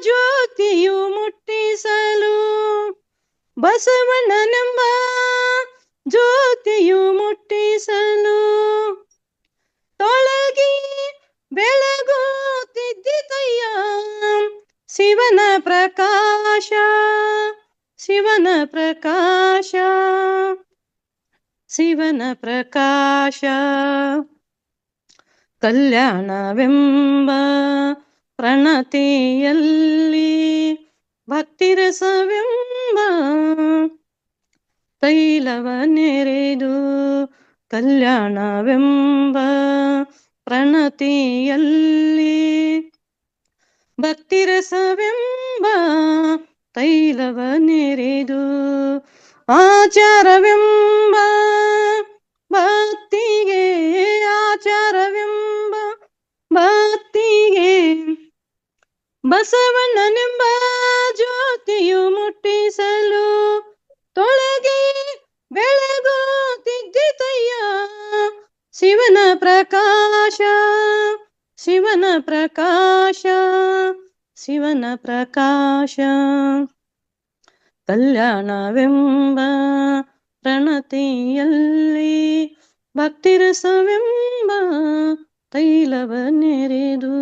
ಜ್ಯೋತಿಯು ಮುಟ್ಟಿಸಲು, ಬಸವಣ್ಣನೆಂಬ ಜ್ಯೋತಿಯು ಮುಟ್ಟಿಸಲು ತೊಳಗಿ ಬೆಳಗುತ್ತಿದ್ದಿತಯ್ಯ ಶಿವನ ಪ್ರಕಾಶ, ಶಿವನ ಪ್ರಕಾಶ, ಶಿವನ ಪ್ರಕಾಶ. ಕಲ್ಯಾಣವೆಂಬ ಪ್ರಣತಿಯಲ್ಲಿ ಭಕ್ತಿರಸವೆಂಬ ತೈಲವ ನೆರೆದು, ಕಲ್ಯಾಣವೆಂಬ ಪ್ರಣತಿಯಲ್ಲಿ ಭಕ್ತಿರಸವೆಂಬ ತೈಲವ ನೆರೆದು, ಆಚಾರವೆಂಬ ಭಕ್ತಿಗೆ, ಆಚಾರವೆಂಬ ಭಕ್ತಿಗೆ ಬಸವಣ್ಣನೆಂಬ ಜ್ಯೋತಿಯು ಮುಟ್ಟಿಸಲು ಪ್ರಕಾಶ ಶಿವನ ಪ್ರಕಾಶ ಕಲ್ಯಾಣವೆಂಬ ಪ್ರಣತಿಯಲ್ಲಿ ಭಕ್ತಿರಸವೆಂಬ ತೈಲವ ನೆರೆದು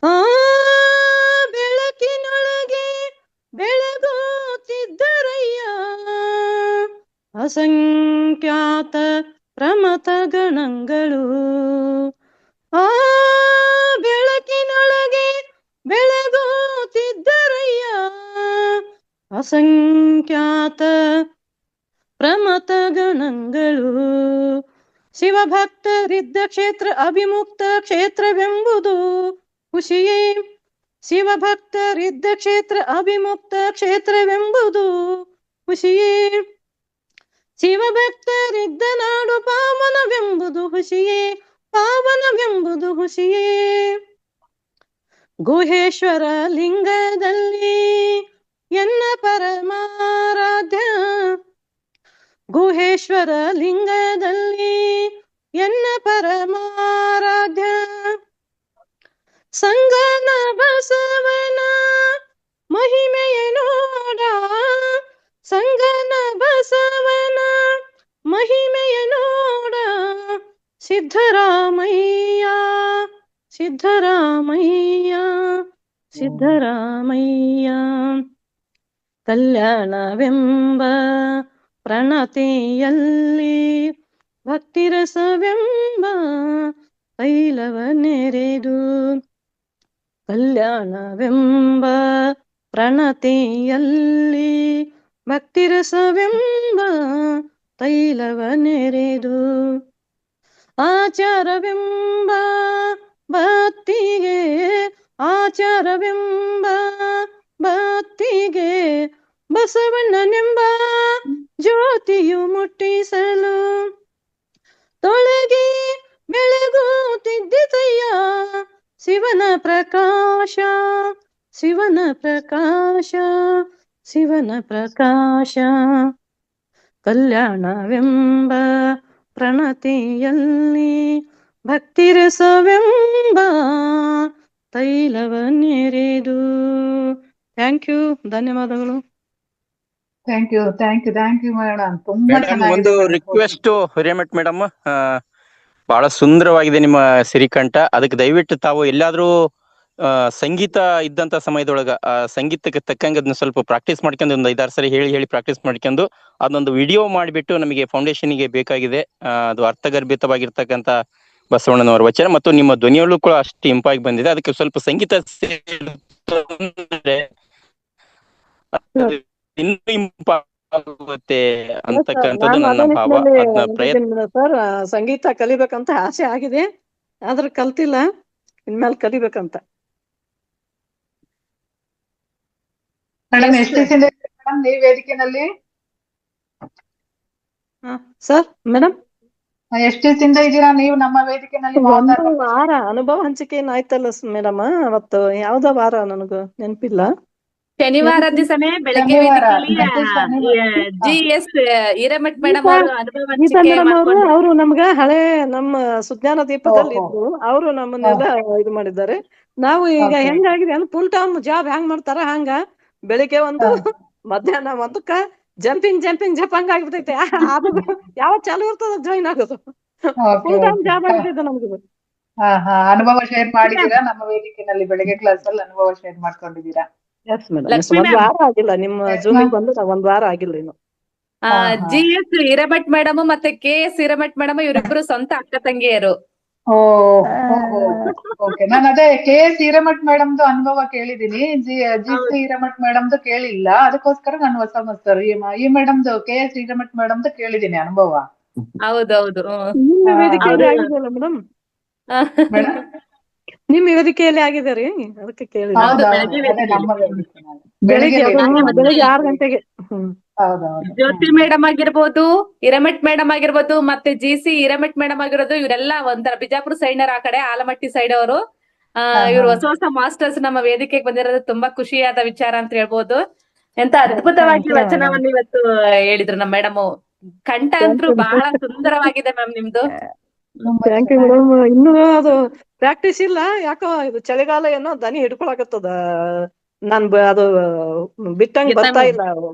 ಆ ಬೆಳಕಿನೊಳಗೆ ಬೆಳಗುತ್ತಿದ್ದರಯ್ಯ ಅಸಂಖ್ಯಾತ ಪ್ರಮಥ ಗಣಗಳು ಆ ಬೆಳಕಿನೊಳಗೆ ಬೆಳಗುತ್ತಿದ್ದರಯ್ಯ ಅಸಂಖ್ಯಾತ ಪ್ರಮಥ ಗಣಗಳು ಶಿವಭಕ್ತರಿದ್ದ ಕ್ಷೇತ್ರ ಅಭಿಮುಕ್ತ ಕ್ಷೇತ್ರವೆಂಬುದು ಖುಷಿಯೇ ಶಿವಭಕ್ತರಿದ್ದ ಕ್ಷೇತ್ರ ಅಭಿಮುಕ್ತ ಕ್ಷೇತ್ರವೆಂಬುದು ಖುಷಿಯೇ ಶಿವಭಕ್ತರಿದ್ದ ನಾಡು ಪಾವನವೆಂಬುದು ಖುಷಿಯೇ ಪಾವನವೆಂಬುದು ಖುಷಿಯೇ ಗುಹೇಶ್ವರ ಲಿಂಗದಲ್ಲಿ ಎನ್ನ ಪರಮಾರಾಧ್ಯ ಗುಹೇಶ್ವರ ಲಿಂಗದಲ್ಲಿ ಎನ್ನ ಪರಮಾರಾಧ್ಯ ಸಂಗನ ಬಸವನ ಮಹಿಮೆಯ ನೋಡ ಸಂಗನ ಬಸವನ ಮಹಿಮೆಯ ನೋಡ ಸಿದ್ಧರಾಮಯ್ಯ ಸಿದ್ಧರಾಮಯ್ಯ ಸಿದ್ಧರಾಮಯ್ಯ ಕಲ್ಯಾಣವೆಂಬ ಪ್ರಣತಿಯಲ್ಲಿ ಭಕ್ತಿರಸವೆಂಬ ತೈಲವ ನೆರೆದು ಕಲ್ಯಾಣವೆಂಬ ಪ್ರಣತಿಯಲ್ಲಿ ಭಕ್ತಿರಸವೆಂಬ ತೈಲವ ನೆರೆದು ಆಚಾರವೆಂಬ ಭಕ್ತಿಗೆ ಆಚಾರವೆಂಬ ಭಕ್ತಿಗೆ ಬಸವಣ್ಣನೆಂಬ ಜ್ಯೋತಿಯು ಮುಟ್ಟಿಸಲು ತೊಳಗಿ ಬೆಳಗುತ್ತಿದ್ದಿತಯ್ಯ ಶಿವನ ಪ್ರಕಾಶ ಶಿವನ ಪ್ರಕಾಶ ಶಿವನ ಪ್ರಕಾಶ ಕಲ್ಯಾಣವೆಂಬ ಪ್ರಣತಿಯಲ್ಲಿ ಭಕ್ತಿರಸವೆಂಬ ತೈಲವ ನೆರೆದು. ಥ್ಯಾಂಕ್ ಯು, ಧನ್ಯವಾದಗಳು. Thank you madam. ತುಂಬಾ ಮೇಡಮ್, ಚೆನ್ನಾಗಿದೆ ಒಂದು madam. ರಿಕ್ವೆಸ್ಟ್ ಹಿರೇಮಠ್ ಮೇಡಮ್, ಬಹಳ ಸುಂದರವಾಗಿದೆ ನಿಮ್ಮ ಸಿರಿಕಂಠ. ಅದಕ್ಕೆ ದಯವಿಟ್ಟು ತಾವು ಎಲ್ಲಾದ್ರೂ ಸಂಗೀತ ಇದ್ದಂತ ಸಮಯದೊಳಗ ಸಂಗೀತಕ್ಕೆ ತಕ್ಕಂಗೆ ಅದನ್ನ ಸ್ವಲ್ಪ ಪ್ರಾಕ್ಟೀಸ್ ಮಾಡ್ಕೊಂಡು ಒಂದು 5-6 ಸರಿ ಹೇಳಿ ಪ್ರಾಕ್ಟೀಸ್ ಮಾಡ್ಕೊಂಡು ಅದೊಂದು ವಿಡಿಯೋ ಮಾಡಿಬಿಟ್ಟು ನಮಗೆ ಫೌಂಡೇಶನ್ಗೆ ಬೇಕಾಗಿದೆ. ಅದು ಅರ್ಥಗರ್ಭಿತವಾಗಿರ್ತಕ್ಕಂಥ ಬಸವಣ್ಣನವರ ವಚನ ಮತ್ತು ನಿಮ್ಮ ಧ್ವನಿಯಲ್ಲೂ ಕೂಡ ಅಷ್ಟು ಇಂಪಾಗಿ ಬಂದಿದೆ. ಅದಕ್ಕೆ ಸ್ವಲ್ಪ ಸಂಗೀತ ಇನ್ನೂ ಇಂಪಾಗುತ್ತೆ ಅಂತಕ್ಕಂಥದ್ದು ನನ್ನ ಭಾವ. ಅದನ್ನ ಪ್ರಯತ್ನ ಸರ್, ಸಂಗೀತ ಕಲಿಬೇಕಂತ ಆಸೆ ಆಗಿದೆ, ಆದ್ರೆ ಕಲ್ತಿಲ್ಲ. ಇನ್ಮೇಲೆ ಕಲಿಬೇಕಂತ. ಮೇಡಮ್, ಎಷ್ಟು ದಿವಸದಿಂದ ಮೇಡಮ್ ಈ ವೇದಿಕೆನಲ್ಲಿ? ಸರ್ ಮೇಡಮ್, ಎಷ್ಟು ದಿವಸದಿಂದ ಇದ್ದೀರಾ ನೀವು ನಮ್ಮ ವೇದಿಕೆನಲ್ಲಿ? ಒಂದು ವಾರ ಅನುಭವ ಹಂಚಿಕೆ ಆಯ್ತಲ್ಲ ಮೇಡಮ್. ಅವತ್ತು ಯಾವ್ದ ವಾರ ನನಗ ನೆನಪಿಲ್ಲ. ಶನಿವಾರ ದಿವಸನೇ ಬೆಳಗ್ಗೆ GS ಹಿರೇಮಠ್ ಮೇಡಮ್ ಅವರು ಅನುಭವ ಹಂಚಿಕೆ ಮಾಡ್ಕೊಂಡು ಅವರು ನಮ್ಗ ಹಳೆ ನಮ್ಮ ಸುಜ್ಞಾನ ದೀಪದಲ್ಲಿ ಇದ್ರು. ಅವರು ನಮ್ಮನ್ನೆಲ್ಲ ಇದು ಮಾಡಿದ್ದಾರೆ. ನಾವು ಈಗ ಹೆಂಗಾಗಿದೆ ಅಂದ್ರೆ ಫುಲ್ ಟೈಮ್ ಜಾಬ್ ಹೆಂಗ್ ಮಾಡ್ತಾರ ಹಂಗ ಬೆಳಿಗ್ಗೆ ಒಂದು ಮಧ್ಯಾಹ್ನ ಒಂದಕ್ಕ ಜಂಪಿಂಗ್ ಜಂಪಂಗ್ ಆಗ್ಬಿಟ್ಟೈತೆ. ಅದು ಯಾವ ಚಾಲು ಇರ್ತದ ಜಾಯಿನ್ ಆಗೋದು. ಫುಲ್ ಟೈಮ್ ಜಾಬ್ ಆಗ್ಬಿಟ್ಟೈತೆ ನಮ್ದು. ಅನುಭವ ಶೇರ್ ಮಾಡಿದೀರಾ ನಮ್ಮ ವೇದಿಕೆನಲ್ಲಿ? ಬೆಳಗ್ಗೆ ಕ್ಲಾಸ್ ಅಲ್ಲಿ ಅನುಭವ ಶೇರ್ ಮಾಡ್ಕೊಂಡಿದ್ದೀರಾ? Yes madam. ಒಂದ್ ವಾರ ಆಗಿಲ್ಲ ನಿಮ್ಮ ಜೂಮಿಗೆ ಬಂದು ಒಂದ್ ವಾರ ಆಗಿಲ್ಲ ಇನ್ನು. GS ಹಿರೇಮಠ್ ಮೇಡಮ್ ಮತ್ತೆ KS ಹಿರೇಮಠ್ ಮೇಡಮ್ ಇವರಿಬ್ರು ಸ್ವಂತ ಅಕ್ಕ ತಂಗಿಯರು. ಓಕೆ, ನಾನು ಅದೇ KS ಹಿರೇಮಠ್ ಮೇಡಮ್ದು ಅನುಭವ ಕೇಳಿದೀನಿ, GC ಹಿರೇಮಠ್ ಮೇಡಮ್ದು ಕೇಳಿಲ್ಲ. ಅದಕ್ಕೋಸ್ಕರ ನಾನು ಹೊಸ ಈ ಮೇಡಮ್ದು KS ಹಿರೇಮಠ್ ಮೇಡಮ್ದು ಕೇಳಿದೀನಿ ಅನುಭವ. ಹೌದೌದು. ನಿಮ್ಮ ವೇದಿಕೆಯಲ್ಲಿ ಆಗಿದೆಯಲ್ಲ ಮೇಡಮ್? ನಿಮ್ಮ ವೇದಿಕೆಯಲ್ಲಿ ಆಗಿದೆ ರೀ, ಅದಕ್ಕೆ ಕೇಳಿ. ಬೆಳಿಗ್ಗೆ 6 ಗಂಟೆಗೆ. ಜ್ಯೋತಿ ಮೇಡಮ್ ಆಗಿರ್ಬೋದು, ಹಿರೇಮಠ್ ಮೇಡಮ್ ಆಗಿರ್ಬೋದು, ಮತ್ತೆ GC ಹಿರೇಮಠ್ ಮೇಡಮ್ ಆಗಿರೋದು, ಇವರೆಲ್ಲ ಒಂಥರ ಬಿಜಾಪುರ ಸೈಡ್ನರ್, ಆ ಕಡೆ ಆಲಮಟ್ಟಿ ಸೈಡ್ ಅವರು. ಇವ್ರು ಹೊಸ ಮಾಸ್ಟರ್ಸ್ ನಮ್ಮ ವೇದಿಕೆಗೆ ಬಂದಿರೋದು ತುಂಬಾ ಖುಷಿಯಾದ ವಿಚಾರ ಅಂತ ಹೇಳ್ಬೋದು. ಎಂತ ಅದ್ಭುತವಾಗಿ ವಚನವನ್ನು ಇವತ್ತು ಹೇಳಿದ್ರು ನಮ್ಮ ಮೇಡಮ್. ಕಂಠ ಅಂತೂ ಬಹಳ ಸುಂದರವಾಗಿದೆ ಮ್ಯಾಮ್ ನಿಮ್ದು. ತುಂಬಾ ಥ್ಯಾಂಕ್ ಯು ಚೆನ್ನಾಗಿ ಮೇಡಮ್. ಇನ್ನೂ ಅದು ಪ್ರಾಕ್ಟೀಸ್ ಇಲ್ಲ, ಯಾಕೋ ಇದು ಚಳಿಗಾಲ ಏನೋ ದನಿ ಹಿಡ್ಕೊಳಕತ್ತದ. ಅದು ಬಿಟ್ಟಂಗ್ ಗೀತಾ ಬರ್ತಾ ಮೇಡಮ್ ಇಲ್ಲ,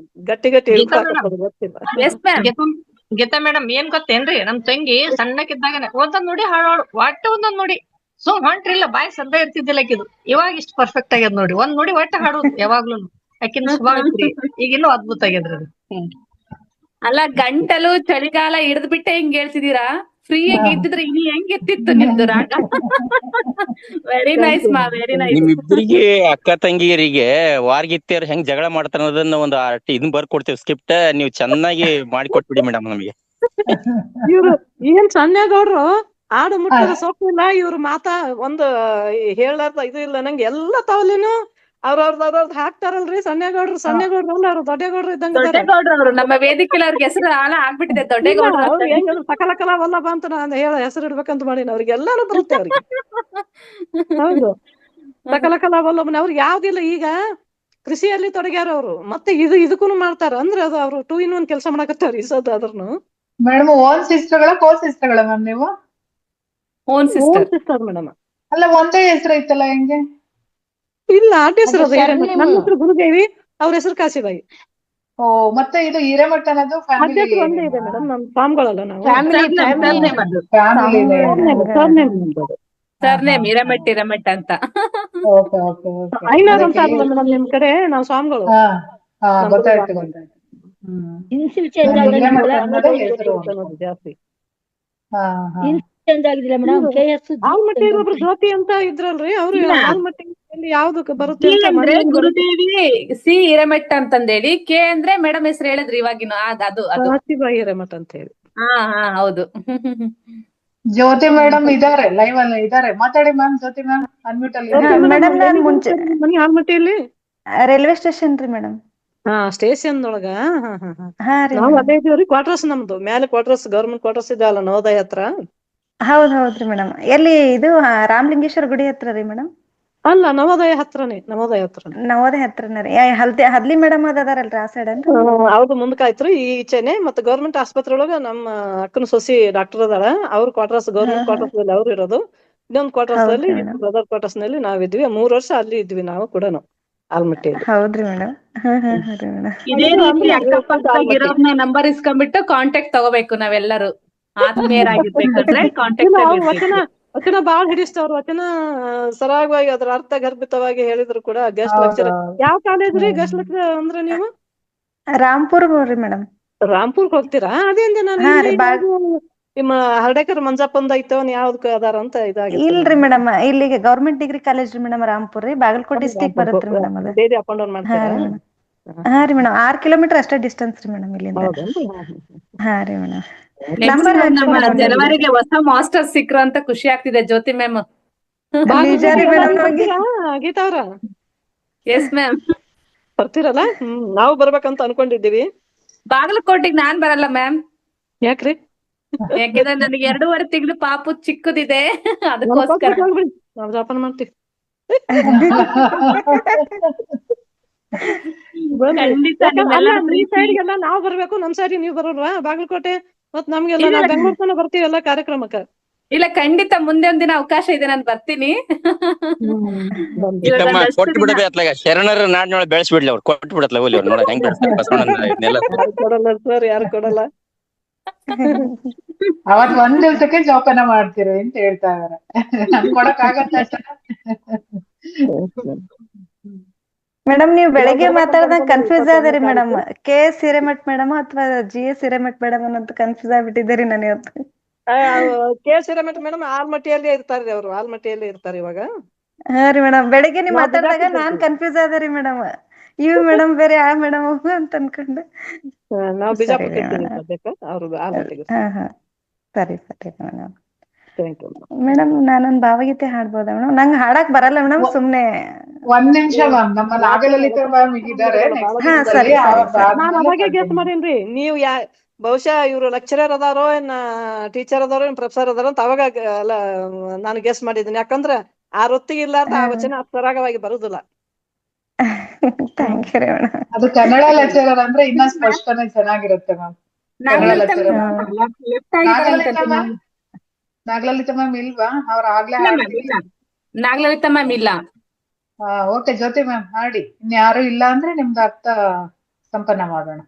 ಗಟ್ಟಿ ಗಟ್ಟಿ ಗೀತಾ ಮೇಡಮ್ ಹಿಡ್ಕೊಳಕತ್ತದ, ಗೊತ್ತಿಲ್ಲ. Yes ma'am. ಗೀತಾ ಮೇಡಮ್ ಏನ್ ಗೊತ್ತೇನ್ರಿ, ನಮ್ ತಂಗಿ ಸಣ್ಣಕ್ಕಿದ್ದಾಗನೆ ಒಂದೊಂದ್ ನೋಡಿ ಹಾಡೋಡು, ಒಟ್ಟ ಒಂದೊಂದ್ ನೋಡಿ ಸುಮ್ ಹೊಂಟ್ರಿಲ್ಲ, ಬಾಯಿ ಸದ್ದ ಇರ್ತಿದ್ದಿಲ್ಲ ಆಕಿದು. ಇವಾಗ ಇಷ್ಟ ಪರ್ಫೆಕ್ಟ್ ಆಗ್ಯದ ನೋಡಿ, ಒಂದ್ ನೋಡಿ ಒಟ್ಟ ಹಾಡೋದು ಯಾವಾಗ್ಲೂ. ಆಕಿನ ಸ್ವಭಾವ ಇತ್ರಿ, ಈಗ ಇನ್ನೂ ಅದ್ಭುತ ಆಗ್ಯದ್ರಿ ಅದು. ಅಲ್ಲ, ಗಂಟಲು ಚಳಿಗಾಲ ಹಿಡಿದು ಬಿಟ್ಟೆ ಹಿಂಗ್ ಹೇಳ್ತಿದೀರಾ, ಫ್ರೀ ಆಗಿ ಇದ್ದಿದ್ರೆ ಇನ್ನು ಹೆಂಗ್ ಎತ್ತಿತ್ತು ನಿಮ್ದು ರಾಗ. ವೆರಿ ನೈಸ್ ಮಾ, ವೆರಿ ನೈಸ್. ನಿಮ್ಮಿಬ್ಬರಿಗೆ ಅಕ್ಕ ತಂಗಿಯರಿಗೆ ವಾರ್ಗಿತ್ತಿಯರ್ ಹೆಂಗ್ ಜಗಳ ಮಾಡ್ತಾರ ಅನ್ನೋದನ್ನ ಒಂದು ಇದನ್ನ ಬರ್ಕೊಡ್ತೇವೆ ಸ್ಕ್ರಿಪ್ಟ್, ನೀವು ಚೆನ್ನಾಗಿ ಮಾಡಿಕೊಟ್ಬಿಡಿ ಮೇಡಮ್ ನಮಗೆ. ಇವ್ರು ಏನ್ ಸಣ್ಣಗೌಡ್ರು ಆಡು ಮುಟ್ಟದ ಸೊಪ್ಪಿಲ್ಲ, ಇವ್ರು ಮಾತಾ ಒಂದು ಹೇಳಾರ್ದ ಇದು ಇಲ್ಲ ನಂಗೆ, ಎಲ್ಲ ತಾವಲಿನು ಅವ್ರವ್ರದ್ ಹಾಕ್ತಾರಲ್ರಿ. ಸಣ್ಣಗೌಡ್ರು ಅಲ್ಲ, ಅವ್ರು ದೊಡ್ಡಗೌಡ್ರು ಇದ್ದಂಗ. ದೊಡ್ಡೇಗೌಡ್ರವ್ರು ನಮ್ಮ ವೇದಿಕೆಯಲ್ಲಿ ಅವ್ರಿಗೆ ಹೆಸರು ಹಾಳ ಆಗ್ಬಿಟ್ಟಿದೆ, ದೊಡ್ಡೇಗೌಡ್ರು ಅವ್ರು ಅಂತ. ಹೆಂಗ ಸಕಲಕಲಾ ವಲ್ಲಭ ಅಂತ ನಾನು ಹೆಸರು ಇಡ್ಬೇಕಂತ ಮಾಡೀನಿ. ಅವ್ರಿಗೆ ಎಲ್ಲಾನು ಬರುತ್ತೆ ಅವ್ರಿಗೆ. ಹೌದು, ಸಕಲಕಲಾ ವಲ್ಲಭನ ಅವ್ರಿಗೆ ಯಾವ್ದಿಲ್ಲ. ಈಗ ಕೃಷಿಯಲ್ಲಿ ತೊಡಗ್ಯಾರ ಅವ್ರು, ಮತ್ತೆ ಇದಕ್ಕೂ ಮಾಡ್ತಾರ ಅಂದ್ರೆ ಅದು ಅವ್ರು 2 in 1 ಕೆಲಸ ಮಾಡಕತ್ತಾರ ಇಸೋದು ಅದ್ರನು. ಮೇಡಮ್ ಓನ್ ಸಿಸ್ಟರ್ಗಳ ಕೋ ಸಿಸ್ಟರ್ಗಳ ಮ್ಯಾಮ್ ನೀವು? Own sister. Sister madam. ಅಲ್ಲ ಒಂದೇ ಹೆಸರು ಐತಲ್ಲ ಹೆಂಗೆ? ಇಲ್ಲ, ಅಡ್ಡ ಹೆಸರು ಅದು. ನನ್ನ ಹೆಸರು ಗುರುದೇವಿ, ಅವ್ರ ಹೆಸರು ಕಾಶಿಬಾಯಿ. ಓ, ಮತ್ತೆ ಇದು ಹಿರೇಮಠ ಅನ್ನೋದು ಅಡ್ಡ ಫ್ಯಾಮಿಲಿ ಹೆಸರು ಒಂದೇ ಇದೆ ಮೇಡಮ್, ನಮ್ ಫಾರ್ಮ್ಗಳಲ್ಲ ನಾವು. ಸರ್ನೇಮ್ ಹಿರೇಮಠ್ ಅಂತ. ಐನಾರ್ ಅಂತ ಅಲ್ಲ ಮೇಡಮ್ ನಿಮ್ ಕಡೆ, ನಾವು ಸ್ವಾಮಿಗಳು. ಗೊತ್ತಾಯ್ತು. ಜಾಸ್ತಿ ಆಲ್ಮಟ್ಟಿ ಒಬ್ರು ಜ್ಯೋತಿ ಅಂತ ಇದ್ರಲ್ರಿ, ಅವ್ರು ಆಲ್ಮಟ್ಟಿ ಯಾವ್ದಕ್ಕೆ ಬರುತ್ತೆ ಅಂತ ಅಂದ್ರೆ ಗುರುದೇವಿ ಸಿ ಹಿರೇಮಠ ಅಂತಂದೇಳಿ, ಕೆ ಅಂದ್ರೆ ಮೇಡಮ್ ಹೆಸರು ಹೇಳಿದ್ರಿ ಇವಾಗಿನ, ಅದು ಕಾಶಿಬಾಯಿ ಹಿರೇಮಠ ಅಂತ ಹೇಳಿ. ಹಾ ಹೌದು. ಜ್ಯೋತಿ ಮೇಡಮ್ ಇದಾರೆ, ಲೈವ್ ಅಲ್ಲಿ ಇದಾರೆ, ಮಾತಾಡಿ ಮ್ಯಾಮ್. ಜ್ಯೋತಿ ಮ್ಯಾಮ್ ಅನ್ಮ್ಯೂಟ್ ಅಲ್ಲಿ. ಮೇಡಮ್ ನಾನ್ ಮುಂಚೆ ಮನಿ ಆಲ್ಮಟ್ಟಿಯಲ್ಲಿ ರೈಲ್ವೆ ಸ್ಟೇಷನ್ ರೀ ಮೇಡಮ್. ಹಾ, ಸ್ಟೇಷನ್ ಒಳಗ. ನಾವು ಅದೇ ಇದೀವ್ರಿ, ಕ್ವಾರ್ಟರ್ಸ್ ನಮ್ದು. ಮೇಲೆ ಕ್ವಾರ್ಟರ್ಸ್, ಗವರ್ಮೆಂಟ್ ಕ್ವಾರ್ಟರ್ಸ್ ಇದೆ ಅಲ್ಲ, ನವೋದಯ ಹತ್ರ. ಹೌದ್ರಿ ಮೇಡಮ್. ಎಲ್ಲಿ ಇದು ರಾಮಲಿಂಗೇಶ್ವರ ಗುಡಿ ಹತ್ರ ರೀ ಮೇಡಮ್? ಅಲ್ಲ, ನವೋದಯ ಹತ್ರನೇ. ನವೋದಯ ಹತ್ರನೇ ರೀ. ಹದ್ಲಿ ಮೇಡಮ್ ಅದಾರಲ್ರಿ, ಆ ಸೈಡ್ ಅನ್ರಿ? ಹೌದು, ಮುಂದಕಾಯ್ತ್ರಿ ಈಚೆನೆ. ಮತ್ತೆ ಗವರ್ಮೆಂಟ್ ಆಸ್ಪತ್ರೆ ಒಳಗ ನಮ್ಮ ಅಕ್ಕನ ಸೊಸಿ ಡಾಕ್ಟರ್ ಅದಾಳ, ಅವ್ರ ಕ್ವಾರ್ಟರ್ಸ್ ಗವರ್ಮೆಂಟ್ ಕ್ವಾರ್ಟರ್ಸ್ ಅಲ್ಲಿ ಅವ್ರು ಇರೋದು. ಇನ್ನೊಂದು ಕ್ವಾರ್ಟರ್ಸ್ ಅಲ್ಲಿ ಬ್ರದರ್ ಕ್ವಾರ್ಟರ್ಸ್ ನಲ್ಲಿ ನಾವಿದ್ವಿ. 3 ವರ್ಷ ಅಲ್ಲಿ ಇದ್ವಿ ನಾವು ಕೂಡ, ಆಲ್ಮಟ್ಟಿಯಲ್ಲಿ. ಹೌದ್ರಿ ಮೇಡಮ್. ಇದೇ ರೀತಿ ಅಕ್ಕಪಕ್ಕದಾಗಿರೋರ್ನ ನಂಬರ್ ಇಸ್ಕೊಂಡ್ಬಿಟ್ಟು ಕಾಂಟ್ಯಾಕ್ಟ್ ತಗೋಬೇಕು ನಾವೆಲ್ಲರೂ, ಆತ್ಮೀಯರಾಗಿರ್ಬೇಕಂದ್ರೆ ಕಾಂಟ್ಯಾಕ್ಟ್. ವಚನ ಬಾಳ ಹಿಡಿಸ್ತವ್ರು, ವಚನ ಸರಾಗವಾಗಿ ಅದ್ರ ಅರ್ಥ ಗರ್ಭಿತವಾಗಿ ಹೇಳಿದ್ರು ಕೂಡ. ಗೆಸ್ಟ್ ಲೆಕ್ಚರ್ ಯಾವ ಕಾಲೇಜ್ ರೀ? ಗೆಸ್ಟ್ ಲೆಕ್ಚರ್ ಅಂದ್ರೆ ನೀವು ರಾಂಪುರ್ ರೀ ಮೇಡಮ್. ರಾಂಪುರ್ಗೆ ಹೋಗ್ತೀರಾ? ಅದೇಂದ ನಾನು ನಿಮ್ಮ ಹರ್ಡೇಕರ್ ಮಂಜಪ್ಪಂದ ಐತವನ್ ಯಾವ್ದಕ್ ಅದಾರ ಅಂತ ಇದಾಗಿ. ಇಲ್ರಿ ಮೇಡಮ್, ಇಲ್ಲಿಗೆ ಗವರ್ಮೆಂಟ್ ಡಿಗ್ರಿ ಕಾಲೇಜ್ ರೀ ಮೇಡಮ್, ರಾಂಪುರ್ ರೀ, ಬಾಗಲಕೋಟೆ ಡಿಸ್ಟಿಕ್ ಬರುತ್ತೆ ಮೇಡಮ್. ಅದು ಡೈಲಿ ಅಪ್ ಅಂಡ್ ಡೌನ್ ಮಾಡ್ತೀರಾ? ಹಾ ರೀ ಮೇಡಮ್, 6 ಕಿಲೋಮೀಟರ್ ಅಷ್ಟೇ ಡಿಸ್ಟೆನ್ಸ್ ರೀ ಮೇಡಮ್ ಇಲ್ಲಿಂದ. ಹಾ ರೀ ಮೇಡಮ್. ಜನವರಿಗೆ ಹೊಸ ಮಾಸ್ಟರ್ಸ್ ಸಿಕ್ರು ಅಂತ ಖುಷಿ ಆಗ್ತಿದೆ ಜ್ಯೋತಿ ಮ್ಯಾಮ್. ಗೀತಾ ಅವ್ರ? Yes ma'am. ಬರ್ತೀರಲ್ಲ? ನಾವು ಬರ್ಬೇಕಂತ ಅನ್ಕೊಂಡಿದ್ದೀವಿ. ಬಾಗಲಕೋಟೆಗೆ ನಾನ್ ಬರಲ್ಲ ಮ್ಯಾಮ್. ಯಾಕ್ರಿ? ಯಾಕಂದ್ರೆ ನನಗೆ 2.5 ತಿಂಗಳು ಪಾಪು ಚಿಕ್ಕದಿದೆ, ಅದಕ್ಕೋಸ್ಕರ. ನಾವು ಜೋಪಾನ ಮಾಡ್ತೀವಿ. ಸೈಡ್ಗೆಲ್ಲ ನಾವ್ ಬರ್ಬೇಕು, ನಮ್ ಸೈಡ್ ನೀವ್ ಬರೋಲ್ವಾ? ಬಾಗಲಕೋಟೆ ಮತ್ ನಮ್ಗೆಲ್ಲ ನಾವ್ ಬೆಂಗಳೂರು ತನ ಬರ್ತೀವಲ್ಲ ಕಾರ್ಯಕ್ರಮಕ್ಕ. ಇಲ್ಲ, ಖಂಡಿತ ಮುಂದೆ ಒಂದಿನ ಅವಕಾಶ ಇದೆ, ನಾನು ಬರ್ತೀನಿ. ಕೊಟ್ಟು ಬಿಡಬೇ ಅತ್ಲಾಗ ಶರಣರ ನಾಡಿನೊಳಗೆ ಬೆಳೆಸ್ಬಿಡ್ಲಿ ಅವ್ರು, ಕೊಟ್ಟು ಬಿಡತ್ಲ ಹೋಲಿ ಅವ್ರು. ನೋಡ ಹೆಂಗ್ ಬೆಳೆಸ್ತಾರೆ ಬಸವಣ್ಣನ. ಕೊಡಲ್ಲ ಸರ್, ಯಾರು ಕೊಡಲ್ಲ. ಅವತ್ 1 ದಿವಸಕ್ಕೆ ಜೋಪಾನ ಮಾಡ್ತೀರಿ ಅಂತ ಹೇಳ್ತಾ ಇದಾರೆ. ಕೊಡಕ್ ಆಗತ್ತ ಮೇಡಮ್? ನೀವು ಬೆಳಗ್ಗೆ ಮಾತಾಡ್ದಂಗ ಕನ್ಫ್ಯೂಸ್ ಆದ್ರಿ ಮೇಡಮ್. KS ಹಿರೇಮಠ್ ಮೇಡಮ್ ಅಥವಾ GS ಹಿರೇಮಠ್ ಮೇಡಮ್ ಅನ್ನೋದು ಕನ್ಫ್ಯೂಸ್ ಆಗ್ಬಿಟ್ಟಿದ್ದೀರಿ ನಾನು ಇವತ್ತು. KS ಹಿರೇಮಠ್ ಮೇಡಮ್ ಆಲ್ಮಟ್ಟಿಯಲ್ಲಿ ಇರ್ತಾರ್ರಿ, ಅವ್ರು ಆಲ್ಮಟ್ಟಿಯಲ್ಲಿ ಇರ್ತಾರೆ ಇವಾಗ. ಹಾ ರೀ ಮೇಡಮ್, ಬೆಳಗ್ಗೆ ನೀವ್ ಮಾತಾಡಿದಾಗ ನಾನ್ ಕನ್ಫ್ಯೂಸ್ ಆದ್ರಿ ಮೇಡಮ್. ಇವ್ ಮೇಡಮ್ ಬೇರೆ ಆ ಮೇಡಮ್ ಅಂತ ಅನ್ಕೊಂಡೆ. ನಾವು ಬಿಜಾಪುರ ಅವ್ರು ಆಲ್ಮಟ್ಟಿಗೆ. ಸರಿ ಮೇಡಮ್. ಮೇಡಮ್ ನಾನೊಂದ್ ಭಾವಗೀತೆ ಹಾಡ್ಬೋದಾ ಮೇಡಮ್? ನಂಗೆ ಹಾಡಕ್ ಬರಲ್ಲ ಮೇಡಮ್, ಸುಮ್ನೆ 1 ನಿಮಿಷ ಮ್ಯಾಮ್. ನಮ್ಮ ನಾಗಲಲಿತಾ ಮ್ಯಾಮ್ ಇದ್ದಾರೆ. ನಾನು ಅವಾಗೆ ಗೆಸ್ ಮಾಡೇನ್ರಿ, ನೀವು ಬಹುಶಃ ಇವ್ರು ಲೆಕ್ಚರರ್ ಅದಾರೋ ಏನ್ ಟೀಚರ್ ಅದಾರೋ ಏನ್ ಪ್ರೊಫೆಸರ್ ಅದಾರೋ ಅಂತ ಅವಾಗ ನಾನು ಗೆಸ್ ಮಾಡಿದ್ದೀನಿ. ಯಾಕಂದ್ರ ಆ ರೊತ್ತಿಗೆ ಇಲ್ಲಾರ್ದ ಆ ವಚನ ಸರಾಗವಾಗಿ ಬರುದಿಲ್ಲ. ಅದು ಕನ್ನಡ ಲೆಕ್ಚರರ್ ಅಂದ್ರೆ ಇನ್ನ ಸ್ಪಷ್ಟನೆ ಚೆನ್ನಾಗಿರುತ್ತೆ ಮ್ಯಾಮ್. ನಾಗಲಲಿತಾ ಮ್ಯಾಮ್ ಇಲ್ವಾ? ಅವ್ರ ಆಗ್ಲೇ ಇಲ್ಲ ಮ್ಯಾಮ್, ಹಾಡ್ತೀನಿ. ಇಲ್ಲ. ನಾಗಲಲಿತಾ ಮ್ಯಾಮ್ ಇಲ್ಲ. ಓಕೆ ಜ್ಯೋತಿ ಮ್ಯಾಮ್ ಹಾಡಿ. ಇನ್ಯಾರು ಇಲ್ಲ ಅಂದ್ರೆ ನಿಮ್ದು ಅರ್ಥ ಸಂಪನ್ನ ಮಾಡೋಣ.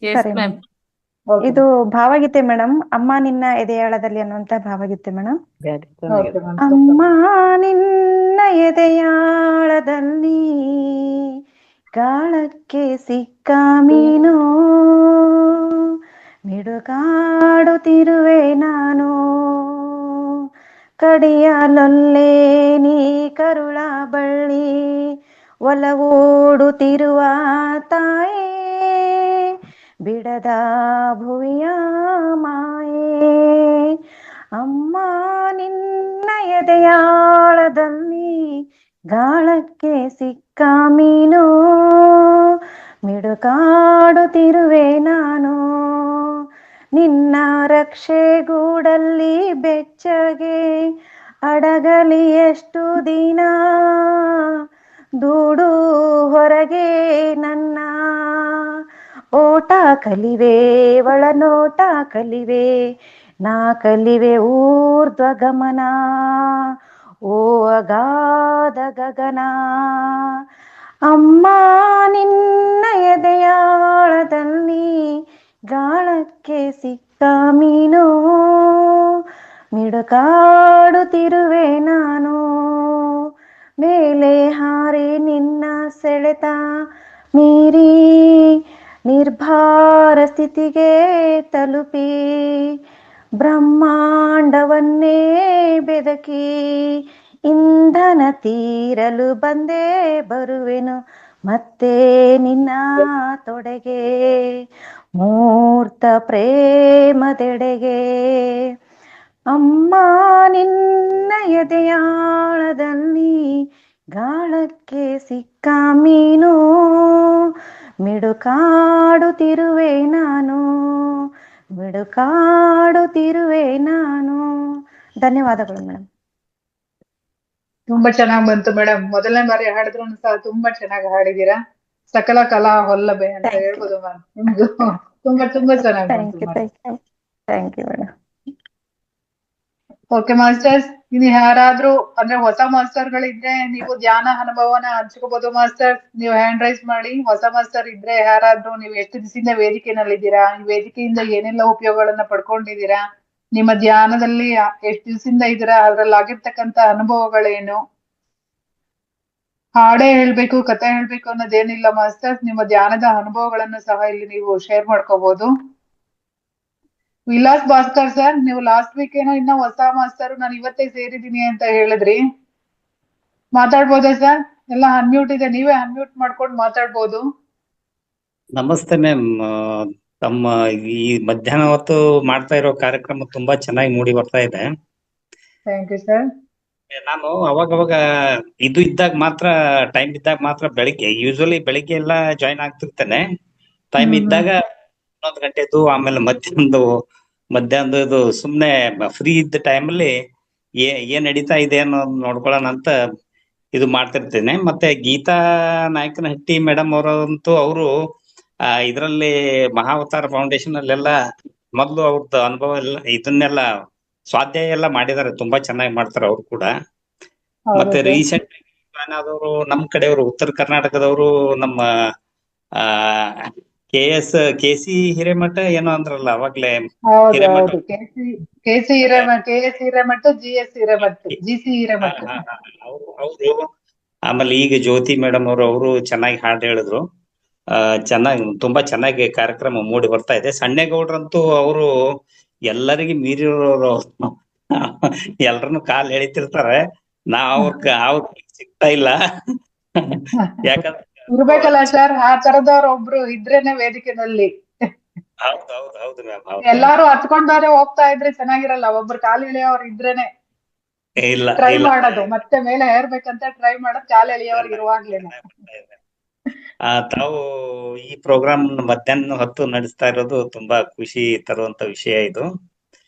ಎಸ್ ಸರಿ ಮ್ಯಾಮ್. ಇದು ಭಾವಗೀತೆ ಮೇಡಮ್, ಅಮ್ಮ ನಿನ್ನ ಎದೆಯಾಳದಲ್ಲಿ ಅನ್ನುವಂತ ಭಾವಗೀತೆ ಮೇಡಮ್. Okay ma'am. ಅಮ್ಮ ನಿನ್ನ ಎದೆಯಾಳದಲ್ಲಿ ಗಾಳಕ್ಕೆ ಸಿಕ್ಕ ಮೀನು ಮಿಡುಗಾಡುತ್ತಿರುವೆ ನಾನು ಕಡಿಯಲೊಲ್ಲೆ ನೀ ಕರುಳ ಬಳ್ಳಿ ಒಲವೋಡುತ್ತಿರುವ ತಾಯೇ ಬಿಡದ ಭುವಿಯ ಮಾಯೇ ಅಮ್ಮ ನಿನ್ನ ಎದೆಯಾಳದಲ್ಲಿ ಗಾಳಕ್ಕೆ ಸಿಕ್ಕ ಮೀನು ಮಿಡುಕಾಡುತ್ತಿರುವೆ ನಾನು ನಿನ್ನ ರಕ್ಷೆಗೂಡಲ್ಲಿ ಬೆಚ್ಚಗೆ ಅಡಗಲಿ ಎಷ್ಟು ದಿನ ದೂಡು ಹೊರಗೆ ನನ್ನ ಓಟ ಕಲಿವೆ ಒಳನೋಟ ಕಲಿವೆ ನಾ ಕಲಿವೆ ಊರ್ಧ್ವ ಗಮನ ಓ ಅಗಾಧ ಗಗನ ಅಮ್ಮ ನಿನ್ನ ಎದೆಯಾಳದಲ್ಲಿ ಗಾಳಕ್ಕೆ ಸಿಕ್ಕ ಮೀನು ಮಿಡುಕಾಡುತ್ತಿರುವೆ ನಾನು ಮೇಲೆ ಹಾರಿ ನಿನ್ನ ಸೆಳೆತ ಮೀರಿ ನಿರ್ಭಾರ ಸ್ಥಿತಿಗೆ ತಲುಪಿ ಬ್ರಹ್ಮಾಂಡವನ್ನೇ ಬೆದಕಿ ಇಂಧನ ತೀರಲು ಬಂದೇ ಬರುವೆನು ಮತ್ತೆ ನಿನ್ನ ತೊಡೆಗೆ ಮೂರ್ತ ಪ್ರೇಮದೆಡೆಗೆ ಅಮ್ಮ ನಿನ್ನ ಎದೆಯಾಳದಲ್ಲಿ ಗಾಳಕ್ಕೆ ಸಿಕ್ಕ ಮೀನು ಮಿಡುಕಾಡುತ್ತಿರುವೆ ನಾನು ಮಿಡುಕಾಡುತ್ತಿರುವೆ ನಾನು. ಧನ್ಯವಾದಗಳು ಮೇಡಮ್. ತುಂಬಾ ಚೆನ್ನಾಗಿ ಬಂತು ಮೇಡಮ್. ಮೊದಲನೇ ಬಾರಿ ಹಾಡಿದ್ರು ಸಹ ತುಂಬಾ ಚೆನ್ನಾಗಿ ಹಾಡಿದೀರಾ. ಸಕಲ ಕಲಾ ಹೊಲ್ಲಬೆ ಅಂತ ಹೇಳ್ಬೋದು ಮ್ಯಾಮ್. ನಿಮ್ದು ತುಂಬಾ ತುಂಬಾ ಚೆನ್ನಾಗಿ ಬಂತು madam. Thank you madam. Okay masters, ಇನ್ನು ಯಾರಾದ್ರೂ ಅಂದ್ರೆ ಹೊಸ ಮಾಸ್ಟರ್ ಗಳಿದ್ರೆ ನೀವು ಧ್ಯಾನ ಅನುಭವನ ಹಂಚ್ಕೋಬಹುದು ಮಾಸ್ಟರ್. ನೀವು ಹ್ಯಾಂಡ್ ರೈಸ್ ಮಾಡಿ. ಹೊಸ ಮಾಸ್ಟರ್ ಇದ್ರೆ ಯಾರಾದ್ರೂ ನೀವು ಎಷ್ಟು ದಿವಸದಿಂದ ವೇದಿಕೆನಲ್ಲಿದ್ದೀರಾ, ಈ ವೇದಿಕೆಯಿಂದ ಏನೆಲ್ಲ ಉಪಯೋಗಗಳನ್ನ ಪಡ್ಕೊಂಡಿದ್ದೀರಾ, ನಿಮ್ಮ ಧ್ಯಾನದಲ್ಲಿ ಎಷ್ಟು ದಿವಸದಿಂದ ಇದ್ದೀರಾ, ಅದ್ರಲ್ಲಿ ಆಗಿರ್ತಕ್ಕಂತ ಅನುಭವಗಳೇನು, ಹಾಡೇ ಹೇಳ್ಬೇಕು ಕತೆ ಹೇಳ್ಬೇಕು ಅನ್ನೋದೇನಿಲ್ಲ ಮಾಸ್ಟರ್ಸ್. ನಿಮ್ಮ ಧ್ಯಾನದ ಅನುಭವಗಳನ್ನು ಸಹ ಇಲ್ಲಿ ನೀವು ಶೇರ್ ಮಾಡ್ಕೋಬಹುದು. ವಿಲಾಸ್ ಭಾಸ್ಕರ್ ಸರ್, ನೀವು ಲಾಸ್ಟ್ ವೀಕ್ ಏನೋ ಇನ್ನ ಹೊಸ ಮಾಸ್ಟರ್ ನಾನು ಇವತ್ತೇ ಸೇರಿದೀನಿ ಅಂತ ಹೇಳಿದ್ರಿ. ಮಾತಾಡ್ಬೋದಾ ಸರ್? ಎಲ್ಲ ಅನ್ಮ್ಯೂಟ್ ಇದೆ, ನೀವೇ ಅನ್ಮ್ಯೂಟ್ ಮಾಡ್ಕೊಂಡು ಮಾತಾಡ್ಬೋದು. ನಮಸ್ತೆ ಮ್ಯಾಮ್. ತಮ್ಮ ಈ ಮಧ್ಯಾಹ್ನ ಹೊತ್ತು ಮಾಡ್ತಾ ಇರೋ ಕಾರ್ಯಕ್ರಮ ತುಂಬಾ ಚೆನ್ನಾಗಿ ಮೂಡಿ ಬರ್ತಾ ಇದೆ. Thank you sir. ನಾನು ಅವಾಗವಾಗ ಇದು ಇದ್ದಾಗ ಮಾತ್ರ, ಟೈಮ್ ಇದ್ದಾಗ ಮಾತ್ರ ಬೆಳಿಗ್ಗೆ, ಯೂಶಲಿ ಬೆಳಿಗ್ಗೆ ಎಲ್ಲ ಜಾಯಿನ್ ಆಗ್ತಿರ್ತೇನೆ. ಟೈಮ್ ಇದ್ದಾಗ 11 ಗಂಟೆದು, ಆಮೇಲೆ ಮಧ್ಯಾಹ್ನದ ಸುಮ್ನೆ ಫ್ರೀ ಇದ್ದ ಟೈಮಲ್ಲಿ ಏನ್ ನಡೀತಾ ಇದೆ ಅನ್ನೋದು ನೋಡ್ಕೊಳ್ಳೋಣ ಅಂತ ಇದು ಮಾಡ್ತಿರ್ತೇನೆ. ಮತ್ತೆ ಗೀತಾ ನಾಯಕನಹಟ್ಟಿ ಮೇಡಮ್ ಅವರಂತೂ ಅವರು ಇದರಲ್ಲಿ ಮಹಾವತಾರ ಫೌಂಡೇಶನ್ ಅಲ್ಲೆಲ್ಲ ಮೊದಲು ಅವ್ರದ್ದು ಅನುಭವ ಎಲ್ಲ ಇದನ್ನೆಲ್ಲ ಸ್ವಾಧ್ಯಾಯ ಎಲ್ಲ ಮಾಡಿದ್ದಾರೆ. ತುಂಬಾ ಚೆನ್ನಾಗಿ ಮಾಡ್ತಾರೆ ಅವ್ರು ಕೂಡ. ಮತ್ತೆ ರೀಸೆಂಟ್ ಜಾಯ್ನ್ ಆದವರು ನಮ್ಮ ಕಡೆಯವರು, ಉತ್ತರ ಕರ್ನಾಟಕದವರು, ನಮ್ಮ KS ಹಿರೇಮಠ ಏನೋ ಅಂದ್ರಲ್ಲ ಅವಾಗ್ಲೇ. ಹೌದು, KS Hiremath, GS Hiremath, GC Hiremath ಅವರು. ಆಮೇಲೆ ಈಗ ಜ್ಯೋತಿ ಮೇಡಮ್ ಅವರು ಚೆನ್ನಾಗಿ ಹಾಡು ಹೇಳಿದ್ರು. ತುಂಬಾ ಚೆನ್ನಾಗಿ ಕಾರ್ಯಕ್ರಮ ಮೂಡಿ ಬರ್ತಾ ಇದೆ. ಸಣ್ಣೇಗೌಡ್ರಂತೂ ಅವರು ಎಲ್ಲರಿಗೆ ಮೀರಿರೋರು. ಎಲ್ರನ್ನು ಕಾಲ್ ಎಳಿತಿರ್ತಾರೆ. ಅವ್ರ ಸಿಗ್ತಾ ಇಲ್ಲ. ಯಾಕಂದ್ರೆ ಇರ್ಬೇಕಲ್ಲ ಸರ್, ಆ ತರದವ್ರ ಒಬ್ರು ಇದ್ರೇನೆ ವೇದಿಕೆನಲ್ಲಿ. ಹೌದು ಮ್ಯಾಮ್. ಎಲ್ಲಾರು ಹತ್ಕೊಂಡಾರೆ ಹೋಗ್ತಾ ಇದ್ರೆ ಚೆನ್ನಾಗಿರಲ್ಲ. ಒಬ್ರು ಕಾಲ್ ಎಳೆಯೋರು ಇದ್ರೇನೆ ಇಲ್ಲ ಟ್ರೈ ಮಾಡೋದು, ಮತ್ತೆ ಮೇಲೆ ಏರ್ಬೇಕಂತ ಟ್ರೈ ಮಾಡೋದು ಕಾಲ್ ಎಳೆಯೋರು ಇರುವಾಗ್ಲೇನೆ. ತಾವು ಈ ಪ್ರೋಗ್ರಾಮ್ ಮಧ್ಯಾಹ್ನ ಹೊತ್ತು ನಡೆಸ್ತಾ ಇರೋದು ತುಂಬಾ ಖುಷಿ ತರುವಂತ ವಿಷಯ ಇದು.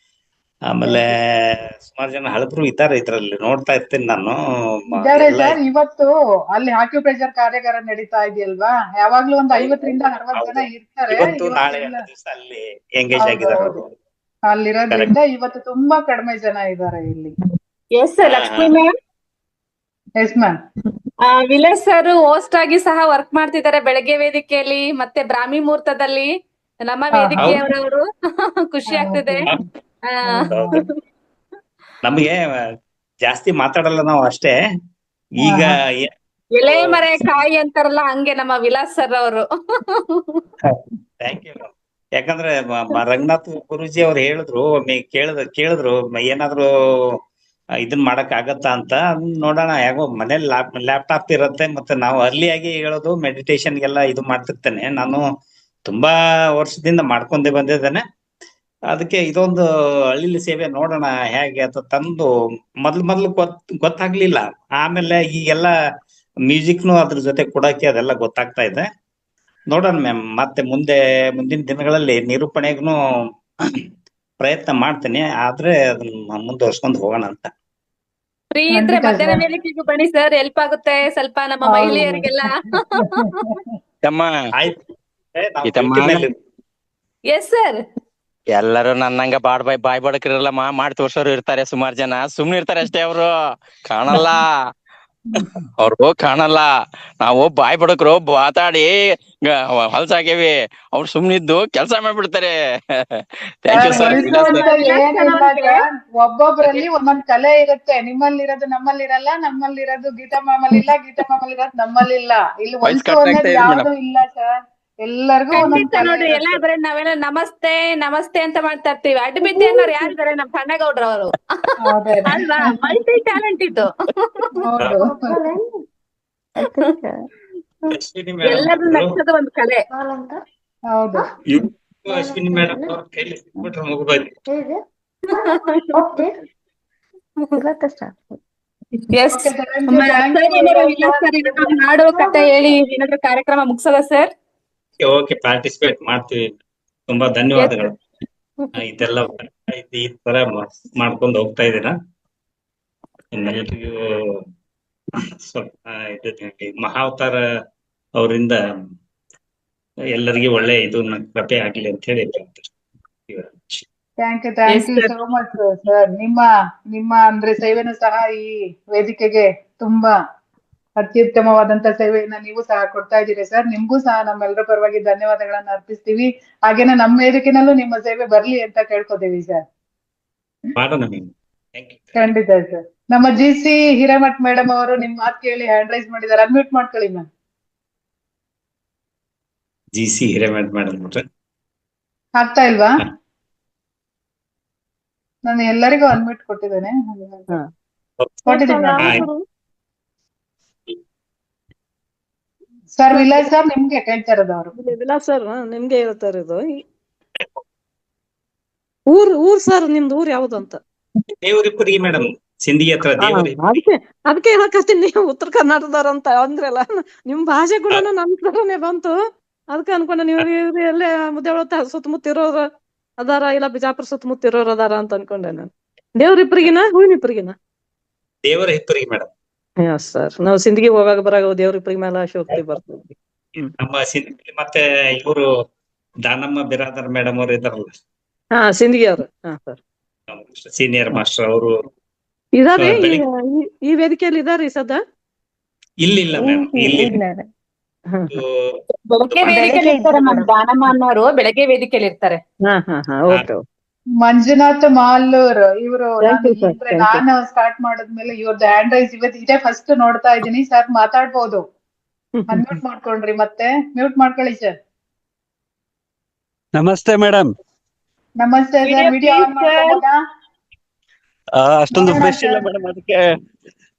ಆಮೇಲೆ ಸುಮಾರು ಜನ ಹಳಬ್ರು ಇದ್ದಾರೆ ಇದ್ರಲ್ಲಿ, ನೋಡ್ತಾ ಇರ್ತೀನಿ ನಾನು. ಇದ್ದಾರೆ ಸರ್. ಇವತ್ತು ಅಲ್ಲಿ ಆಕ್ಯುಪ್ರೆಷರ್ ಕಾರ್ಯಾಗಾರ ನಡೀತಾ ಇದೆಯಲ್ವಾ, ಯಾವಾಗ್ಲೂ ಒಂದು 50 ರಿಂದ 60 ಜನ ಇರ್ತಾರೆ. ಇವತ್ತು ನಾಳೆ 2 ದಿವಸ ಅಲ್ಲಿ ಎಂಗೇಜ್ ಆಗಿದ್ದಾರೆ ಅವರು. ಅಲ್ಲಿರೋದ್ರಿಂದ ಇವತ್ತು ತುಂಬಾ ಕಡಿಮೆ ಜನ ಇದ್ದಾರೆ ಇಲ್ಲಿ. Yes Lakshmi ma'am. Yes ma'am. Vilesh sir host ಆಗಿ ಸಹ ವರ್ಕ್ ಮಾಡ್ತಿದ್ದಾರೆ ಬೆಳಗ್ಗೆ ವೇದಿಕೆಯಲ್ಲಿ ಮತ್ತೆ ಬ್ರಾಹ್ಮಿ ಮುಹೂರ್ತದಲ್ಲಿ ನಮ್ಮ ವೇದಿಕೆಯವರವರು. ಖುಷಿ ಆಗ್ತಿದೆ. ನಮ್ಗೆ ಜಾಸ್ತಿ ಮಾತಾಡಲ್ಲ ನಾವು ಅಷ್ಟೇ. ಈಗ ಎಲೆ ಮರೆ ಕಾಯಿ ಅಂತಾರಲ್ಲ ಹಂಗೆ ನಮ್ಮ ವಿಲಾಸ್ ಸರ್ ಅವರು. Thank you. ಯಾಕಂದ್ರೆ ರಂಗನಾಥ್ ಗುರೂಜಿ ಅವ್ರು ಹೇಳಿದ್ರು, ಕೇಳಿದ್ರು ಏನಾದ್ರು ಇದನ್ ಮಾಡಕ್ ಆಗತ್ತಾ ಅಂತ. ನೋಡೋಣ, ಯಾಕೋ ಮನೇಲಿ ಲ್ಯಾಪ್ಟಾಪ್ ಇರುತ್ತೆ, ಮತ್ತೆ ನಾವು ಅರ್ಲಿಯಾಗಿ ಹೇಳೋದು ಮೆಡಿಟೇಷನ್ಗೆಲ್ಲ ಇದು ಮಾಡ್ತಿರ್ತೇನೆ. ನಾನು ತುಂಬಾ ವರ್ಷದಿಂದ ಮಾಡ್ಕೊಂಡೇ ಬಂದಿದ್ದೇನೆ. ಅದಕ್ಕೆ ಇದೊಂದು ಹಳ್ಳಿಲಿ ಸೇವೆ ನೋಡೋಣ ಹೇಗೆ ಅಂತ ತಂದು ಮೊದ್ಲು ಗೊತ್ತಾಗ್ಲಿಲ್ಲ. ಆಮೇಲೆ ಈಗೆಲ್ಲ ಮ್ಯೂಸಿಕ್ನು ಅದ್ರ ಜೊತೆ ಕೊಡಕ್ಕೆ ಅದೆಲ್ಲ ಗೊತ್ತಾಗ್ತಾ ಇದೆ. ನೋಡೋಣ ಮ್ಯಾಮ್, ಮತ್ತೆ ಮುಂದಿನ ದಿನಗಳಲ್ಲಿ ನಿರೂಪಣೆಗೂ ಪ್ರಯತ್ನ ಮಾಡ್ತೇನೆ. ಆದ್ರೆ ಅದನ್ನ ಮುಂದುವರ್ಸ್ಕೊಂಡು ಹೋಗೋಣ ಅಂತ. ಫ್ರೀ ಇದ್ರೆ ಮಧ್ಯಾಹ್ನ ವೇದಿಕೆಗೂ ಬನ್ನಿ ಸರ್, ಹೆಲ್ಪ್ ಆಗುತ್ತೆ ಸ್ವಲ್ಪ ನಮ್ಮ ಮಹಿಳೆಯರಿಗೆಲ್ಲ. Yes sir. ಎಲ್ಲರೂ ನನ್ನಂಗ ಬಾಯ್ ಬಡಕ್ರಿರಲ್ಲಮ್ಮ, ಮಾಡಿ ತೋರ್ಸೋರು ಇರ್ತಾರೆ. ಸುಮಾರು ಜನ ಸುಮ್ನೆ ಇರ್ತಾರೆ ಅಷ್ಟೇ, ಅವ್ರು ಕಾಣಲ್ಲ. ಅವ್ರು ಕಾಣಲ್ಲ. ನಾವು ಬಾಯ್ ಬಡಕ್ರು ಮಾತಾಡಿ ಹೊಲ್ಸಾಗೇವಿ, ಅವ್ರು ಸುಮ್ನಿದ್ದು ಕೆಲ್ಸ ಮಾಡ್ಬಿಡ್ತಾರೆ. Thank you sir. ಒಬ್ಬೊಬ್ರಲ್ಲಿ ಒಂದೊಂದ್ ಕಲೆ ಇರುತ್ತೆ. ನಿಮ್ಮಲ್ಲಿರೋದು ನಮ್ಮಲ್ಲಿರಲ್ಲ, ನಮ್ಮಲ್ಲಿರೋದು ಗೀತಾ ಮ್ಯಾಮಲ್ಲಿ ಇಲ್ಲ, ಗೀತಾ ಮ್ಯಾಮಲ್ಲಿ ಇರೋದು ನಮ್ಮಲ್ಲಿಲ್ಲ. ಇಲ್ಲಿ ಹೊಲ್ಸು ಅನ್ನೋದು ಯಾವ್ದು ಇಲ್ಲ ಸರ್. ಎಲ್ಲರಿಗೂ ನೋಡ್ರಿ ಎಲ್ಲ ಬರೀ ನಾವೆಲ್ಲ ನಮಸ್ತೆ ಅಂತ ಮಾಡ್ತಾ ಇರ್ತೀವಿ. ಅಡ್ಬಿದ್ದೆ ಅನ್ನೋರು ಯಾರಿದ್ದಾರೆ? ನಮ್ ಸಣ್ಣಗೌಡ್ರ ಅವರು ಅಲ್ವಾ? ಮಲ್ಟಿ ಟ್ಯಾಲೆಂಟ್ ಇದ್ದು ಎಲ್ಲರೂ ನಗ್ಸೋದು ಒಂದ್ ಕಲೆ. ಹೌದು. ಅಶ್ವಿನಿ ಮೇಡಮ್ ಅವ್ರ ಕೈಲಿ ಸಿಕ್ಬಿಟ್ರೆ ಮುಗಿದೋಯ್ತು. ಹಾಡು ಕತೆ ಹೇಳಿ ಏನಾದ್ರು ಕಾರ್ಯಕ್ರಮ ಮುಗಿಸೋದ ಸರ್? ಓಕೆ, ಪಾರ್ಟಿಸಿಪೇಟ್ ಮಾಡ್ತೀವಿ. ತುಂಬಾ ಧನ್ಯವಾದಗಳು. ಇದೆಲ್ಲ ಈ ತರ ಮಾಡ್ಕೊಂಡು ಹೋಗ್ತಾ ಇದೀರಾ. ಎಲ್ಲರಿಗೂ ಸ್ವಲ್ಪ ಮಹಾವತಾರ ಅವರಿಂದ ಎಲ್ಲರಿಗೂ ಒಳ್ಳೆ ಇದು ಕೃಪೆ ಆಗ್ಲಿ ಅಂತ ಹೇಳಿ. Thank you so much sir. ನಿಮ್ಮ ಅಂದ್ರೆ ಸೇವೆನೂ ಸಹ ಈ ವೇದಿಕೆಗೆ ತುಂಬಾ ಅತ್ಯುತ್ತಮವಾದಂತ ಸೇವೆಯನ್ನ ನೀವು ಸಹ ಕೊಡ್ತಾ ಇದ್ದೀರಿ ಸರ್. ನಿಮ್ಗೂ ಸಹ ನಮ್ಮೆಲ್ಲರ ಪರವಾಗಿ ಧನ್ಯವಾದಗಳನ್ನ ಅರ್ಪಿಸ್ತೀವಿ. ಹಾಗೇನೆ ನಮ್ಮ ವೇದಿಕೆನಲ್ಲೂ ನಿಮ್ಮ ಸೇವೆ ಬರ್ಲಿ ಅಂತ ಕೇಳ್ಕೊತೀವಿ ಸರ್. ಖಂಡಿತ ಸರ್. ನಮ್ಮ GC ಹಿರೇಮಠ್ ಮೇಡಮ್ ಅವರು ನಿಮ್ ಮಾತು ಕೇಳಿ ಹ್ಯಾಂಡ್ ರೈಸ್ ಮಾಡಿದ್ದಾರೆ. ಅನ್ಮ್ಯೂಟ್ ಮಾಡ್ಕೊಳ್ಳಿ ಮ್ಯಾಮ್. GC ಹಿರೇಮಠ್ ಮೇಡಮ್ ಆಗ್ತಾ ಇಲ್ವಾ? ನಾನು ಎಲ್ಲರಿಗೂ ಅನ್ಮ್ಯೂಟ್ ಕೊಟ್ಟಿದ್ದೇನೆ. ಸರ್ ವಿಲಾಸ್ ಸರ್ ನಿಮ್ಗೆ ಕೇಳ್ತಾ ಇರೋದು ಅವರು. ವಿಲಾಸ್ ಸರ್ ನಿಮ್ಗೆ ಹೇಳ್ತಾ ಇರೋದು. ಊರ್ ಸರ್ ನಿಮ್ದು ಊರ್ ಯಾವ್ದು ಅಂತ? ದೇವರಿಪುರಿ ಮೇಡಮ್, ಸಿಂಧಿಗೆ ಹತ್ರ ದೇವರಿ. ಅದಕ್ಕೆ ಹೇಳಕತ್ತೀನಿ, ನೀವು ಉತ್ತರ ಕರ್ನಾಟಕದವ್ರ ಅಂತ ಅಂದ್ರಲ್ಲ. ನಿಮ್ ಭಾಷೆ ಕೂಡ ನಮ್ ತರನೇ ಬಂತು. ಅದಕ್ಕೆ ಅನ್ಕೊಂಡೆ ನೀವು ಎಲ್ಲೇ ಮುದ್ದೇಬಿಹಾಳ ಸುತ್ತಮುತ್ತ ಇರೋರು ಅದಾರ, ಇಲ್ಲ ಬಿಜಾಪುರ ಸುತ್ತಮುತ್ತ ಇರೋರು ಅದಾರ ಅಂತ ಅನ್ಕೊಂಡೆ ನಾನು. ದೇವ್ರಿಪ್ರಿಗಿನ ಹೂವಿನಿಪ್ರಿಗಿನ? ದೇವರ ಹಿಪ್ಪರಿಗೆ ಮೇಡಮ್. ಸರ್ ನಾವು ಸಿಂಧಿಗೆ ಹೋಗಾಗ ಬರಾಗ ದೇವ್ರಿಪ್ರಿಗೆ ಮೇಲೆ ಹೋಗ್ತೀವಿ ಬರ್ತೀವಿ. ನಮ್ಮ ಸಿಂಧಿಗೆ ಮತ್ತೆ ಇವರು ದಾನಮ್ಮ ಬಿರಾದರ್ ಮೇಡಮ್ ಅವ್ರು ಇದಾರಲ್ಲ, ಸಿಂಧಿಗೆ ಅವರು ಸೀನಿಯರ್ ಮಾಸ್ಟರ್ ಅವರು ಇದಾರೆ ಈ ವೇದಿಕೆಯಲ್ಲಿ ಇದಾರೆ ಸದಾ? ಇಲ್ಲ ಮ್ಯಾಮ್, ಇಲ್ಲಿ ಬೆಳಗ್ಗೆ ವೇದಿಕೆಯಲ್ಲಿ ಇರ್ತಾರೆ ಮ್ಯಾಮ್. ದಾನಮ್ಮ ಅನ್ನೋರು ಬೆಳಗ್ಗೆ ವೇದಿಕೆಯಲ್ಲಿ ಇರ್ತಾರೆ. ಮಂಜುನಾಥ್ ಮಾಲ್ಲೂರ್ ಇವರು. ನಾನು ಸ್ಟಾರ್ಟ್ ಮಾಡಿದ್ಮೇಲೆ ಇವ್ರದ್ದು ಹ್ಯಾಂಡ್ ರೈಸ್ ಇದೇ ಫಸ್ಟ್ ನೋಡ್ತಾ ಇದ್ದೀನಿ ಸರ್. ಮಾತಾಡ್ಬೋದು, ಅನ್ಮ್ಯೂಟ್ ಮಾಡ್ಕೊಂಡ್ರಿ, ಮತ್ತೆ ಮ್ಯೂಟ್ ಮಾಡ್ಕೊಳ್ಳಿ ಸರ್. ನಮಸ್ತೆ ಮೇಡಮ್. ನಮಸ್ತೆ ಸರ್. Video on ಮಾಡ್ಕೊಳ್ಳೋದಾ? ಅಷ್ಟೊಂದು ಫ್ರೆಶ್ ಇಲ್ಲ ಮೇಡಮ್, ಅದಕ್ಕೆ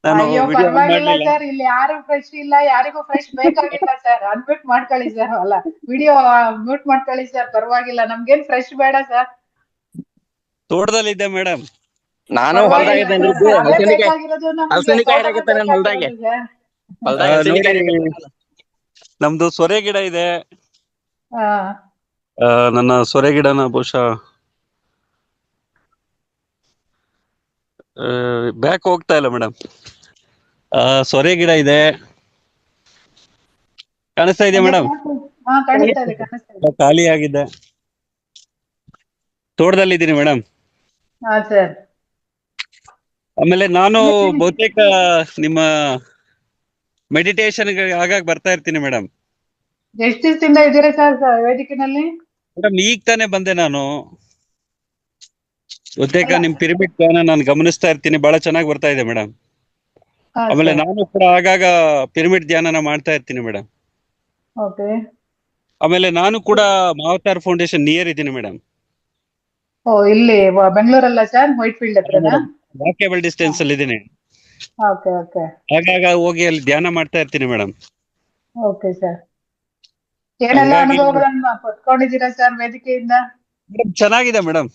ಅಯ್ಯೋ ಪರವಾಗಿಲ್ಲ ಸರ್. ಇಲ್ಲಿ ಯಾರು ಫ್ರೆಶ್ ಇಲ್ಲ, ಯಾರಿಗೂ ಫ್ರೆಶ್ ಬೇಕಾಗಿಲ್ಲ ಸರ್. ಅನ್ಮ್ಯೂಟ್ ಮಾಡ್ಕೊಳ್ಳಿ ಸರ್. ಅಲ್ಲ, ವಿಡಿಯೋ ಮ್ಯೂಟ್ ಮಾಡ್ಕೊಳ್ಳಿ ಸರ್, ಪರವಾಗಿಲ್ಲ. ನಮ್ಗೇನ್ ಫ್ರೆಶ್ ಬೇಡ ಸರ್. ತೋಟದಲ್ಲಿದ್ದೆ ಮೇಡಮ್. ನಾನು ಹೊಲ್ದಾಗಿದ್ದೇನೆ. ನಮ್ದು ಸೊರೆ ಗಿಡ ಇದೆ. ನನ್ನ ಸೊರೆ ಗಿಡನ ಬಹುಶಃ ಬ್ಯಾಕ್ ಹೋಗ್ತಾ ಇಲ್ಲ ಮೇಡಮ್. ಸೊರೆ ಗಿಡ ಇದೆ, ಕಾಣಿಸ್ತಾ ಇದೆ ಮೇಡಮ್? ಖಾಲಿ ಆಗಿದೆ. ತೋಟದಲ್ಲಿದ್ದೀನಿ ಮೇಡಮ್. ಹಾ ಸರ್. ಆಮೇಲೆ ನಾನು ಬಹುತೇಕ ನಿಮ್ಮ ಮೆಡಿಟೇಷನ್ ಆಗಾಗ ಬರ್ತಾ ಇರ್ತೀನಿ ಮೇಡಮ್. ಎಷ್ಟು ದಿವಸದಿಂದ ಇದ್ದೀರಾ ಸರ್ ವೇದಿಕೆನಲ್ಲಿ? ಮೇಡಮ್ ಈಗ ತಾನೇ ಬಂದೆ ನಾನು. ಬಹುತೇಕ ನಿಮ್ ಪಿರಮಿಡ್ ಧ್ಯಾನ ನಾನು ಗಮನಿಸ್ತಾ ಇರ್ತೀನಿ, ಬಹಳ ಚೆನ್ನಾಗಿ ಬರ್ತಾ ಇದೆ ಮೇಡಮ್. ಆಮೇಲೆ ನಾನು ಕೂಡ ಆಗಾಗ ಪಿರಮಿಡ್ ಧ್ಯಾನನ ಮಾಡ್ತಾ ಇರ್ತೀನಿ ಮೇಡಮ್. ಓಕೆ. ಆಮೇಲೆ ನಾನು ಕೂಡ ಮಾವತಾರ್ ಫೌಂಡೇಶನ್ ನಿಯರ್ ಇದ್ದೀನಿ ಮೇಡಮ್. ಓ ಇಲ್ಲಿ ಬೆಂಗಳೂರಲ್ಲ ಸರ್, ವೈಟ್ ಫೀಲ್ಡ್ ಹತ್ರನಾ? ವಾಕೇಬಲ್ ಡಿಸ್ಟೆನ್ಸ್ ಅಲ್ಲಿ ಇದ್ದೀನಿ. ಓಕೆ ಓಕೆ ಆಗಾಗ ಹೋಗಿ ಅಲ್ಲಿ ಧ್ಯಾನ ಮಾಡ್ತಾ ಇರ್ತೀನಿ ಮೇಡಮ್. Okay sir. ಏನೆಲ್ಲ ಅನುಭವಗಳನ್ನ ಪಡ್ಕೊಂಡಿದ್ದೀರಾ ಸರ್ ವೇದಿಕೆಯಿಂದ? ಚೆನ್ನಾಗಿದೆ ಮೇಡಮ್.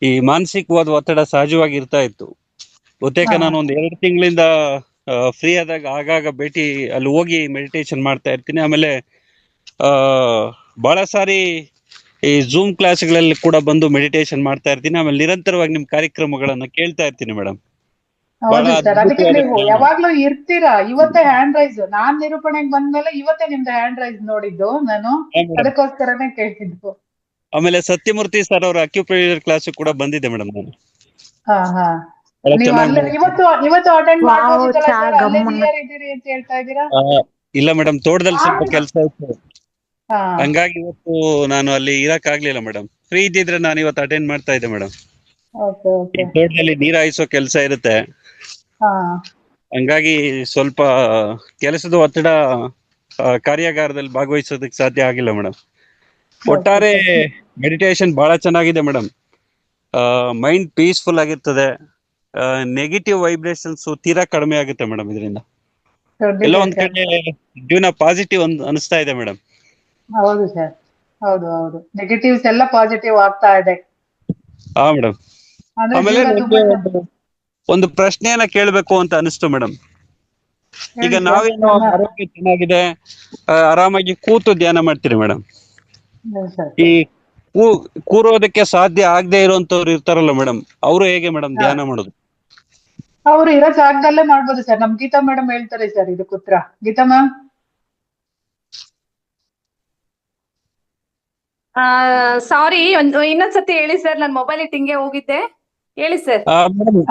ಈ ಮಾನಸಿಕವಾದ ಒತ್ತಡ ಸಹಜವಾಗಿ ಇರ್ತಾ ಇತ್ತು. ಬಹುತೇಕ ನಾನು ಒಂದು 2 ತಿಂಗಳಿಂದ ಫ್ರೀ ಆದಾಗ ಆಗಾಗ ಭೇಟಿ ಅಲ್ಲಿ ಹೋಗಿ ಮೆಡಿಟೇಷನ್ ಮಾಡ್ತಾ ಇರ್ತೀನಿ. ಆಮೇಲೆ ಬಹಳ ಸಾರಿ ಈ ಝೂಮ್ ಕ್ಲಾಸ್ಗಳಲ್ಲಿ ಕೂಡ ಬಂದು ಮೆಡಿಟೇಷನ್ ಮಾಡ್ತಾ ಇರ್ತೀನಿ. ಆಮೇಲೆ ನಿರಂತರವಾಗಿ ನಿಮ್ ಕಾರ್ಯಕ್ರಮಗಳನ್ನ ಕೇಳ್ತಾ ಇರ್ತೀನಿ ಮೇಡಮ್. ಹೌದು ಸರ್, ಅದಕ್ಕೆ ನೀವು ಯಾವಾಗ್ಲೂ ಇರ್ತೀರಾ. ಇವತ್ತೇ ಹ್ಯಾಂಡ್ ರೈಸ್ ನಾನ್ ನಿರೂಪಣೆಗೆ ಬಂದ್ಮೇಲೆ ಇವತ್ತೇ ನಿಮ್ದು ಹ್ಯಾಂಡ್ ರೈಸ್ ನೋಡಿದ್ದು ನಾನು, ಅದಕ್ಕೋಸ್ಕರನೇ ಕೇಳ್ತಿದ್ದು. ಆಮೇಲೆ ಸತ್ಯಮೂರ್ತಿ ಸರ್ ಅವರ ಅಕ್ಯುಪ್ರೆಷರ್ ಕ್ಲಾಸ್ ಕೂಡ ಬಂದಿದೆ ಮೇಡಮ್ ನಾನು. ಹಾ ಹಾ. ನೀವು ಅಲ್ಲೇ ಇವತ್ತು ಅಟೆಂಡ್ ಮಾಡ್ಬೋದಿತ್ತಲ್ಲ ಸರ್, ಅಲ್ಲೇ ನಿಯರ್ ಇದ್ದೀರಿ ಅಂತ ಹೇಳ್ತಾ ಇದ್ದೀರಾ? ಇಲ್ಲ ಮೇಡಮ್, ತೋಟದಲ್ಲಿ ಸ್ವಲ್ಪ ಕೆಲಸ ಇತ್ತು, ಹಾ ಹಂಗಾಗಿ ಇವತ್ತು ನಾನು ಅಲ್ಲಿ ಇರಕ್ ಆಗ್ಲಿಲ್ಲ ಮೇಡಮ್. ಫ್ರೀ ಇದ್ದಿದ್ರೆ ನಾನು ಇವತ್ತು ಅಟೆಂಡ್ ಮಾಡ್ತಾ ಇದ್ದೆ ಮೇಡಮ್. Okay okay. ತೋಟದಲ್ಲಿ ನೀರ್ ಹಾಯಿಸೋ ಕೆಲಸ ಇರುತ್ತೆ, ಹಾ ಹಂಗಾಗಿ ಸ್ವಲ್ಪ ಕೆಲಸದ ಒತ್ತಡ ಕಾರ್ಯಾಗಾರದಲ್ಲಿ ಭಾಗವಹಿಸೋದಕ್ಕೆ ಸಾಧ್ಯ ಆಗಿಲ್ಲ ಮೇಡಮ್. ಒಟ್ಟಾರೆ ಮೆಡಿಟೇಷನ್ ಬಹಳ ಚೆನ್ನಾಗಿದೆ ಮೇಡಮ್. ಮೈಂಡ್ ಪೀಸ್ಫುಲ್ ಆಗಿರ್ತದೆ. ನೆಗೆಟಿವ್ ವೈಬ್ರೇಷನ್ಸ್ ತೀರಾ ಕಡಿಮೆ ಆಗುತ್ತೆ ಮೇಡಮ್ ಇದರಿಂದ. ಎಲ್ಲ ಒಂದ್ ಕಡೆ ಜೀವನ ಪಾಸಿಟಿವ್ ಅನಿಸ್ತಾ ಇದೆ ಮೇಡಮ್. ಹೌದು ಸರ್, ಹೌದು ಹೌದು. ನೆಗೆಟಿವ್ಸ್ ಎಲ್ಲ ಪಾಸಿಟಿವ್ ಆಗ್ತಾ ಇದೆ. ಹಾ ಮೇಡಮ್. ಆಮೇಲೆ ಒಂದು ಪ್ರಶ್ನೆಯನ್ನ ಕೇಳ್ಬೇಕು ಅಂತ ಅನಿಸ್ತು ಮೇಡಮ್. ಈಗ ನಾವೇನು ಆರೋಗ್ಯ ಚೆನ್ನಾಗಿದೆ, ಆರಾಮಾಗಿ ಕೂತು ಧ್ಯಾನ ಮಾಡ್ತೀರಿ ಮೇಡಮ್. ಈ ಕೂರೋದಕ್ಕೆ ಸಾಧ್ಯ ಆಗದೆ ಇರುವಂತವ್ರು ಇರ್ತಾರಲ್ಲ ಮೇಡಮ್, ಅವರು ಹೇಗೆ ಮೇಡಮ್ ಧ್ಯಾನ ಮಾಡೋದು? ಅವ್ರು ಇರೋ ಜಾಗದಲ್ಲೇ ಮಾಡ್ಬೋದು ಸರ್. ನಮ್ ಗೀತಾ ಮೇಡಮ್ ಹೇಳ್ತಾರೆ ಸರ್ ಇದಕ್ಕೆ ಉತ್ತರ. ಗೀತಾ ಮ್ಯಾಮ್. ಸಾರಿ, ಇನ್ನೊಂದ್ಸತಿ ಹೇಳಿ ಸರ್, ನನ್ ಮೊಬೈಲ್ ಇಟ್ಟಿಂಗೆ ಹೋಗಿದ್ದೆ. ಹೇಳಿ ಸರ್.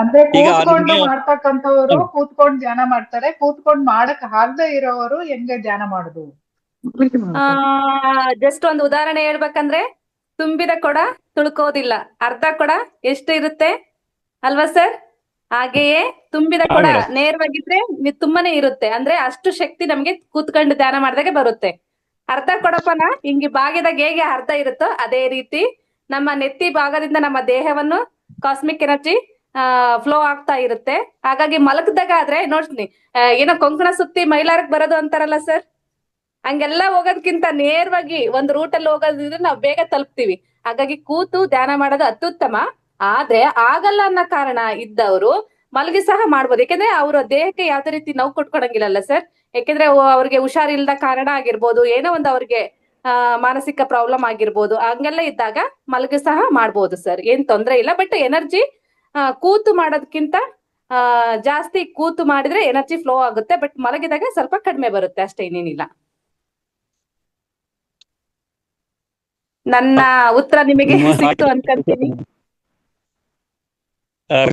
ಅಂದ್ರೆ ಕೂತ್ಕೊಂಡು ಮಾಡ್ತಕ್ಕಂಥವ್ರು ಕೂತ್ಕೊಂಡು ಧ್ಯಾನ ಮಾಡ್ತಾರೆ, ಕೂತ್ಕೊಂಡು ಮಾಡಕ್ ಆಗದೆ ಇರೋರು ಹೆಂಗೆ ಧ್ಯಾನ ಮಾಡುದು? ಜಸ್ಟ್ ಒಂದು ಉದಾಹರಣೆ ಹೇಳ್ಬೇಕಂದ್ರೆ, ತುಂಬಿದ ಕೊಡ ತುಳ್ಕೋದಿಲ್ಲ, ಅರ್ಧ ಕೊಡ ಎಷ್ಟು ಇರುತ್ತೆ ಅಲ್ವಾ ಸರ್? ಹಾಗೆಯೇ ತುಂಬಿದ ಕೊಡ ನೇರವಾಗಿದ್ರೆ ತುಂಬಾನೇ ಇರುತ್ತೆ, ಅಂದ್ರೆ ಅಷ್ಟು ಶಕ್ತಿ ನಮ್ಗೆ ಕೂತ್ಕೊಂಡು ಧ್ಯಾನ ಮಾಡಿದಾಗ ಬರುತ್ತೆ. ಅರ್ಧ ಕೊಡಪನ ಹಿಂಗೆ ಬಾಗಿದಾಗ ಹೇಗೆ ಅರ್ಧ ಇರುತ್ತೋ ಅದೇ ರೀತಿ ನಮ್ಮ ನೆತ್ತಿ ಭಾಗದಿಂದ ನಮ್ಮ ದೇಹವನ್ನು ಕಾಸ್ಮಿಕ್ ಎನರ್ಜಿ ಫ್ಲೋ ಆಗ್ತಾ ಇರುತ್ತೆ. ಹಾಗಾಗಿ ಮಲಕದಾಗ ಆದ್ರೆ ನೋಡ್ತೀನಿ, ಏನೋ ಕೊಂಕಣ ಸುತ್ತಿ ಮೈಲಾರಕ್ ಬರೋದು ಅಂತಾರಲ್ಲ ಸರ್, ಹಂಗೆಲ್ಲ ಹೋಗೋದಕ್ಕಿಂತ ನೇರವಾಗಿ ಒಂದು ರೂಟಲ್ಲಿ ಹೋಗೋದಿದ್ರೆ ನಾವು ಬೇಗ ತಲುಪ್ತೀವಿ. ಹಾಗಾಗಿ ಕೂತು ಧ್ಯಾನ ಮಾಡೋದು ಅತ್ಯುತ್ತಮ. ಆದ್ರೆ ಆಗಲ್ಲ ಅನ್ನೋ ಕಾರಣ ಇದ್ದವರು ಮಲಗಿ ಸಹ ಮಾಡ್ಬೋದು, ಯಾಕಂದ್ರೆ ಅವ್ರ ದೇಹಕ್ಕೆ ಯಾವ್ದೇ ರೀತಿ ನೋವು ಕೊಟ್ಕೊಡಂಗಿಲ್ಲಲ್ಲ ಸರ್. ಯಾಕಂದ್ರೆ ಅವ್ರಿಗೆ ಹುಷಾರಿಲ್ದ ಕಾರಣ ಆಗಿರ್ಬೋದು, ಏನೋ ಒಂದು ಅವ್ರಿಗೆ ಮಾನಸಿಕ ಪ್ರಾಬ್ಲಮ್ ಆಗಿರ್ಬೋದು, ಹಂಗೆಲ್ಲ ಇದ್ದಾಗ ಮಲಗಿ ಸಹ ಮಾಡ್ಬೋದು ಸರ್, ಏನ್ ತೊಂದ್ರೆ ಇಲ್ಲ. ಬಟ್ ಎನರ್ಜಿ ಕೂತು ಮಾಡೋದಕ್ಕಿಂತ ಜಾಸ್ತಿ ಕೂತು ಮಾಡಿದ್ರೆ ಎನರ್ಜಿ ಫ್ಲೋ ಆಗುತ್ತೆ, ಬಟ್ ಮಲಗಿದಾಗ ಸ್ವಲ್ಪ ಕಡಿಮೆ ಬರುತ್ತೆ ಅಷ್ಟೇ, ಇನ್ನೇನಿಲ್ಲ. ನನ್ನ ಉತ್ತರ ನಿಮಗೆ ಸಿಕ್ತು ಅನ್ಕೊಂತೀನಿ.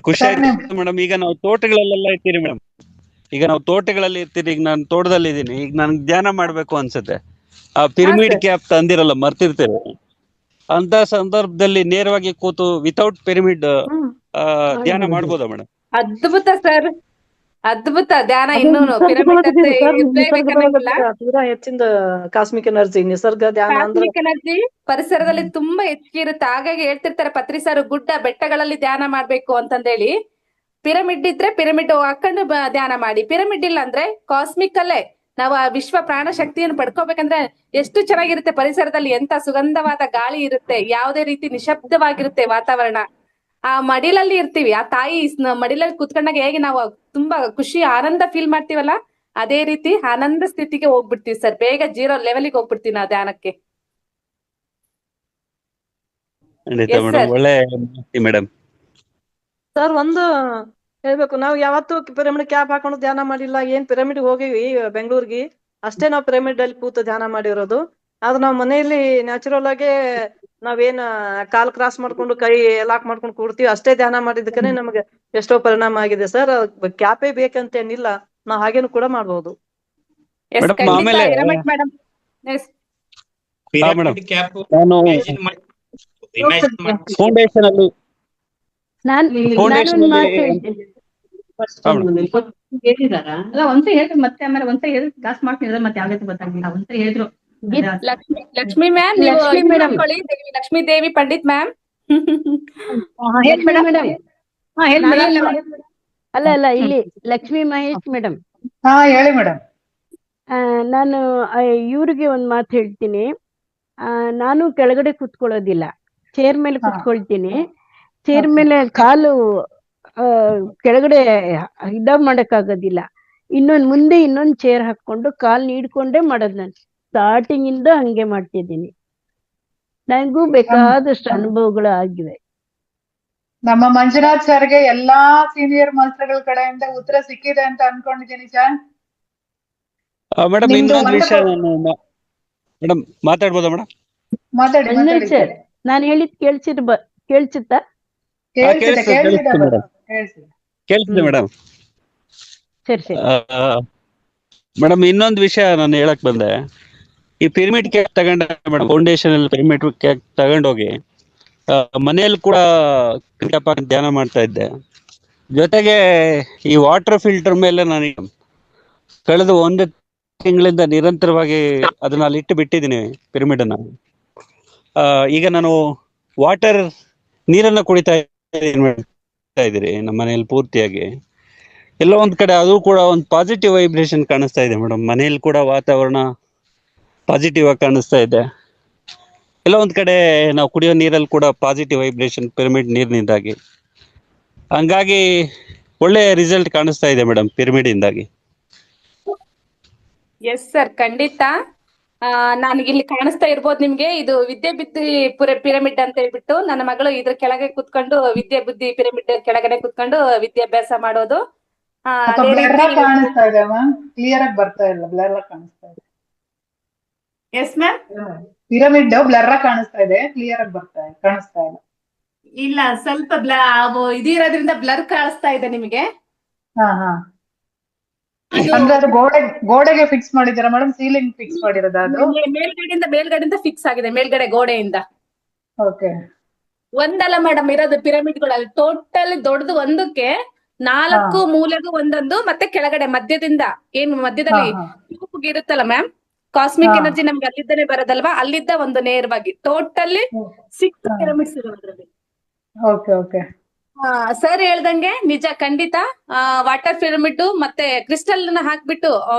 ಖುಷಿ ಆಯ್ತು ಮೇಡಮ್. ಈಗ ನಾವು ತೋಟಗಳಲ್ಲೆಲ್ಲ ಇರ್ತೀರಿ ಮೇಡಮ್, ಈಗ ನಾವು ತೋಟಗಳಲ್ಲಿ ಇರ್ತೀರಿ. ಈಗ ನಾನು ತೋಟದಲ್ಲಿ ಇದ್ದೀನಿ, ಈಗ ನನ್ಗೆ ಧ್ಯಾನ ಮಾಡ್ಬೇಕು ಅನ್ಸುತ್ತೆ. ಆ ಪಿರಮಿಡ್ ಕ್ಯಾಪ್ ತಂದಿರಲ್ಲ, ಮರ್ತಿರ್ತೇವೆ. ಅಂತ ಸಂದರ್ಭದಲ್ಲಿ ನೇರವಾಗಿ ಕೂತು ವಿತೌಟ್ ಪಿರಮಿಡ್ ಧ್ಯಾನ ಮಾಡ್ಬೋದಾ ಮೇಡಮ್? ಅದ್ಭುತ ಸರ್, ಅದ್ಭುತ ಧ್ಯಾನ. ಇನ್ನೂನು ಪಿರಮಿಡ್ ತೀರಾ ಹೆಚ್ಚಿನ ಕಾಸ್ಮಿಕ್ ಎನರ್ಜಿ, ನಿಸರ್ಗ ಧ್ಯಾನ, ಕಾಸ್ಮಿಕ್ ಎನರ್ಜಿ ಪರಿಸರದಲ್ಲಿ ತುಂಬಾ ಹೆಚ್ಚಿಗೆ ಇರುತ್ತೆ. ಹಾಗಾಗಿ ಹೇಳ್ತಿರ್ತಾರೆ ಪತ್ರಿ ಸರ್, ಗುಡ್ಡ ಬೆಟ್ಟಗಳಲ್ಲಿ ಧ್ಯಾನ ಮಾಡ್ಬೇಕು ಅಂತಂದೇಳಿ. ಪಿರಮಿಡ್ ಇದ್ರೆ ಪಿರಮಿಡ್ ಹಾಕೊಂಡು ಧ್ಯಾನ ಮಾಡಿ, ಪಿರಮಿಡ್ ಇಲ್ಲ ಅಂದ್ರೆ ಕಾಸ್ಮಿಕ್ ಅಲ್ಲೇ ನಾವು ಆ ವಿಶ್ವ ಪ್ರಾಣ ಶಕ್ತಿಯನ್ನು ಪಡ್ಕೋಬೇಕಂದ್ರೆ ಎಷ್ಟು ಚೆನ್ನಾಗಿರುತ್ತೆ. ಪರಿಸರದಲ್ಲಿ ಎಂತ ಸುಗಂಧವಾದ ಗಾಳಿ ಇರುತ್ತೆ, ಯಾವುದೇ ರೀತಿ ನಿಶಬ್ದವಾಗಿರುತ್ತೆ ವಾತಾವರಣ. ಆ ಮಡಿಲಲ್ಲಿ ಇರ್ತೀವಿ, ಆ ತಾಯಿ ಮಡಿಲಲ್ಲಿ ಕುತ್ಕೊಂಡಾಗ ಹೇಗೆ ನಾವು ತುಂಬಾ ಖುಷಿ ಆನಂದ ಫೀಲ್ ಮಾಡ್ತೀವಲ್ಲ, ಅದೇ ರೀತಿ ಆನಂದ ಸ್ಥಿತಿಗೆ ಹೋಗ್ಬಿಡ್ತೀವಿ ಸರ್. ಬೇಗ 0 ಲೆವೆಲ್ಗೆ ಹೋಗ್ಬಿಡ್ತೀವಿ ನಾವು ಧ್ಯಾನಕ್ಕೆ. ಒಳ್ಳೆ ಮೇಡಮ್. ಸರ್ ಒಂದು ಹೇಳ್ಬೇಕು, ನಾವು ಯಾವತ್ತು ಪಿರಮಿಡ್ ಕ್ಯಾಪ್ ಹಾಕೊಂಡು ಧ್ಯಾನ ಮಾಡಿಲ್ಲ. ಏನ್ ಪಿರಮಿಡ್ ಹೋಗಿವಿ ಬೆಂಗಳೂರಿಗೆ, ಅಷ್ಟೇ ನಾವು ಪಿರಮಿಡ್ ಅಲ್ಲಿ ಕೂತು ಧ್ಯಾನ ಮಾಡಿರೋದು. ಆದ್ರೆ ನಾವ್ ಮನೆಯಲ್ಲಿ ನ್ಯಾಚುರಲ್ ಆಗಿ ನಾವೇನ್ ಕಾಲ್ ಕ್ರಾಸ್ ಮಾಡ್ಕೊಂಡು ಕೈ ಲಾಕ್ ಮಾಡ್ಕೊಂಡು ಕೂಡ್ತೀವಿ, ಅಷ್ಟೇ ಧ್ಯಾನ ಮಾಡಿದಕ್ಕನೆ ನಮಗೆ ಎಷ್ಟೋ ಪರಿಣಾಮ ಆಗಿದೆ ಸರ್. ಕ್ಯಾಪೇ ಬೇಕಂತೇನಿಲ್ಲ, ನಾವ್ ಹಾಗೇನು ಕೂಡ ಮಾಡ್ಬೋದು. ಎಸ್ ಮೇಡಮ್ ಖಂಡಿತ ಆಮೇಲೆ Hiremath madam. Yes madam pyramid cap ನಾನು ಇಮ್ಯಾಜಿನ್ ಮಾಡಿ ಫೌಂಡೇಶನ್ ಅಲ್ಲಿ ನಾನೊಂದು ಮಾತು ಹೇಳ್ತೀನಿ. ಹೇಳಿದಾರ ಅಲ್ಲ ಒಂದ್ಸರಿ ಹೇಳ್ರಿ, ಮತ್ತೆ ಆಮೇಲೆ ಒಂದ್ಸರಿ ಹೇಳಿ ಕ್ಲಾಸ್ ಮಾಡ್ತಿದ್ರೆ ಮತ್ತೆ ಯಾವ್ದು ಗೊತ್ತಾಗಿಲ್ಲ. ಒಂದ್ಸರಿ ಹೇಳಿದ್ರು ಲಕ್ಷ್ಮಿ ಮ್ಯಾಮ್, ನೀವು ಲಕ್ಷ್ಮಿ ಇದು ಮೇಡಮ್. ಮಾಡ್ಕೊಳ್ಳಿ, ಲಕ್ಷ್ಮೀ ದೇವಿ ಪಂಡಿತ್ ಮ್ಯಾಮ್. ಲಕ್ಷ್ಮಿ ಮೇಡಮ್, ಹೇಳಿ ಮೇಡಮ್. ಅಲ್ಲ ಇಲ್ಲಿ ಲಕ್ಷ್ಮಿ ಮಹೇಶ್ ಮೇಡಮ್. ಹಾ ಹೇಳಿ ಮೇಡಮ್. ನಾನು ಇವ್ರಿಗೆ ಒಂದ್ ಮಾತು ಹೇಳ್ತೀನಿ. ನಾನು ಕೆಳಗಡೆ ಕುತ್ಕೊಳ್ಳೋದಿಲ್ಲ, ಚೇರ್ ಮೇಲೆ ಕುತ್ಕೊಳ್ತೀನಿ. ಚೇರ್ ಮೇಲೆ ಕಾಲು ಕೆಳಗಡೆ ಮಾಡಕ್ಕಾಗೋದಿಲ್ಲ. ಇನ್ನೊಂದ್ ಚೇರ್ ಹಾಕೊಂಡು ಕಾಲ್ ನೀಡ್ಕೊಂಡೇ ಮಾಡೋದು. ನಾನು ಸ್ಟಾರ್ಟಿಂಗ್ ಇಂದ ಹಂಗೆ ಮಾಡ್ತಿದ್ದೀನಿ. ನನಗೂ ಬೇಕಾದಷ್ಟು ಅನುಭವಗಳು ಆಗಿವೆ. ನಮ್ಮ ಮಂಜುನಾಥ್ ಸರ್ಗೆ ಎಲ್ಲಾ ಸೀನಿಯರ್ ಮಾಸ್ಟರ್ಗಳ ಕಡೆಯಿಂದ ಉತ್ತರ ಸಿಕ್ಕಿದೆ ಅಂತ ಅನ್ಕೊಂಡಿದ್ದೀನಿ ಸರ್. ಮೇಡಮ್ ನಿಮ್ದು ಇನ್ನೊಂದು ಒಂದು ವಿಷಯ ನಾನು ಮೇಡಮ್ ಮಾತಾಡ್ಬೋದಾ ಮೇಡಮ್? ಮಾತಾಡಿ ಮಂಜುನಾಥ್ ಸರ್, ನಾನು ಹೇಳಿದ್ ಕೇಳಿಸುತ್ತಾ? ಕೇಳಿಸ್ತಿದೆ ಮೇಡಮ್, ಕೇಳಿಸ್ತಿದೆ ಮೇಡಮ್. ಸರಿ. ಮೇಡಮ್ ಇನ್ನೊಂದು ವಿಷಯ ನಾನು ಹೇಳಕ್ ಬಂದೆ. ಈ ಪಿರಮಿಡ್ ಕೇಕ್ ತಗೊಂಡ ಮೇಡಮ್, ಫೌಂಡೇಶನ್ ಅಲ್ಲಿ ಪಿರಮಿಡ್ ಕೇಕ್ ತಗೊಂಡೋಗಿ ಮನೆಯಲ್ಲಿ ಕೂಡ ಧ್ಯಾನ ಮಾಡ್ತಾ ಇದ್ದೆ. ಜೊತೆಗೆ ಈ ವಾಟರ್ ಫಿಲ್ಟರ್ ಮೇಲೆ ನಾನು ಕಳೆದ 1 ತಿಂಗಳಿಂದ ನಿರಂತರವಾಗಿ ಅದನ್ನ ಅಲ್ಲಿ ಇಟ್ಟು ಬಿಟ್ಟಿದ್ದೀನಿ ಪಿರಮಿಡ್ ಅನ್ನ. ಈಗ ನಾನು ನೀರನ್ನ ಕುಡಿತಾ ಇದ್ದೀರಿ ನಮ್ಮ ಮನೆಯಲ್ಲಿ ಪೂರ್ತಿಯಾಗಿ. ಎಲ್ಲೋ ಒಂದ್ ಕಡೆ ಅದು ಕೂಡ ಒಂದು ಪಾಸಿಟಿವ್ ವೈಬ್ರೇಷನ್ ಕಾಣಿಸ್ತಾ ಇದೆ ಮೇಡಮ್. ಮನೆಯಲ್ಲಿ ಕೂಡ ವಾತಾವರಣ ಪಾಸಿಟಿವ್ ಆಗಿ ಕಾಣಿಸ್ತಾ ಇದೆ. ಎಲ್ಲ ಒಂದ್ ಕಡೆ ನಾವು ಕುಡಿಯೋ ನೀರಲ್ಲಿ ಕೂಡ ಪಾಸಿಟಿವ್ ವೈಬ್ರೇಷನ್ ಪಿರಮಿಡ್ ನೀರಿನಿಂದಾಗಿ, ಹಂಗಾಗಿ ಒಳ್ಳೆ ರಿಸಲ್ಟ್ ಕಾಣಿಸ್ತಾ ಇದೆ ಮೇಡಮ್ ಪಿರಮಿಡ್ ಇಂದಾಗಿ. ಎಸ್ ಸರ್, ಖಂಡಿತ. ನನಗೆ ಇಲ್ಲಿ ಕಾಣಿಸ್ತಾ ಇರ್ಬೋದು ನಿಮ್ಗೆ, ಇದು ವಿದ್ಯೆ ಬುದ್ಧಿ ಪಿರಮಿಡ್ ಅಂತ ಹೇಳ್ಬಿಟ್ಟು ನನ್ನ ಮಗಳು ಇದ್ರ ಕೆಳಗೆ ಕುತ್ಕೊಂಡು ವಿದ್ಯೆ ಬುದ್ಧಿ ಪಿರಮಿಡ್ ಕೆಳಗಡೆ ಕುತ್ಕೊಂಡು ವಿದ್ಯಾಭ್ಯಾಸ ಮಾಡೋದು. ಅದೇ ಬ್ಲರ್ ರೀತಿ ಕಾಣಿಸ್ತಾ ಇದೆ ಮ್ಯಾಮ್, ಕ್ಲಿಯರ್ ಆಗಿ ಬರ್ತಾ ಇಲ್ಲ, ಬ್ಲರ್ ಕಾಣಿಸ್ತಾ ಇದೆ. Yes ma'am. ಪಿರಮಿಡ್ ಬ್ಲರ್ ಕಾಣಿಸ್ತಾ ಇದೆ, ಕ್ಲಿಯರ್ ಆಗಿ ಕಾಣಿಸ್ತಾ ಇಲ್ಲ. ಇಲ್ಲ, ಸ್ವಲ್ಪ ಇದಿರೋದ್ರಿಂದ ಬ್ಲರ್ ಕಾಣಿಸ್ತಾ ಇದೆ ನಿಮಗೆ. ಹಾ ಅಂದ್ರೆ ಅದು ಗೋಡೆಗೆ ಫಿಕ್ಸ್ ಮಾಡಿದ್ದೀರಾ ಮೇಡಮ್? ಸೀಲಿಂಗ್ ಫಿಕ್ಸ್ ಮಾಡಿರೋದು ಅದು? ಮೇಲ್ಗಡೆಯಿಂದ ಫಿಕ್ಸ್ ಆಗಿದೆ, ಮೇಲ್ಗಡೆ ಗೋಡೆಯಿಂದ. ಓಕೆ. ಒಂದಲ್ಲ ಮೇಡಮ್ ಇರೋದು ಪಿರಮಿಡ್ಗಳಲ್ಲಿ ಟೋಟಲ್ ದೊಡ್ಡದು ಒಂದಕ್ಕೆ 4 ಮೂಲೆಗೂ ಒಂದೊಂದು, ಮತ್ತೆ ಕೆಳಗಡೆ ಮಧ್ಯದಿಂದ ಮಧ್ಯದಲ್ಲಿ ಟ್ಯೂಬ್ ಇರುತ್ತಲ್ಲ ಮ್ಯಾಮ್, ಕಾಸ್ಮಿಕ್ ಎನರ್ಜಿ ನಮ್ಗೆ ಅಲ್ಲಿದ್ದಾನೆ ಬರೋದಲ್ವಾ, ಅಲ್ಲಿದ್ದ ಒಂದು ನೇರವಾಗಿ ಟೋಟಲಿ 6 ಪಿರಮಿಡ್ಸ್ ಇರೋ ಅದ್ರಲ್ಲಿ. ಓಕೆ. ಸರ್ ಹೇಳ್ದಂಗೆ ನಿಜ, ಖಂಡಿತ. ವಾಟರ್ ಪಿರಮಿಡ್ ಮತ್ತೆ ಕ್ರಿಸ್ಟಲ್ ನ ಹಾಕ್ಬಿಟ್ಟು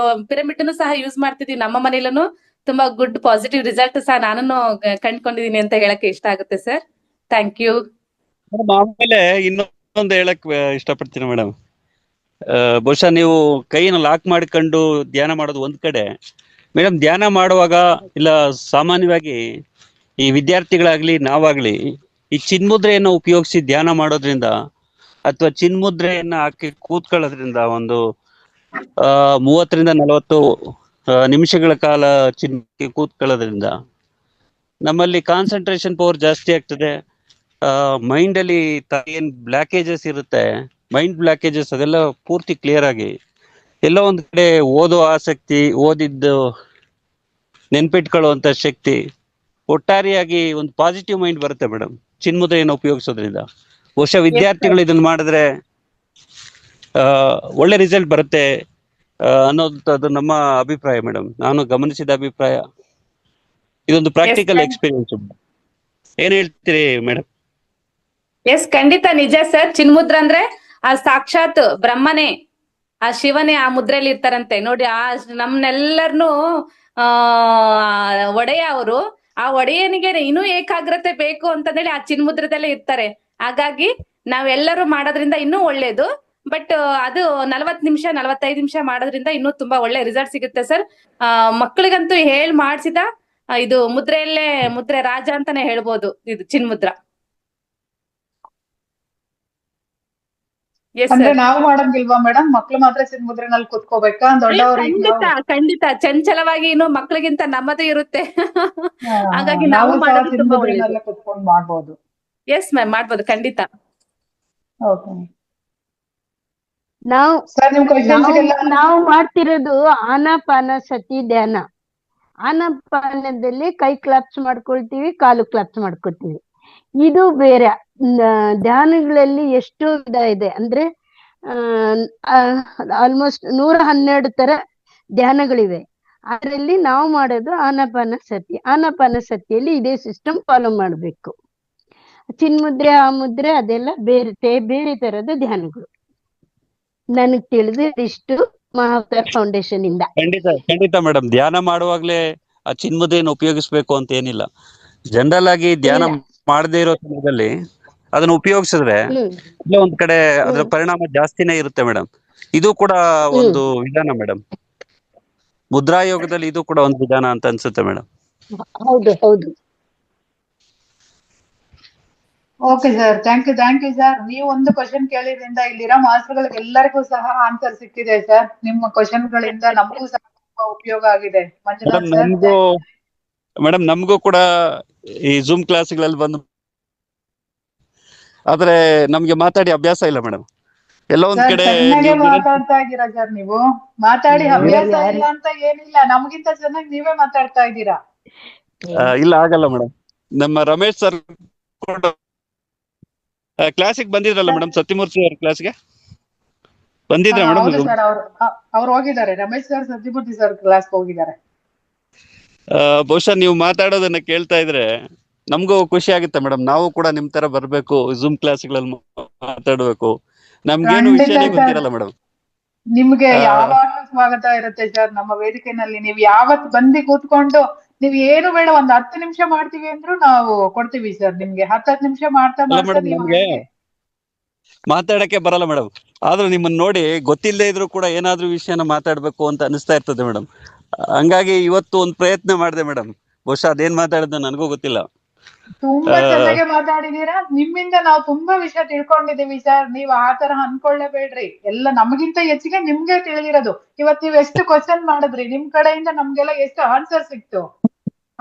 ಪಿರಮಿಡ್ ಸಹ ಯೂಸ್ ಮಾಡ್ತಿದೀವಿ ನಮ್ಮ ಮನೇಲೂ. ತುಂಬಾ ಗುಡ್ ಪಾಸಿಟಿವ್ ರಿಸಲ್ಟ್ ಸಹ ನಾನು ಕಂಡ್ಕೊಂಡಿದೀನಿ ಅಂತ ಹೇಳಕ್ಕೆ ಇಷ್ಟ ಆಗುತ್ತೆ ಸರ್. Thank you. ಆಮೇಲೆ ಇನ್ನೊಂದು ಹೇಳಕ್ ಇಷ್ಟಪಡ್ತೀನಿ ಮೇಡಮ್. ಬಹುಶಃ ನೀವು ಕೈನ ಲಾಕ್ ಮಾಡ್ಕೊಂಡು ಧ್ಯಾನ ಮಾಡೋದು ಒಂದ್ ಕಡೆ ಮೇಡಮ್. ಧ್ಯಾನ ಮಾಡುವಾಗ ಇಲ್ಲ ಸಾಮಾನ್ಯವಾಗಿ ಈ ವಿದ್ಯಾರ್ಥಿಗಳಾಗ್ಲಿ ನಾವಾಗ್ಲಿ ಈ ಚಿನ್ಮುದ್ರೆಯನ್ನು ಉಪಯೋಗಿಸಿ ಧ್ಯಾನ ಮಾಡೋದ್ರಿಂದ ಅಥವಾ ಚಿನ್ಮುದ್ರೆಯನ್ನ ಹಾಕಿ ಕೂತ್ಕೊಳ್ಳೋದ್ರಿಂದ ಒಂದು 30 ರಿಂದ 40 ನಿಮಿಷಗಳ ಕಾಲ ಕೂತ್ಕೊಳ್ಳೋದ್ರಿಂದ ನಮ್ಮಲ್ಲಿ ಕಾನ್ಸಂಟ್ರೇಷನ್ ಪವರ್ ಜಾಸ್ತಿ ಆಗ್ತದೆ. ಮೈಂಡ್ ಅಲ್ಲಿ ಏನ್ ಬ್ಲಾಕೇಜಸ್ ಇರುತ್ತೆ, ಮೈಂಡ್ ಬ್ಲಾಕೇಜಸ್ ಅದೆಲ್ಲ ಪೂರ್ತಿ ಕ್ಲಿಯರ್ ಆಗಿ ಎಲ್ಲೋ ಒಂದ್ ಕಡೆ ಓದೋ ಆಸಕ್ತಿ, ಓದಿದ್ದು ನೆನ್ಪಿಟ್ಕೊಳ್ಳುವಂತ ಶಕ್ತಿ, ಒಟ್ಟಾರೆಯಾಗಿ ಒಂದು ಪಾಸಿಟಿವ್ ಮೈಂಡ್ ಬರುತ್ತೆ ಮೇಡಮ್ ಚಿನ್ಮುದ್ರೆಯನ್ನು ಉಪಯೋಗಿಸೋದ್ರಿಂದ. ಬಹುಶಃ ವಿದ್ಯಾರ್ಥಿಗಳು ಇದನ್ನ ಮಾಡಿದ್ರೆ ಒಳ್ಳೆ ರಿಸಲ್ಟ್ ಬರುತ್ತೆ ಅನ್ನೋದು ನಮ್ಮ ಅಭಿಪ್ರಾಯ ಮೇಡಮ್, ನಾನು ಗಮನಿಸಿದ ಅಭಿಪ್ರಾಯ. ಇದೊಂದು ಪ್ರಾಕ್ಟಿಕಲ್ ಎಕ್ಸ್ಪೀರಿಯನ್ಸ್. ಏನ್ ಹೇಳ್ತೀರಿ ಮೇಡಮ್? ಎಸ್, ಖಂಡಿತ ನಿಜ ಸರ್. ಚಿನ್ಮುದ್ರ ಅಂದ್ರೆ ಆ ಸಾಕ್ಷಾತ್ ಬ್ರಹ್ಮನೇ, ಆ ಶಿವನೇ ಆ ಮುದ್ರೆಯಲ್ಲಿ ಇರ್ತಾರಂತೆ ನೋಡಿ. ನಮ್ನೆಲ್ಲರನ್ನು ಒಡೆಯ ಅವರು, ಆ ಒಡೆಯನಿಗೆ ಇನ್ನೂ ಏಕಾಗ್ರತೆ ಬೇಕು ಅಂತಂದೇಳಿ ಆ ಚಿನ್ಮುದ್ರದಲ್ಲೇ ಇರ್ತಾರೆ. ಹಾಗಾಗಿ ನಾವೆಲ್ಲರೂ ಮಾಡೋದ್ರಿಂದ ಇನ್ನೂ ಒಳ್ಳೇದು. ಬಟ್ ಅದು 40 ನಿಮಿಷ 45 ನಿಮಿಷ ಮಾಡೋದ್ರಿಂದ ಇನ್ನೂ ತುಂಬಾ ಒಳ್ಳೆ ರಿಸಲ್ಟ್ ಸಿಗುತ್ತೆ ಸರ್. ಮಕ್ಕಳಿಗಂತೂ ಮಾಡಿಸಿದ ಇದು ಮುದ್ರೆ ರಾಜ ಅಂತಾನೆ ಹೇಳ್ಬೋದು ಇದು ಚಿನ್ಮುದ್ರ. ಎಸ್ ಅಂದ್ರೆ ಸರ್. ನಾವು ಮಾಡಂಗಿಲ್ವಾ ಮೇಡಮ್? ಮಕ್ಳು ಮಾತ್ರ ಚಿನ್ಮುದ್ರೆನಲ್ಲಿ ಕುತ್ಕೋಬೇಕಾ? ದೊಡ್ಡವ್ರಿಗೆ ಖಂಡಿತ ನಾವು ಖಂಡಿತ ಚಂಚಲವಾಗಿ ಇನ್ನು ಮಕ್ಳಿಗಿಂತ ನಮ್ಮದೇ ಇರುತ್ತೆ. ಹಾಗಾಗಿ ನಾವು ನಾವು ಸಹ ಮಾಡೋದು ತುಂಬಾ ಒಳ್ಳೇದು. ಚಿನ್ಮುದ್ರೆನಲ್ಲೇ ಕುತ್ಕೊಂಡು ಮಾಡ್ಬೋದು. ಎಸ್ ಮ್ಯಾಮ್, ಮಾಡ್ಬೋದು ಖಂಡಿತ. ಓಕೆ ನಾವು ಸರ್, ನಿಮ್ ಕ್ವಶನ್ಸ್ಗೆಲ್ಲ ನಾವು ಮಾಡ್ತಿರೋದು ಆನಾಪಾನ ಸತಿ ಧ್ಯಾನ. ಆನಾಪಾನದಲ್ಲಿ ಕೈ ಕ್ಲಾಪ್ಸ್ ಮಾಡ್ಕೊಳ್ತೀವಿ, ಕಾಲು ಕ್ಲಾಪ್ಸ್ ಮಾಡ್ಕೊಳ್ತೀವಿ. ಇದು ಬೇರೆ. ಧ್ಯಾನಗಳಲ್ಲಿ ಎಷ್ಟೋ ವಿಧ ಇದೆ. ಅಂದ್ರೆ ಆಲ್ಮೋಸ್ಟ್ 112 ತರ ಧ್ಯಾನಗಳಿವೆ. ಅದರಲ್ಲಿ ನಾವು ಮಾಡೋದು ಆನಾಪಾನ ಸತಿ. ಆನಾಪಾನ ಸತಿಯಲ್ಲಿ ಇದೇ ಸಿಸ್ಟಮ್ ಫಾಲೋ ಮಾಡ್ಬೇಕು. ಚಿನ್ಮುದ್ರೆ ಆ ಮುದ್ರೆ ಅದೆಲ್ಲ ಬೇರೆ ತರದ ಧ್ಯಾನಗಳು. ನನಗ್ ತಿಳಿದು ಇಷ್ಟು ಮಹಾವತಾರ್ ಫೌಂಡೇಶನ್ ಇಂದ. ಖಂಡಿತ ಮೇಡಮ್. ಧ್ಯಾನ ಮಾಡುವಾಗ್ಲೇ ಆ ಚಿನ್ಮುದ್ರೆಯನ್ನು ಉಪಯೋಗಿಸ್ಬೇಕು ಅಂತ ಏನಿಲ್ಲ. ಜನರಲ್ ಆಗಿ ಧ್ಯಾನ ಮಾಡದೇ ಇರೋ ಸಮಯದಲ್ಲಿ ಅದನ್ನ ಉಪಯೋಗಿಸಿದ್ರೆ ಇಲ್ಲೇ ಒಂದ್ ಕಡೆ ಅದರ ಪರಿಣಾಮ ಜಾಸ್ತಿನೇ ಇರುತ್ತೆ ಮೇಡಮ್. ಇದು ಕೂಡ ಒಂದು ವಿಧಾನ ಮೇಡಮ್. ಮುದ್ರಾ ಯೋಗದಲ್ಲಿ ಇದು ಕೂಡ ಒಂದು ವಿಧಾನ ಅಂತ ಅನ್ಸುತ್ತೆ ಮೇಡಮ್. ಹೌದು. Okay sir, thank you sir. ನೀವು ಒಂದು ಕ್ವಶನ್ ಕೇಳಿದ್ರಿಂದ ಇಲ್ಲಿರೋ ಮಾಸ್ಟರ್ಗಳಿಗೆ ಎಲ್ಲರಿಗೂ ಸಹ ಆನ್ಸರ್ ಸಿಕ್ಕಿದೆ ಸರ್. ನಿಮ್ಮ ಕ್ವಶನ್ ಗಳಿಂದ ನಮಗೂ ಸಹ ತುಂಬಾ ಉಪಯೋಗ ಆಗಿದೆ. ಮಂಜುನಾಥ್ ಸರ್, ಮೇಡಮ್ ನಮಗೂ ಕೂಡ ಈ ಜೂಮ್ ಕ್ಲಾಸ್ಗಳಲ್ಲಿ ಬಂದು, ಆದ್ರೆ ನಮ್ಗೆ ಮಾತಾಡಿ ಅಭ್ಯಾಸ ಇಲ್ಲ ಮೇಡಮ್. ಎಲ್ಲ ಒಂದ್ ಕಡೆ ಚೆನ್ನಾಗೆ ಮಾತಾಡ್ತಾ ಇದ್ದೀರಾ ಸರ್. ನೀವು ಮಾತಾಡಿ ಅಭ್ಯಾಸ ಇಲ್ಲ ಅಂತ ಏನಿಲ್ಲ, ನಮಗಿಂತ ಚೆನ್ನಾಗಿ ನೀವೇ ಮಾತಾಡ್ತಾ ಇದ್ದೀರಾ. ಇಲ್ಲ, ಆಗಲ್ಲ ಮೇಡಮ್. ನಮ್ಮ ರಮೇಶ್ ಸರ್ ಕ್ಲಾಸಿಗೆ ಬಂದಿದ್ರಲ್ಲ ಮೇಡಮ್, ಸತ್ಯಮೂರ್ತಿ ಅವ್ರ ಕ್ಲಾಸ್ಗೆ ಬಂದಿದ್ರ ಮೇಡಮ್? ಹೌದು ಸರ್, ಅವ್ರು ಹೋಗಿದ್ದಾರೆ. Ramesh sir Sathyamurthy sir class ಹೋಗಿದ್ದಾರೆ. ಬಹುಶಃ ನೀವು ಮಾತಾಡೋದನ್ನ ಕೇಳ್ತಾ ಇದ್ರೆ ನಮಗೂ ಖುಷಿ ಆಗುತ್ತೆ ಮೇಡಮ್. ನಾವು ಕೂಡ ನಿಮ್ ತರ ಬರ್ಬೇಕು, ಜೂಮ್ ಕ್ಲಾಸ್ಗಳಲ್ಲಿ ಮಾತಾಡ್ಬೇಕು. ನಮ್ಗೇನು ವಿಷಯನೇ ಗೊತ್ತಿರಲ್ಲ ಮೇಡಮ್. ನಿಮ್ಗೆ ಯಾವಾಗ್ಲೂ ಸ್ವಾಗತ ಇರುತ್ತೆ ಸರ್ ನಮ್ಮ ವೇದಿಕೆನಲ್ಲಿ. ನೀವು ಯಾವತ್ ಬಂದು ಕೂತ್ಕೊಂಡು ನೀವ್ ಏನು ಬೇಡ, ಒಂದ್ 10 ನಿಮಿಷ ಮಾಡ್ತೀವಿ ಅಂದ್ರೂ ನಾವು ಕೊಡ್ತೀವಿ ಸರ್ ನಿಮ್ಗೆ. 10 ನಿಮಿಷ ಮಾಡ್ತಾ ನಮ್ಗೆ ಮಾತಾಡಕ್ಕೆ ಬರಲ್ಲ ಮೇಡಮ್. ಆದ್ರೂ ನಿಮ್ಮನ್ನ ನೋಡಿ ಗೊತ್ತಿಲ್ಲದೆ ಇದ್ರು ಕೂಡ ಏನಾದ್ರೂ ವಿಷಯನ ಮಾತಾಡ್ಬೇಕು ಅಂತ ಅನಿಸ್ತಾ ಇರ್ತದೆ ಮೇಡಮ್. ಹಂಗಾಗಿ ಇವತ್ತು ಒಂದು ಪ್ರಯತ್ನ ಮಾಡಿದೆ ಮೇಡಮ್. ಬಹುಶಃ ಅದೇನ್ ಮಾತಾಡಿದ ನನಗೂ ಗೊತ್ತಿಲ್ಲ. ತುಂಬಾ ಚೆನ್ನಾಗಿ ಮಾತಾಡಿದೀರಾ. ನಿಮ್ಮಿಂದ ನಾವು ತುಂಬಾ ವಿಷಯ ತಿಳ್ಕೊಂಡಿದೀವಿ ಸರ್. ನೀವ್ ಆ ತರ ಅನ್ಕೊಳ್ಳೇಬೇಡ್ರಿ. ಎಲ್ಲ ನಮಗಿಂತ ಹೆಚ್ಚಿಗೆ ನಿಮ್ಗೆ ತಿಳಿದಿರೋದು. ಇವತ್ ನೀವ್ ಎಷ್ಟು ಕ್ವಶನ್ ಮಾಡಿದ್ರಿ, ನಿಮ್ ಕಡೆಯಿಂದ ನಮ್ಗೆಲ್ಲ ಎಷ್ಟು ಆನ್ಸರ್ ಸಿಕ್ತು.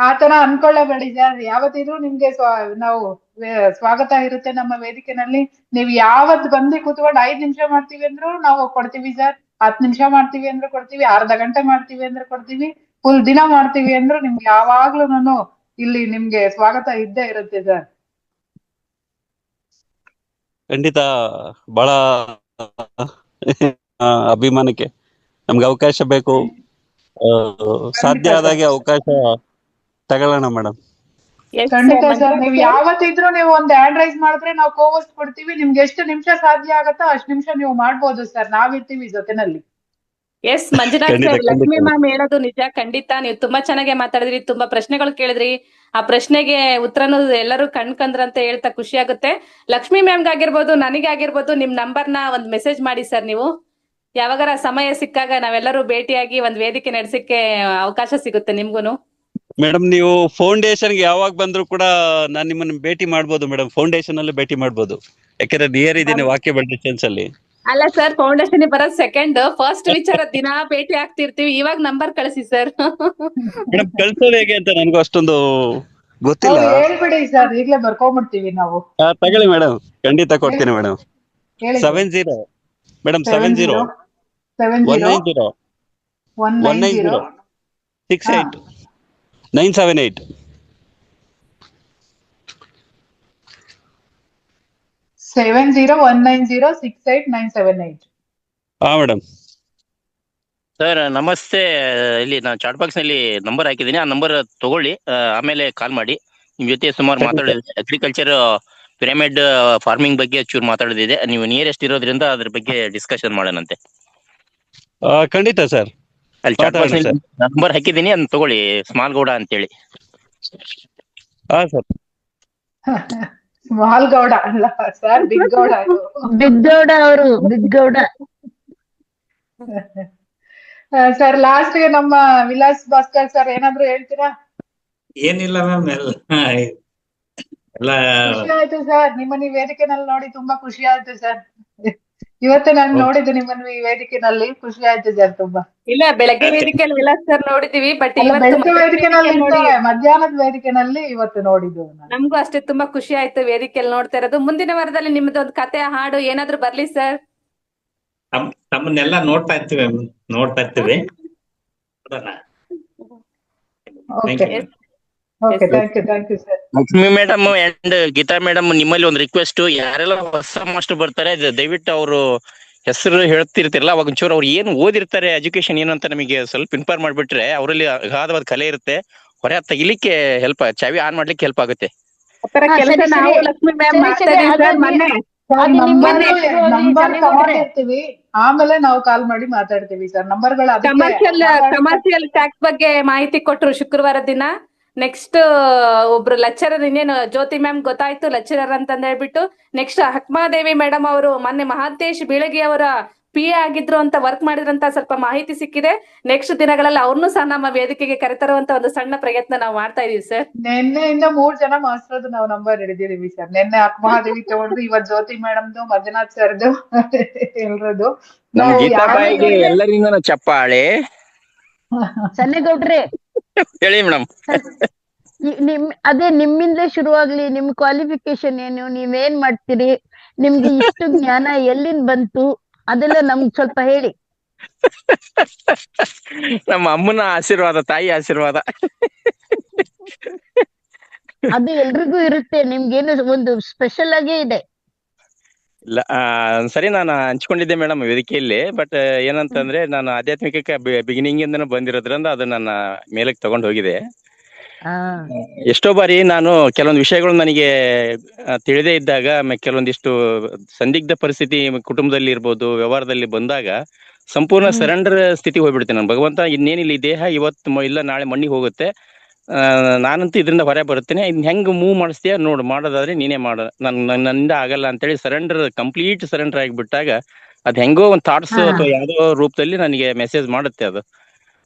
ಆ ತರ ಅನ್ಕೊಳ್ಳೇಬೇಡಿ ಸರ್. ಯಾವತ್ತಿದ್ರು ನಿಮ್ಗೆ ನಾವು ಸ್ವಾಗತ ಇರುತ್ತೆ ನಮ್ಮ ವೇದಿಕೆನಲ್ಲಿ. ನೀವ್ ಯಾವತ್ ಬಂದು ಕೂತ್ಕೊಂಡು 5 ನಿಮಿಷ ಮಾಡ್ತೀವಿ ಅಂದ್ರು ನಾವು ಕೊಡ್ತೀವಿ ಸರ್. 10 ನಿಮಿಷ ಮಾಡ್ತೀವಿ ಅಂದ್ರೆ ಕೊಡ್ತೀವಿ, ಅರ್ಧ ಗಂಟೆ ಮಾಡ್ತೀವಿ ಅಂದ್ರೆ ಕೊಡ್ತೀವಿ, ಫುಲ್ ದಿನ ಮಾಡ್ತೀವಿ ಅಂದ್ರು ನಿಮ್ಗೆ ಯಾವಾಗ್ಲೂ ಇಲ್ಲಿ ನಿಮ್ಗೆ ಸ್ವಾಗತ ಇದ್ದೇ ಇರುತ್ತೆ ಸರ್. ಖಂಡಿತ. ಬಹಳ ಅಭಿಮಾನಕ್ಕೆ ನಮ್ಗೆ ಅವಕಾಶ ಬೇಕು. ಸಾಧ್ಯ ಆದಾಗೆ ಅವಕಾಶ ತಗೊಳ್ಳೋಣ ಮೇಡಮ್. ಖಂಡಿತ ಸರ್. ನೀವ್ ಯಾವತ್ತಿದ್ರು ನೀವು ಒಂದು ಹ್ಯಾಂಡ್ ರೈಸ್ ಮಾಡಿದ್ರೆ ನಾವು ಕೋವಸ್ಟ್ ಕೊಡ್ತೀವಿ. ನಿಮ್ಗೆ ಎಷ್ಟು ನಿಮಿಷ ಸಾಧ್ಯ ಆಗತ್ತೋ ಅಷ್ಟು ನಿಮಿಷ ನೀವು ಮಾಡ್ಬೋದು ಸರ್. ನಾವಿರ್ತೀವಿ ಜೊತೆನಲ್ಲಿ. S Manjunath sir, Lakshmi ma'am ಹೇಳೋದು ನಿಜ. ಖಂಡಿತ ನೀವು ತುಂಬಾ ಚೆನ್ನಾಗಿ ಮಾತಾಡಿದ್ರಿ, ತುಂಬಾ ಪ್ರಶ್ನೆಗಳು ಕೇಳಿದ್ರಿ. ಆ ಪ್ರಶ್ನೆಗೆ ಉತ್ತರನು ಎಲ್ಲರೂ ಕಂಡ್ಕಂದ್ರಂತ ಹೇಳ್ತಾ ಖುಷಿ ಆಗುತ್ತೆ. ಲಕ್ಷ್ಮಿ ಮ್ಯಾಮ್ಗೆ ಆಗಿರ್ಬೋದು, ನನಗೆ ಆಗಿರ್ಬೋದು, ನಿಮ್ ನಂಬರ್ನ ಒಂದ್ ಮೆಸೇಜ್ ಮಾಡಿ ಸರ್. ನೀವು ಯಾವಾಗಾರ ಸಮಯ ಸಿಕ್ಕಾಗ ನಾವೆಲ್ಲರೂ ಭೇಟಿಯಾಗಿ ಒಂದ್ ವೇದಿಕೆ ನಡೆಸಕ್ಕೆ ಅವಕಾಶ ಸಿಗುತ್ತೆ ನಿಮ್ಗೂನು. ಮೇಡಮ್ ನೀವು ಫೌಂಡೇಶನ್ಗೆ ಯಾವಾಗ ಬಂದ್ರು ಕೂಡ ನಾನು ನಿಮ್ಮನ್ನ ಭೇಟಿ ಮಾಡ್ಬೋದು ಮೇಡಮ್. ಫೌಂಡೇಶನ್ ಅಲ್ಲಿ ಭೇಟಿ ಮಾಡ್ಬೋದು, ಯಾಕಂದ್ರೆ ನಿಯರ್ ಇದ್ದೀನಿ ವಾಕೇಬಲ್ ಡಿಸ್ಟೆನ್ಸ್ ಅಲ್ಲಿ. ಅಲ್ಲ ಸರ್, ಫೌಂಡೇಶನ್ ಬರೋದ್ ಸೆಕೆಂಡ್, ಫಸ್ಟ್ ವಿಚಾರ ದಿನಾ ಭೇಟಿ ಆಗ್ತಿರ್ತೀವಿ. ಇವಾಗ ನಂಬರ್ ಕಳಿಸಿ ಸರ್. ಮೇಡಮ್ ಕಳ್ಸೋದು ಹೇಗೆ ಅಂತ ನನಗೂ ಅಷ್ಟೊಂದು ಗೊತ್ತಿಲ್ಲ. ಹೇಳ್ಬಿಡಿ ಸರ್, ಈಗಲೇ ಬರ್ಕೊಂಡ್ಬಿಡ್ತೀವಿ ನಾವು. ತಗೊಳ್ಳಿ ಮೇಡಮ್, ಖಂಡಿತ ಕೊಡ್ತೀನಿ ಮೇಡಮ್. 70 ಮೇಡಮ್ 70 190 190 68 978 7019068978. ಹಾ ಮೇಡಮ್. ಸರ್ ನಮಸ್ತೆ. ಇಲ್ಲಿ ನಾನು ಚಾಟ್ ಬಾಕ್ಸ್ ನಲ್ಲಿ ನಂಬರ್ ಹಾಕಿದ್ದೀನಿ, ಆ ನಂಬರ್ ತಗೊಳ್ಳಿ, ಆಮೇಲೆ ಕಾಲ್ ಮಾಡಿ. ನಿಮ್ ಜೊತೆ ಸುಮಾರು ಮಾತಾಡೋದಿದೆ. ಅಗ್ರಿಕಲ್ಚರ್ ಪಿರಮಿಡ್ ಫಾರ್ಮಿಂಗ್ ಬಗ್ಗೆ ಚೂರು ಮಾತಾಡೋದಿದೆ. ನೀವು ನಿಯರೆಸ್ಟ್ ಇರೋದ್ರಿಂದ ಅದ್ರ ಬಗ್ಗೆ ಡಿಸ್ಕಷನ್ ಮಾಡೋಣಂತೆ. ಖಂಡಿತ ಸರ್. ಅಲ್ಲಿ ಚಾಟ್ ಬಾಕ್ಸ್ ನಲ್ಲಿ ನಂಬರ್ ಹಾಕಿದ್ದೀನಿ, ಅದನ್ನ ತಗೊಳ್ಳಿ, ಸ್ಮಾಲ್ ಗೌಡ ಅಂತೇಳಿ. ಹಾ ಸರ್. ಸ್ಮಾಲ್ ಗೌಡ ಅಲ್ಲ sir, big Gowda. Big Gowda ಅವರು, ಬಿಗ್ ಗೌಡ. ಸರ್ ಲಾಸ್ಟ್ ಗೆ ನಮ್ಮ ವಿಲಾಸ್ ಭಾಸ್ಕರ್ ಸರ್ ಏನಾದ್ರು ಹೇಳ್ತೀರಾ? ಏನಿಲ್ಲ ಮ್ಯಾಮ್, ಎಲ್ಲ ಖುಷಿ ಆಯ್ತು ಸರ್. ನಿಮ್ಮನ್ನ ಈ ವೇದಿಕೆನಲ್ಲಿ ನೋಡಿ ತುಂಬಾ ಖುಷಿ ಆಯ್ತು ಸರ್. ಇವತ್ತು ನಾನು ನೋಡಿದ್ದು ನಿಮ್ಮನ್ನು ಈ ವೇದಿಕೆನಲ್ಲಿ, ಖುಷಿ ಆಯ್ತು ಸರ್ ತುಂಬಾ. ಇಲ್ಲ, ಬೆಳಗ್ಗೆ ವೇದಿಕೆಯಲ್ಲಿ ವಿಲಾಸ್ ಸರ್ ನೋಡಿದೀವಿ, ಬಟ್ ಅಲ್ಲ, ಇವತ್ತು ಬೆಳಗ್ಗೆ ವೇದಿಕೆನಲ್ಲಿ ನೋಡಿ ಇರ್ತಾರೆ, ಮಧ್ಯಾಹ್ನದ ವೇದಿಕೆನಲ್ಲಿ ಇವತ್ತು ನೋಡಿದ್ದು ನಾನು. ನಮಗೂ ಅಷ್ಟೇ ತುಂಬಾ ಖುಷಿ ಆಯ್ತು ವೇದಿಕೆಯಲ್ಲಿ ನೋಡ್ತಾ ಇರೋದು. ಮುಂದಿನ ವಾರದಲ್ಲಿ ನಿಮ್ದು ಒಂದು ಕತೆ, ಹಾಡು ಏನಾದ್ರು ಬರ್ಲಿ ಸರ್. ತಮ್ಮನ್ನೆಲ್ಲ ನೋಡ್ತಾ ಇರ್ತೀವಿ ನೋಡೋಣ. Okay okay, thank you sir. Lakshmi madam and Geetha madam, ನಿಮ್ಮಲ್ಲಿ ಒಂದು ರಿಕ್ವೆಸ್ಟ್, ಯಾರೆಲ್ಲ ಹೊಸ ಮಾಸ್ಟರ್ ಬರ್ತಾರೆ ದಯವಿಟ್ಟು ಅವರು ಹೆಸರು ಹೇಳ್ತಿರ್ತಿರಲ್ಲ, ಅವಾಗ ಒಂಚೂರು ಅವ್ರು ಏನು ಓದಿರ್ತಾರೆ, ಎಜುಕೇಶನ್ ಏನು ಅಂತ ನಮಗೆ ಸ್ವಲ್ಪ ಇನ್ಫಾರ್ಮ್ ಮಾಡ್ಬಿಟ್ರೆ ಅವರಲ್ಲಿ ಅಗಾಧವಾದ ಕಲೆ ಇರುತ್ತೆ, ಹೊರ ತೆಗಿಲಿಕ್ಕೆ ಹೆಲ್ಪ್, ಚಾವಿ ಆನ್ ಮಾಡ್ಲಿಕ್ಕೆ ಹೆಲ್ಪ್ ಆಗುತ್ತೆ. ಕೆಲಸ ನಾವು ಲಕ್ಷ್ಮಿ ಮ್ಯಾಮ್ ಮಾಡ್ತಾ ಇದೀವಿ ಸರ್. ಮೊನ್ನೆ ನಂಬರ್ ತಗೊಂಡಿರ್ತೀವಿ, ಆಮೇಲೆ ನಾವು ಕಾಲ್ ಮಾಡಿ ಮಾತಾಡ್ತೀವಿ ಸರ್. ನಂಬರ್ಗಳು ಕಮರ್ಷಿಯಲ್ ಟ್ಯಾಕ್ಸ್ ಬಗ್ಗೆ ಮಾಹಿತಿ ಕೊಟ್ರು ಶುಕ್ರವಾರ ದಿನ. ನೆಕ್ಸ್ಟ್ ಒಬ್ರು ಲೆಕ್ಚರರ್, ಇನ್ನೇನು ಜ್ಯೋತಿ ಮ್ಯಾಮ್ ಗೊತ್ತಾಯ್ತು ಲೆಕ್ಚರರ್ ಅಂತಂದ್ ಹೇಳ್ಬಿಟ್ಟು, ನೆಕ್ಸ್ಟ್ ಹಕ್ಮಾದೇವಿ ಮೇಡಮ್ ಅವರು ಮೊನ್ನೆ ಮಹಾಂತೇಶ್ ಬೀಳಗಿ ಅವರ PA ಆಗಿದ್ರು ಅಂತ, ವರ್ಕ್ ಮಾಡಿದ್ರಂತ ಸ್ವಲ್ಪ ಮಾಹಿತಿ ಸಿಕ್ಕಿದೆ. ನೆಕ್ಸ್ಟ್ ದಿನಗಳಲ್ಲಿ ಅವ್ರನ್ನೂ ಸಹ ನಮ್ಮ ವೇದಿಕೆಗೆ ಕರೆತರುವಂತ ಒಂದು ಸಣ್ಣ ಪ್ರಯತ್ನ ನಾವು ಮಾಡ್ತಾ ಇದೀವಿ ಸರ್. ನಿನ್ನೆಯಿಂದ 3 ಜನ ಮಾಸ್ಟರ್ದು ನಾವು ನಂಬರ್ ಹಿಡಿದಿದೀವಿ ಸರ್. ನಿನ್ನೆ ಅಕ್ಮಹಾದೇವಿ ತಗೊಂಡು, ಇವತ್ತು ಜ್ಯೋತಿ ಮೇಡಮ್ದು, ಮಂಜುನಾಥ್ ಸರ್ದು, ಎಲ್ರದ್ದು. ಎಲ್ಲರಿಂದ ಚಪ್ಪಾಳೆ. ಸನ್ನೇಗೌಡ್ರೆ, ಹೇಳಿ ಮೇಡಮ್. ಅದೇ ನಿಮ್ಮಿಂದಲೇ ಶುರುವಾಗ್ಲಿ. ನಿಮ್ ಕ್ವಾಲಿಫಿಕೇಶನ್ ಏನು, ನೀವೇನ್ ಮಾಡ್ತೀರಿ, ನಿಮ್ಗೆ ಇಷ್ಟು ಜ್ಞಾನ ಎಲ್ಲಿಂದ ಬಂತು, ಅದೆಲ್ಲ ನಮ್ಗೆ ಸ್ವಲ್ಪ ಹೇಳಿ. ನಮ್ಮ ಅಮ್ಮನ ಆಶೀರ್ವಾದ, ತಾಯಿ ಆಶೀರ್ವಾದ. ಅದು ಎಲ್ರಿಗೂ ಇರುತ್ತೆ, ನಿಮ್ಗೇನು ಒಂದು ಸ್ಪೆಷಲ್ ಆಗೇ ಇದೆ. ಇಲ್ಲ, ಸರಿ, ನಾನು ಹಂಚ್ಕೊಂಡಿದ್ದೆ ಮೇಡಮ್ ವೇದಿಕೆಯಲ್ಲಿ. ಬಟ್ ಏನಂತಂದ್ರೆ, ನಾನು ಆಧ್ಯಾತ್ಮಿಕಕ್ಕೆ ಬಿಗಿನಿಂಗ್ ಇಂದನೂ ಬಂದಿರೋದ್ರಿಂದ ಅದು ನನ್ನ ಮೇಲಕ್ಕೆ ತಗೊಂಡು ಹೋಗಿದೆ. ಎಷ್ಟೋ ಬಾರಿ ನಾನು ಕೆಲವೊಂದು ವಿಷಯಗಳು ನನಗೆ ತಿಳಿದೇ ಇದ್ದಾಗ, ಕೆಲವೊಂದಿಷ್ಟು ಸಂದಿಗ್ಧ ಪರಿಸ್ಥಿತಿ ಕುಟುಂಬದಲ್ಲಿ ಇರ್ಬೋದು, ವ್ಯವಹಾರದಲ್ಲಿ ಬಂದಾಗ ಸಂಪೂರ್ಣ ಸರೆಂಡರ್ ಸ್ಥಿತಿ ಹೋಗ್ಬಿಡ್ತೇನೆ ನಾನು. ಭಗವಂತ, ಇನ್ನೇನಿಲ್ಲ, ಈ ದೇಹ ಇವತ್ತು ಇಲ್ಲ ನಾಳೆ ಮಣ್ಣಿಗೆ ಹೋಗುತ್ತೆ, ನಾನಂತೂ ಇದರಿಂದ ಹೊರ ಬರುತ್ತೇನೆ, ಇನ್ ಹೆಂಗ್ ಮೂವ್ ಮಾಡಿಸ್ತೀಯ ನೋಡು, ಮಾಡೋದಾದ್ರೆ ನೀನೇ ಮಾಡು, ನನ್ನಿಂದ ಆಗಲ್ಲ ಅಂತೇಳಿ ಕಂಪ್ಲೀಟ್ ಸರೆಂಡರ್ ಆಗಿಬಿಟ್ಟಾಗ, ಅದ್ ಹೆಂಗೋ ಒಂದು ಥಾಟ್ಸ್ ಅಥವಾ ಯಾವ್ದೋ ರೂಪದಲ್ಲಿ ನನಗೆ ಮೆಸೇಜ್ ಮಾಡುತ್ತೆ. ಅದು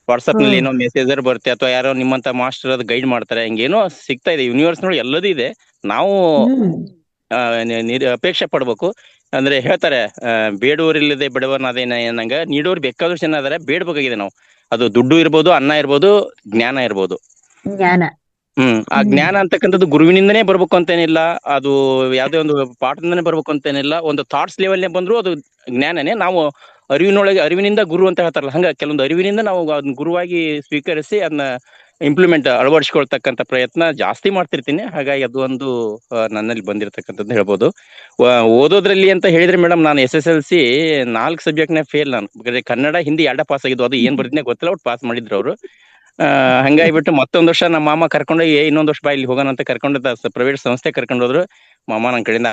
ವಾಟ್ಸಪ್ ನಲ್ಲಿ ಏನೋ ಮೆಸೇಜರ್ ಬರುತ್ತೆ, ಅಥವಾ ಯಾರೋ ನಿಮ್ಮಂತ ಮಾಸ್ಟರ್ ಅದು ಗೈಡ್ ಮಾಡ್ತಾರೆ, ಹಿಂಗೇನೋ ಸಿಗ್ತಾ ಇದೆ. ಯೂನಿವರ್ಸ್ ನೋಡಿ ಎಲ್ಲದೂ ಇದೆ, ನಾವು ಅಪೇಕ್ಷೆ ಪಡ್ಬೇಕು. ಅಂದ್ರೆ ಹೇಳ್ತಾರೆ, ಬೇಡುವರಿಲ್ಲದೆ ಬಡವನಾದೇನ ಏನಂಗ, ನೀಡೋರು ಬೇಕಾದಷ್ಟು ಜನ ಇದಾರೆ, ಬೇಡಬೇಕಾಗಿದೆ ನಾವು. ಅದು ದುಡ್ಡು ಇರ್ಬೋದು, ಅನ್ನ ಇರ್ಬೋದು, ಜ್ಞಾನ ಇರ್ಬೋದು. ಜ್ಞಾನ, ಆ ಜ್ಞಾನ ಅಂತಕ್ಕಂಥದ್ದು ಗುರುವಿನಿಂದನೇ ಬರ್ಬೇಕು ಅಂತೇನಿಲ್ಲ, ಅದು ಯಾವ್ದೇ ಒಂದು ಪಾಠದಿಂದನೇ ಬರ್ಬೇಕು ಅಂತೇನಿಲ್ಲ. ಒಂದು ಥಾಟ್ಸ್ ಲೆವೆಲ್ ಬಂದ್ರು ಅದು ಜ್ಞಾನನೇ. ನಾವು ಅರಿವಿನಿಂದ ಗುರು ಅಂತ ಹೇಳ್ತಾರಲ್ಲ, ಹಂಗ ಕೆಲವೊಂದು ಅರಿವಿನಿಂದ ನಾವು ಅದನ್ನ ಗುರುವಾಗಿ ಸ್ವೀಕರಿಸಿ ಅದನ್ನ ಅಳವಡಿಸ್ಕೊಳ್ತಕ್ಕಂಥ ಪ್ರಯತ್ನ ಜಾಸ್ತಿ ಮಾಡ್ತಿರ್ತೀನಿ. ಹಾಗಾಗಿ ಅದು ಒಂದು ನನ್ನಲ್ಲಿ ಬಂದಿರತಕ್ಕಂಥದ್ದು ಹೇಳ್ಬೋದು. ಓದೋದ್ರಲ್ಲಿ ಅಂತ ಹೇಳಿದ್ರೆ ಮೇಡಮ್, ನಾನು SSLC 4 ಸಬ್ಜೆಕ್ಟ್ನೇ ಫೇಲ್. ನಾನು ಕನ್ನಡ, ಹಿಂದಿ 2 ಪಾಸ್ ಆಗಿದ್ದು, ಅದು ಏನ್ ಬರ್ದಿನೇ ಗೊತ್ತಿಲ್ಲ, ಒಟ್ಟು ಪಾಸ್ ಮಾಡಿದ್ರು ಅವರು. ಹಂಗಾಗಿಬಿಟ್ಟು ಮತ್ತೊಂದು ವರ್ಷ ನಮ್ಮ ಮಾಮ ಕರ್ಕೊಂಡು, ಇನ್ನೊಂದು ವರ್ಷ ಬಾ ಇಲ್ಲಿ ಹೋಗೋಣ ಅಂತ ಕರ್ಕೊಂಡು ಪ್ರೈವೇಟ್ ಸಂಸ್ಥೆ ಕರ್ಕೊಂಡು ಹೋದ್ರು. ಮಾಮ ನನ್ನ ಕಡೆಯಿಂದ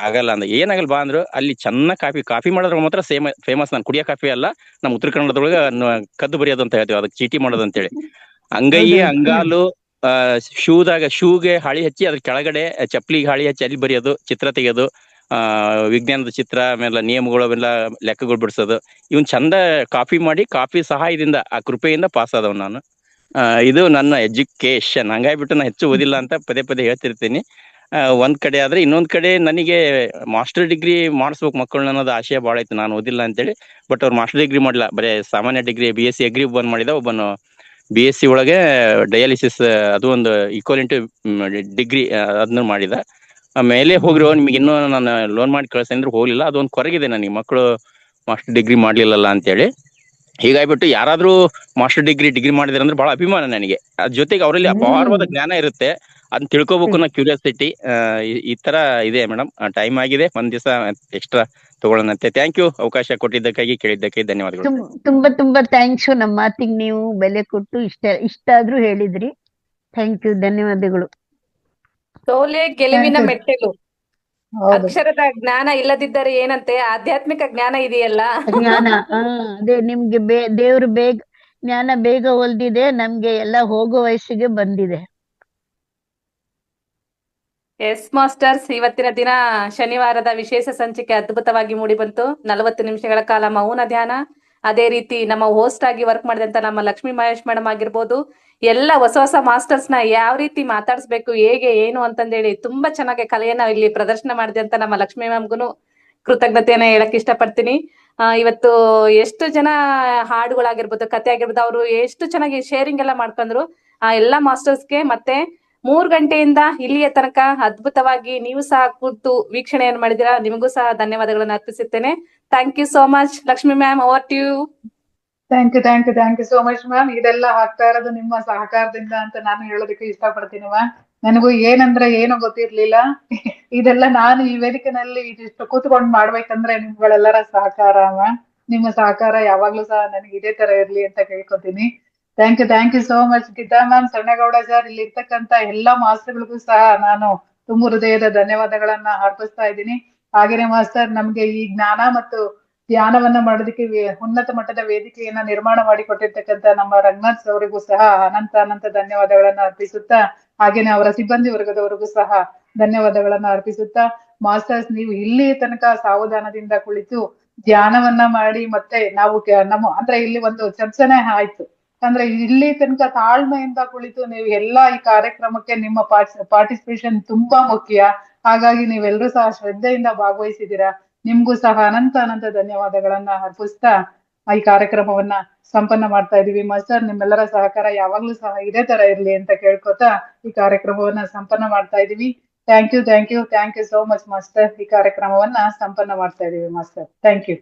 ಆಗಲ್ಲ ಅಂದ. ಏನಾಗಲ್ಲ ಬಾ ಅಂದ್ರು. ಅಲ್ಲಿ ಚೆನ್ನಾಗಿ ಕಾಫಿ ಮಾಡೋದ್ರ ಮಾತ್ರ ಫೇಮಸ್. ನಾನು ಕುಡಿಯೋ ಕಾಫಿ ಅಲ್ಲ, ನಮ್ಮ ಉತ್ತರ ಕನ್ನಡದೊಳಗೆ ಕದ್ದು ಬರೆಯೋದು ಅಂತ ಹೇಳ್ತೀವಿ, ಅದಕ್ಕೆ ಚೀಟಿ ಮಾಡೋದು ಅಂತೇಳಿ. ಅಂಗೈ, ಅಂಗಾಲು, ಶೂಗೆ ಹಾಳಿ ಹಚ್ಚಿ, ಅದ್ರ ಕೆಳಗಡೆ ಚಪ್ಪಲಿಗೆ ಹಾಳಿ ಹಚ್ಚಿ ಅಲ್ಲಿ ಬರೆಯೋದು, ಚಿತ್ರ ತೆಗೆಯೋದು, ವಿಜ್ಞಾನದ ಚಿತ್ರ, ಆಮೇಲೆ ನಿಯಮಗಳು, ಅವೆಲ್ಲ ಲೆಕ್ಕಗಳು ಬಿಡಿಸೋದು, ಇವನ್ ಚಂದ ಕಾಪಿ ಮಾಡಿ, ಕಾಪಿ ಸಹಾಯದಿಂದ, ಆ ಕೃಪೆಯಿಂದ ಪಾಸ್ ಆದವ್ ನಾನು. ಇದು ನನ್ನ ಎಜುಕೇಶನ್. ಹಂಗಾಗ್ಬಿಟ್ಟು ನಾನು ಹೆಚ್ಚು ಓದಿಲ್ಲ ಅಂತ ಪದೇ ಪದೇ ಹೇಳ್ತಿರ್ತೀನಿ. ಒಂದ್ ಕಡೆ ಆದ್ರೆ, ಇನ್ನೊಂದ್ ಕಡೆ ನನಗೆ ಮಾಸ್ಟರ್ ಡಿಗ್ರಿ ಮಾಡಿಸ್ಬೇಕು ಮಕ್ಕಳನ್ನ ಅನ್ನೋದು ಆಶಯ ಭಾಳ ಐತೆ, ನಾನು ಓದಿಲ್ಲ ಅಂತೇಳಿ. ಬಟ್ ಅವ್ರು ಮಾಸ್ಟರ್ ಡಿಗ್ರಿ ಮಾಡಿಲ್ಲ, ಬರೀ ಸಾಮಾನ್ಯ ಡಿಗ್ರಿ BSc ಅಗ್ರಿ ಒಬ್ಬನ್ ಮಾಡಿದ, ಒಬ್ಬನು BSc ಒಳಗೆ ಡಯಾಲಿಸಿಸ್, ಅದು ಒಂದು ಈಕ್ವಲೆಂಟ್ ಡಿಗ್ರಿ, ಅದನ್ನ ಮಾಡಿದ. ಮೇಲೆ ಹೋಗ್ರಿ ನಿಮ್ಗೆ ಇನ್ನೂ ನಾನು ಲೋನ್ ಮಾಡಿ ಕಳ್ಸಂದ್ರೆ ಹೋಗ್ಲಿಲ್ಲ. ಅದೊಂದು ಕೊರಗಿದೆ ನನಗೆ, ಮಕ್ಕಳು ಮಾಸ್ಟರ್ ಡಿಗ್ರಿ ಮಾಡ್ಲಿಲ್ಲಲ್ಲ ಅಂತೇಳಿ. ಹೀಗಾಗ್ಬಿಟ್ಟು ಯಾರಾದ್ರೂ ಮಾಸ್ಟರ್ ಡಿಗ್ರಿ ಮಾಡಿದ್ರೆ ಅಂದ್ರೆ ಬಹಳ ಅಭಿಮಾನ ನನಗೆ. ಅದ್ ಜೊತೆಗೆ ಅವರಲ್ಲಿ ಅಪಾರವಾದ ಜ್ಞಾನ ಇರುತ್ತೆ, ಅದನ್ನ ತಿಳ್ಕೊಬೇಕು ಅನ್ನೋ ಕ್ಯೂರಿಯಾಸಿಟಿ. ಈ ತರ ಇದೆ ಮೇಡಮ್. ಟೈಮ್ ಆಗಿದೆ, ಒಂದ್ ದಿವಸ ಎಕ್ಸ್ಟ್ರಾ ತಗೊಳ್ಳೋಣಂತೆ. ಥ್ಯಾಂಕ್ ಯು, ಅವಕಾಶ ಕೊಟ್ಟಿದ್ದಕ್ಕಾಗಿ, ಕೇಳಿದ್ದಕ್ಕಾಗಿ ಧನ್ಯವಾದಗಳು. ತುಂಬಾ ಥ್ಯಾಂಕ್ಸ್. ನಮ್ಮ ಮಾತಿಗೆ ನೀವು ಬೆಲೆ ಕೊಟ್ಟು ಇಷ್ಟಾದ್ರೂ ಹೇಳಿದ್ರಿ. ಥ್ಯಾಂಕ್ ಯು, ಧನ್ಯವಾದಗಳು. ಸೋಲೆ ಗೆಲುವಿನ ಮೆಟ್ಟಿಲು. ಅಕ್ಷರದ ಜ್ಞಾನ ಇಲ್ಲದಿದ್ದರೆ ಏನಂತೆ, ಆಧ್ಯಾತ್ಮಿಕ ಜ್ಞಾನ ಇದೆಯಲ್ಲ, ಜ್ಞಾನ. ಅದೇ ನಿಮ್ಗೆ ದೇವ್ರು ಜ್ಞಾನ ಬೇಗ ಒಲ್ದಿದೆ, ನಮ್ಗೆ ಎಲ್ಲ ಹೋಗೋ ವಯಸ್ಸಿಗೆ ಬಂದಿದೆ. ಎಸ್ ಮಾಸ್ಟರ್ಸ್, ಇವತ್ತಿನ ದಿನ ಶನಿವಾರದ ವಿಶೇಷ ಸಂಚಿಕೆ ಅದ್ಭುತವಾಗಿ ಮೂಡಿ ಬಂತು. 40 ನಿಮಿಷಗಳ ಕಾಲ ಮೌನ ಧ್ಯಾನ. ಅದೇ ರೀತಿ ನಮ್ಮ ಹೋಸ್ಟ್ ಆಗಿ ವರ್ಕ್ ಮಾಡಿದಂತ ನಮ್ಮ ಲಕ್ಷ್ಮೀ ಮಹೇಶ್ ಮೇಡಮ್ ಆಗಿರ್ಬೋದು, ಎಲ್ಲ ಹೊಸ ಮಾಸ್ಟರ್ಸ್ ನ ಯಾವ ರೀತಿ ಮಾತಾಡ್ಸ್ಬೇಕು, ಹೇಗೆ ಏನು ಅಂತಂದೇಳಿ ತುಂಬಾ ಚೆನ್ನಾಗಿ ಕಲೆಯನ್ನ ಇಲ್ಲಿ ಪ್ರದರ್ಶನ ಮಾಡಿದೆ ಅಂತ ನಮ್ಮ ಲಕ್ಷ್ಮೀ ಮ್ಯಾಮ್ಗುನು ಕೃತಜ್ಞತೆಯನ್ನ ಹೇಳಕ್ ಇಷ್ಟಪಡ್ತೀನಿ. ಇವತ್ತು ಎಷ್ಟು ಜನ ಹಾಡುಗಳಾಗಿರ್ಬೋದು, ಕತೆ ಆಗಿರ್ಬೋದು, ಅವರು ಎಷ್ಟು ಚೆನ್ನಾಗಿ ಶೇರಿಂಗ್ ಎಲ್ಲ ಮಾಡ್ಕೊಂಡ್ರು. ಆ ಎಲ್ಲಾ ಮಾಸ್ಟರ್ಸ್ಗೆ ಮತ್ತೆ 3 ಗಂಟೆಯಿಂದ ಇಲ್ಲಿಯ ತನಕ ಅದ್ಭುತವಾಗಿ ನೀವು ಸಹ ಕೂತು ವೀಕ್ಷಣೆಯನ್ನು ಮಾಡಿದಿರಾ. ನಿಮಗೂ ಸಹ ಧನ್ಯವಾದಗಳನ್ನು ಅರ್ಪಿಸುತ್ತೇನೆ. Thank you so much. Lakshmi ma'am, over to you. Thank you so much ma'am. ಇದೆಲ್ಲ ಆಗ್ತಾ ಇರೋದು ನಿಮ್ಮ ಸಹಕಾರದಿಂದ ಅಂತ ನಾನು ಹೇಳೋದಕ್ಕೆ ಇಷ್ಟಪಡ್ತೀನಿ ಮ್ಯಾಮ್. ನನಗೂ ಏನಂದ್ರೆ ಏನು ಗೊತ್ತಿರ್ಲಿಲ್ಲ. ಇದೆಲ್ಲ ನಾನು ಈ ವೇದಿಕೆನಲ್ಲಿ ಇದಿಷ್ಟು ಕೂತ್ಕೊಂಡು ಮಾಡ್ಬೇಕಂದ್ರೆ ನಿಮ್ಗಳೆಲ್ಲರ ಸಹಕಾರ ಮ್ಯಾಮ್. ನಿಮ್ಮ ಸಹಕಾರ ಯಾವಾಗ್ಲೂ ಸಹ ನನಗೆ ಇದೇ ತರ ಇರ್ಲಿ ಅಂತ ಕೇಳ್ಕೊತೀನಿ. Thank you so much Geetha ma'am, Sannagowda sir, ಇಲ್ಲಿ ಇರ್ತಕ್ಕಂತ ಎಲ್ಲಾ ಮಾಸ್ಟರ್ಗಳಿಗೂ ಸಹ ನಾನು ತುಂಬು ಹೃದಯದ ಧನ್ಯವಾದಗಳನ್ನ ಅರ್ಪಿಸ್ತಾ ಇದ್ದೀನಿ. ಹಾಗೇನೆ ಮಾಸ್ಟರ್, ನಮ್ಗೆ ಈ ಜ್ಞಾನ ಮತ್ತು ಧ್ಯಾನವನ್ನ ಮಾಡೋದಕ್ಕೆ ಉನ್ನತ ಮಟ್ಟದ ವೇದಿಕೆಯನ್ನ ನಿರ್ಮಾಣ ಮಾಡಿಕೊಟ್ಟಿರ್ತಕ್ಕಂಥ ನಮ್ಮ ರಂಗನಾಥ್ ಅವರಿಗೂ ಸಹ ಅನಂತ ಧನ್ಯವಾದಗಳನ್ನ ಅರ್ಪಿಸುತ್ತಾ, ಹಾಗೇನೆ ಅವರ ಸಿಬ್ಬಂದಿ ವರ್ಗದವರಿಗೂ ಸಹ ಧನ್ಯವಾದಗಳನ್ನ ಅರ್ಪಿಸುತ್ತಾ, ಮಾಸ್ಟರ್ಸ್ ನೀವು ಇಲ್ಲಿ ತನಕ ಸಾವಧಾನದಿಂದ ಕುಳಿತು ಧ್ಯಾನವನ್ನ ಮಾಡಿ ಮತ್ತೆ ನಾವು ನಮ್ಮ ಅಂದ್ರೆ ಇಲ್ಲಿ ಒಂದು ಚರ್ಚೆನೆ ಆಯ್ತು. ಅಂದ್ರೆ ಇಲ್ಲಿ ತನಕ ತಾಳ್ಮೆಯಿಂದ ಕುಳಿತು ನೀವು ಎಲ್ಲಾ ಈ ಕಾರ್ಯಕ್ರಮಕ್ಕೆ ನಿಮ್ಮ ಪಾರ್ಟಿಸಿಪೇಷನ್ ತುಂಬಾ ಮುಖ್ಯ. ಹಾಗಾಗಿ ನೀವೆಲ್ಲರೂ ಸಹ ಶ್ರದ್ಧೆಯಿಂದ ಭಾಗವಹಿಸಿದ್ದೀರಾ. ನಿಮ್ಗೂ ಸಹ ಅನಂತ ಧನ್ಯವಾದಗಳನ್ನ ಅರ್ಪಿಸ್ತಾ ಈ ಕಾರ್ಯಕ್ರಮವನ್ನ ಸಂಪನ್ನ ಮಾಡ್ತಾ ಇದೀವಿ. ಮಾಸ್ಟರ್, ನಿಮ್ಮೆಲ್ಲರ ಸಹಕಾರ ಯಾವಾಗ್ಲೂ ಸಹ ಇದೇ ತರ ಇರ್ಲಿ ಅಂತ ಕೇಳ್ಕೊತಾ ಈ ಕಾರ್ಯಕ್ರಮವನ್ನ ಸಂಪನ್ನ ಮಾಡ್ತಾ ಇದೀವಿ. Thank you so much master. ಈ ಕಾರ್ಯಕ್ರಮವನ್ನ ಸಂಪನ್ನ ಮಾಡ್ತಾ ಇದೀವಿ ಮಾಸ್ಟರ್. Thank you.